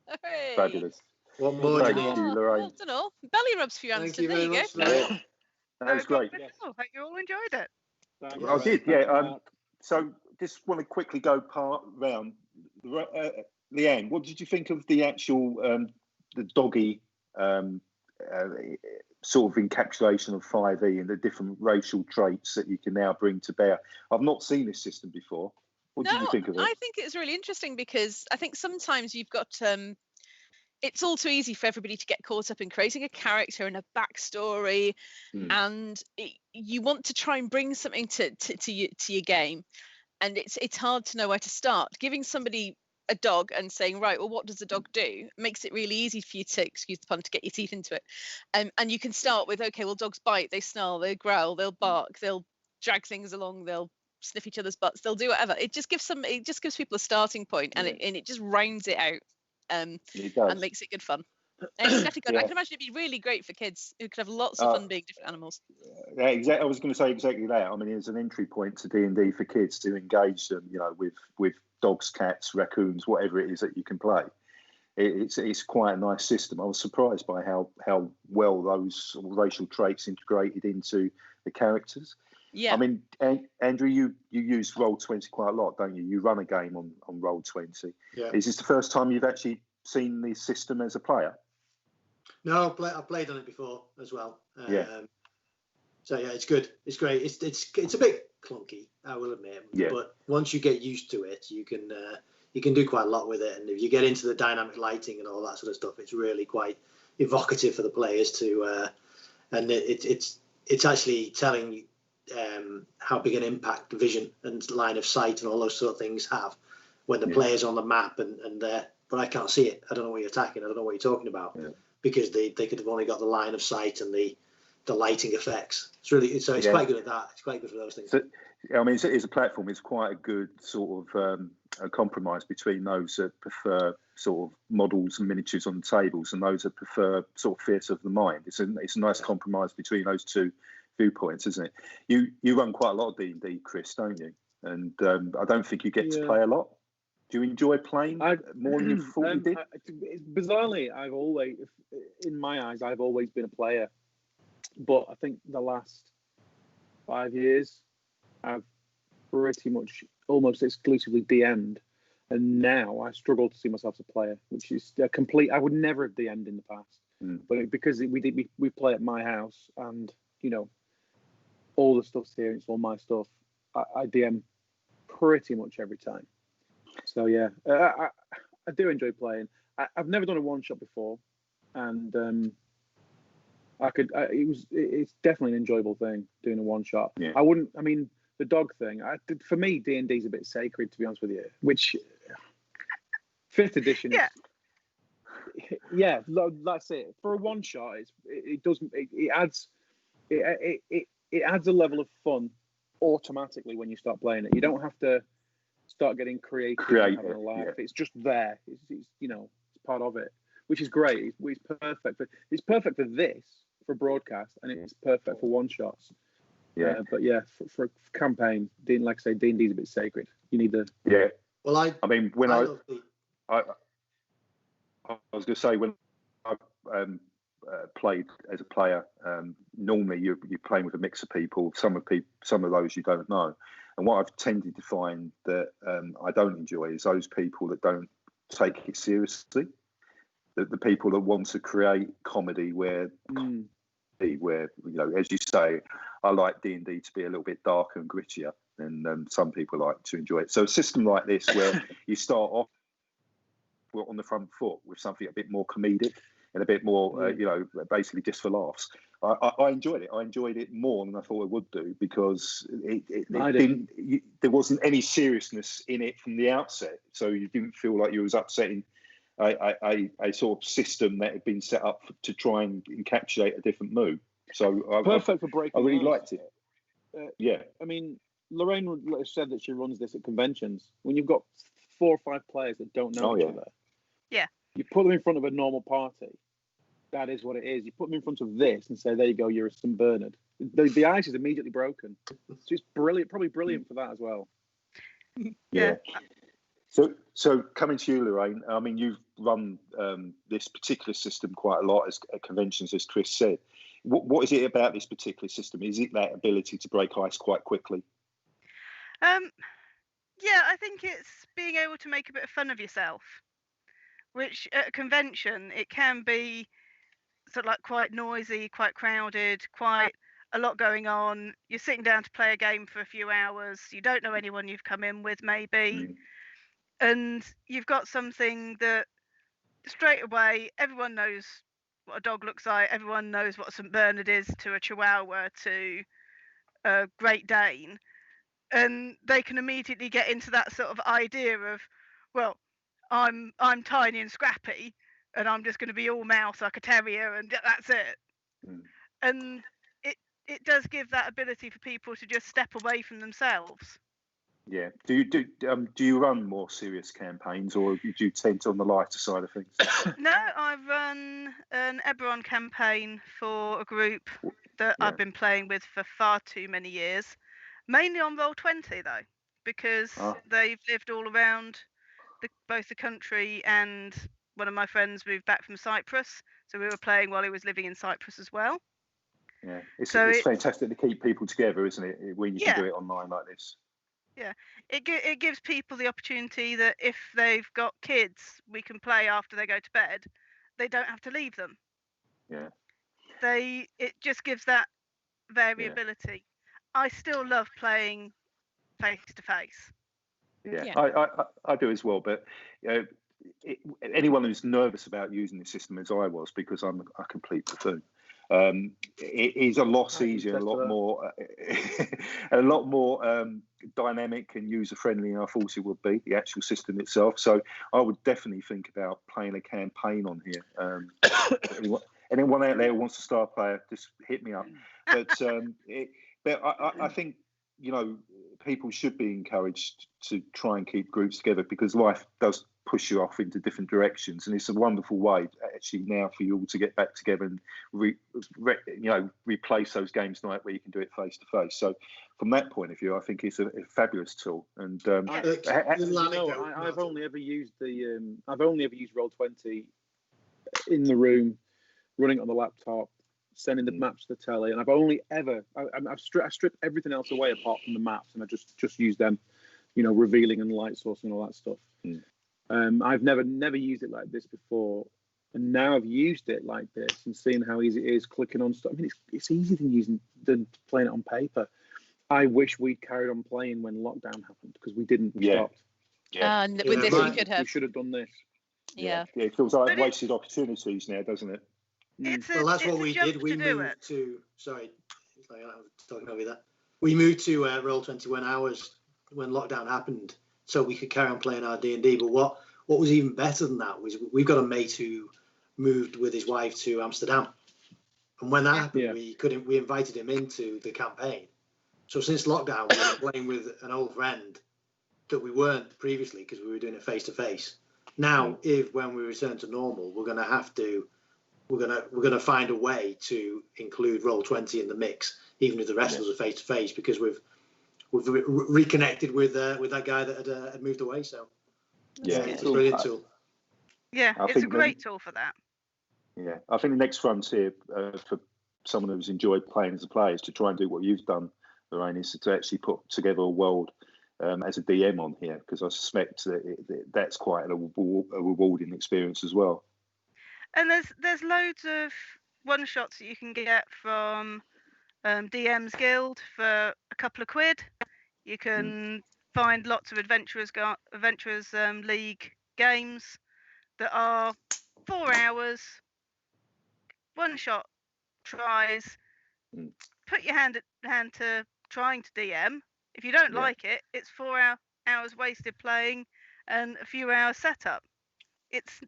Hooray. Fabulous. What more do you Thank need? you, Lauraine. I don't know. Belly rubs for you, Thank Anderton. you There very you go. much, Lauraine. Yeah, that was great. Hope you all enjoyed it. Thanks, I I Ray. did, Thanks, yeah. Mark. So just want to quickly go part round. Leanne, what did you think of the actual the doggy sort of encapsulation of 5e and the different racial traits that you can now bring to bear? I've not seen this system before. What did you think of it? I think it's really interesting because I think sometimes you've got it's all too easy for everybody to get caught up in creating a character and a backstory, and you want to try and bring something to your game, and it's hard to know where to start. Giving somebody a dog and saying, right, well, what does the dog do, makes it really easy for you to, excuse the pun, to get your teeth into it. And you can start with, okay, well, dogs bite, they snarl, they growl, they'll bark, they'll drag things along, they'll sniff each other's butts, they'll do whatever. It just gives people a starting point, and it just rounds it out, and makes it good fun. And it's definitely good. I can imagine it'd be really great for kids who could have lots of fun being different animals. Yeah, exactly. I was going to say exactly that. I mean, it's an entry point to D&D for kids to engage them, with dogs, cats, raccoons, whatever it is that you can play. It's quite a nice system. I was surprised by how well those racial traits integrated into the characters. Yeah. I mean, Andrew, you use Roll20 quite a lot, don't you? You run a game on Roll20. Yeah. Is this the first time you've actually seen the system as a player? No, I've played on it before as well. Yeah. So yeah, it's good. It's great. It's a bit clunky, I will admit. Yeah. But once you get used to it, you can do quite a lot with it. And if you get into the dynamic lighting and all that sort of stuff, it's really quite evocative for the players to. And it's actually telling how big an impact vision and line of sight and all those sort of things have when the player's on the map and but I can't see it. I don't know what you're attacking. I don't know what you're talking about. Yeah. Because they could have only got the line of sight and the lighting effects. It's quite good at that. It's quite good for those things. So, I mean, it's a platform. It's quite a good sort of a compromise between those that prefer sort of models and miniatures on tables and those that prefer sort of theatre of the mind. It's a nice compromise between those two viewpoints, isn't it? You run quite a lot of D&D, Chris, don't you? And I don't think you get to play a lot. Do you enjoy playing more than you thought you did? Bizarrely, I've always, in my eyes, I've always been a player. But I think the last 5 years, I've pretty much almost exclusively DM'd. And now I struggle to see myself as a player, which is a complete. I would never have DM'd in the past. But because we play at my house and, all the stuff's here, it's all my stuff, I DM pretty much every time. So yeah, I do enjoy playing. I've never done a one shot before, and it's definitely an enjoyable thing doing a one shot. Yeah. I mean, the dog thing. For me, D&D is a bit sacred, to be honest with you. Which 5th edition. Yeah. Yeah, that's it. For a one shot, it adds a level of fun automatically when you start playing it. You don't have to start getting creative and having a laugh. It's just there. It's part of it, which is great. It's perfect. It's perfect for this, for broadcast, and it's perfect for one shots. Yeah. But yeah, for campaign, like I say, D&D is a bit sacred. You need the Well, I mean, when I was going to say when I played as a player, normally you're playing with a mix of people. Some of those you don't know. And what I've tended to find that I don't enjoy is those people that don't take it seriously. The people that want to create comedy where, as you say, I like D&D to be a little bit darker and grittier, and some people like to enjoy it. So a system like this where you start off on the front foot with something a bit more comedic and a bit more, basically just for laughs. I enjoyed it. I enjoyed it more than I thought I would do because there wasn't any seriousness in it from the outset. So you didn't feel like you was upsetting a sort of system that had been set up to try and encapsulate a different mood. So perfect for breaking. I really liked it. I mean, Lauraine said that she runs this at conventions. When you've got 4 or 5 players that don't know each other, you put them in front of a normal party. That is what it is. You put them in front of this and say, there you go, you're a St. Bernard. The ice is immediately broken. So it's brilliant, probably brilliant for that as well. Yeah. So coming to you, Lauraine, I mean, run this particular system quite a lot at conventions, as Chris said. What is it about this particular system? Is it that ability to break ice quite quickly? Yeah, I think it's being able to make a bit of fun of yourself, which at a convention it can be sort of like quite noisy, quite crowded, quite a lot going on. You're sitting down to play a game for a few hours. You don't know anyone you've come in with, maybe, and you've got something that straight away everyone knows what a dog looks like. Everyone knows what a St Bernard is to a Chihuahua to a Great Dane, and they can immediately get into that sort of idea of, well, I'm tiny and scrappy, and I'm just going to be all mouth like a terrier, and that's it. And it does give that ability for people to just step away from themselves. Yeah. Do you run more serious campaigns, or do you tend to on the lighter side of things? No, I've run an Eberron campaign for a group that I've been playing with for far too many years, mainly on Roll20 though, because they've lived all around both the country, and one of my friends moved back from Cyprus, so we were playing while he was living in Cyprus as well. Yeah, it's fantastic to keep people together, isn't it, when you can do it online like this? Yeah, it gives people the opportunity that if they've got kids, we can play after they go to bed. They don't have to leave them. Yeah. It just gives that variability. I still love playing face to face. Yeah, I do as well. But anyone who's nervous about using the system, as I was, because I'm a complete buffoon, it is a lot easier, a lot more dynamic and user friendly than I thought it would be. The actual system itself. So I would definitely think about playing a campaign on here. Anyone out there who wants to start a player, just hit me up. But I think, you know, people should be encouraged to try and keep groups together, because life does push you off into different directions, and it's a wonderful way actually now for you all to get back together and replace those games night where you can do it face to face. So from that point of view, I think it's a fabulous tool. And I've only ever used Roll20 in the room, running on the laptop, sending the maps to the telly, and I've only ever I've stripped everything else away apart from the maps, and I just used them, revealing and light source and all that stuff. I've never used it like this before, and now I've used it like this and seeing how easy it is clicking on stuff. I mean, it's easier than playing it on paper. I wish we'd carried on playing when lockdown happened, because we didn't. We stopped. With this, we could have. We should have done this. Yeah. It feels like wasted opportunities now, doesn't it? Well, that's what we did. We moved to. Sorry, I was talking over that. We moved to Roll20 when lockdown happened, so we could carry on playing our D&D. But what was even better than that was we've got a mate who moved with his wife to Amsterdam, and when that happened, we invited him into the campaign. So since lockdown, we were playing with an old friend that we weren't previously, because we were doing it face to face. Now, when we return to normal, we're gonna find a way to include Roll20 in the mix, even if the rest of us are face to face, because we've reconnected with that guy that had moved away. So it's a brilliant tool. Yeah, it's a great tool for that. Yeah, I think the next frontier for someone who's enjoyed playing as a player is to try and do what you've done, Lauraine, is to actually put together a world as a DM on here, because I suspect that's quite a rewarding experience as well. And there's loads of one shots that you can get from DM's Guild for a couple of quid. You can find lots of Adventurers League games that are 4 hours, one shot tries. Put your hand to trying to DM. If you don't like it, it's 4 hours wasted playing and a few hours setup. It's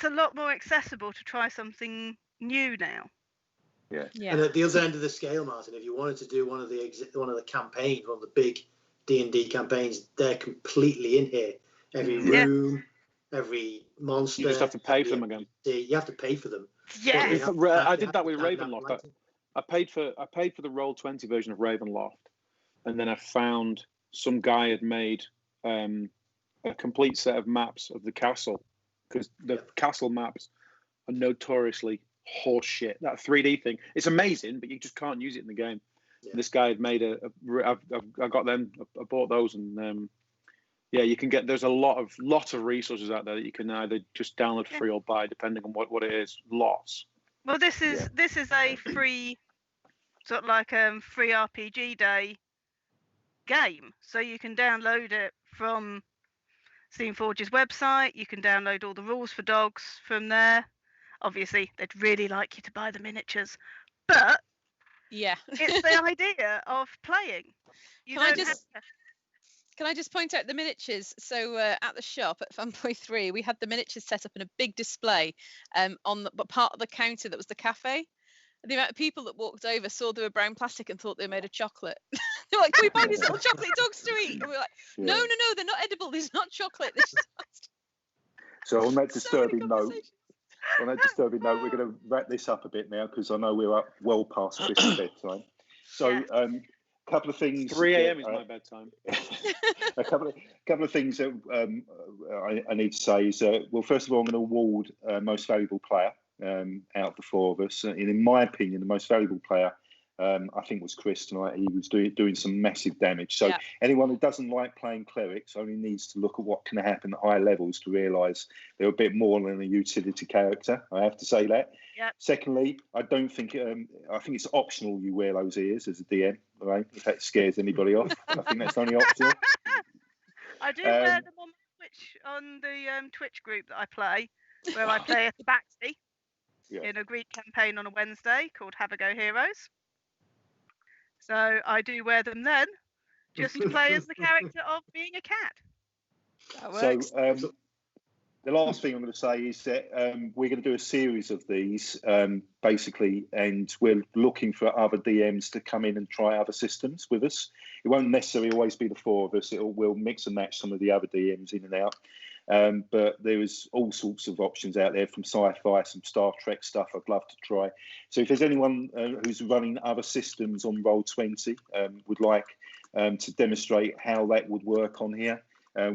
a lot more accessible to try something new now. Yeah. And at the other end of the scale, Martin, if you wanted to do one of the campaigns, one of the big D&D campaigns, they're completely in here. Every room, every monster. You just have to pay for them again. You have to pay for them. Yeah. I did that with Ravenloft. I paid for the Roll20 version of Ravenloft, and then I found some guy had made a complete set of maps of the castle, and I because the castle maps are notoriously horse shit. That 3D thing, it's amazing, but you just can't use it in the game. Yeah. This guy had made I got them. I bought those, and you can get. There's a lot of resources out there that you can either just download free or buy, depending on what it is. Lots. Well, this is a free sort of like free RPG Day game, so you can download it from Steamforge's website. You can download all the rules for dogs from there. Obviously, they'd really like you to buy the miniatures, but Yeah. it's the idea of playing. Can I just point out the miniatures? So at the shop at Fanboy 3, we had the miniatures set up in a big display on the part of the counter that was the cafe. And the amount of people that walked over saw they were brown plastic and thought they were made of chocolate. They were like, "Can we buy these little chocolate dogs to eat?" And we were like, "No, they're not edible. These are not chocolate." They're just... So on that disturbing note, we're going to wrap this up a bit now because I know we're up well past Chris's bedtime. So couple of things. 3 a.m. is my bedtime. a couple of things that I need to say is, well, first of all, I'm going to award most valuable player out of the four of us. And in my opinion, the most valuable player, I think, was Chris tonight. He was doing some massive damage. So anyone who doesn't like playing clerics only needs to look at what can happen at high levels to realise they're a bit more than a utility character. I have to say that. Yep. Secondly, I don't think I think it's optional you wear those ears as a DM, right? If that scares anybody off, I think that's only optional. I do wear them on the Twitch group that I play, where I play at the Baxi in a Greek campaign on a Wednesday called Have a Go Heroes. So I do wear them then, just to play as the character of being a cat. That works. So the last thing I'm going to say is that we're going to do a series of these, basically, and we're looking for other DMs to come in and try other systems with us. It won't necessarily always be the four of us. We'll mix and match some of the other DMs in and out. But there is all sorts of options out there, from sci-fi, some Star Trek stuff I'd love to try. So if there's anyone who's running other systems on Roll20 would like to demonstrate how that would work on here,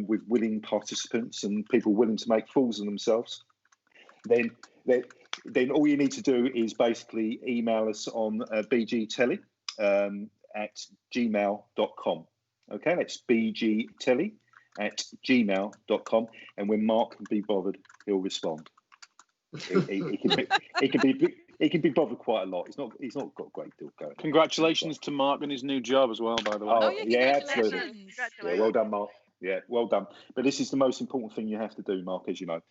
with willing participants and people willing to make fools of themselves, then all you need to do is basically email us on bgtelly at gmail.com. Okay, that's bgtelly@gmail.com, and when Mark can be bothered, he'll respond. He can be bothered quite a lot. He's not got a great deal going. Congratulations to Mark on his new job as well, by the way. Oh yeah, absolutely. Yeah, well done, Mark. Yeah, well done. But this is the most important thing you have to do, Mark, as you know.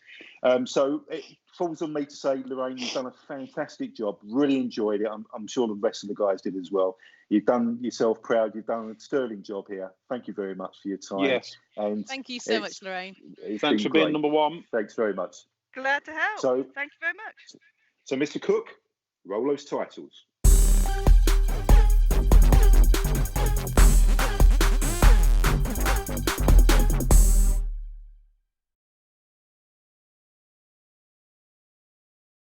So it falls on me to say, Lauraine, you've done a fantastic job. Really enjoyed it. I'm sure the rest of the guys did as well. You've done yourself proud. You've done a sterling job here. Thank you very much for your time. Yes. And thank you so much, Lauraine. Thanks for being number one. Thanks very much. Glad to help. So, thank you very much. So, Mr. Cook, roll those titles.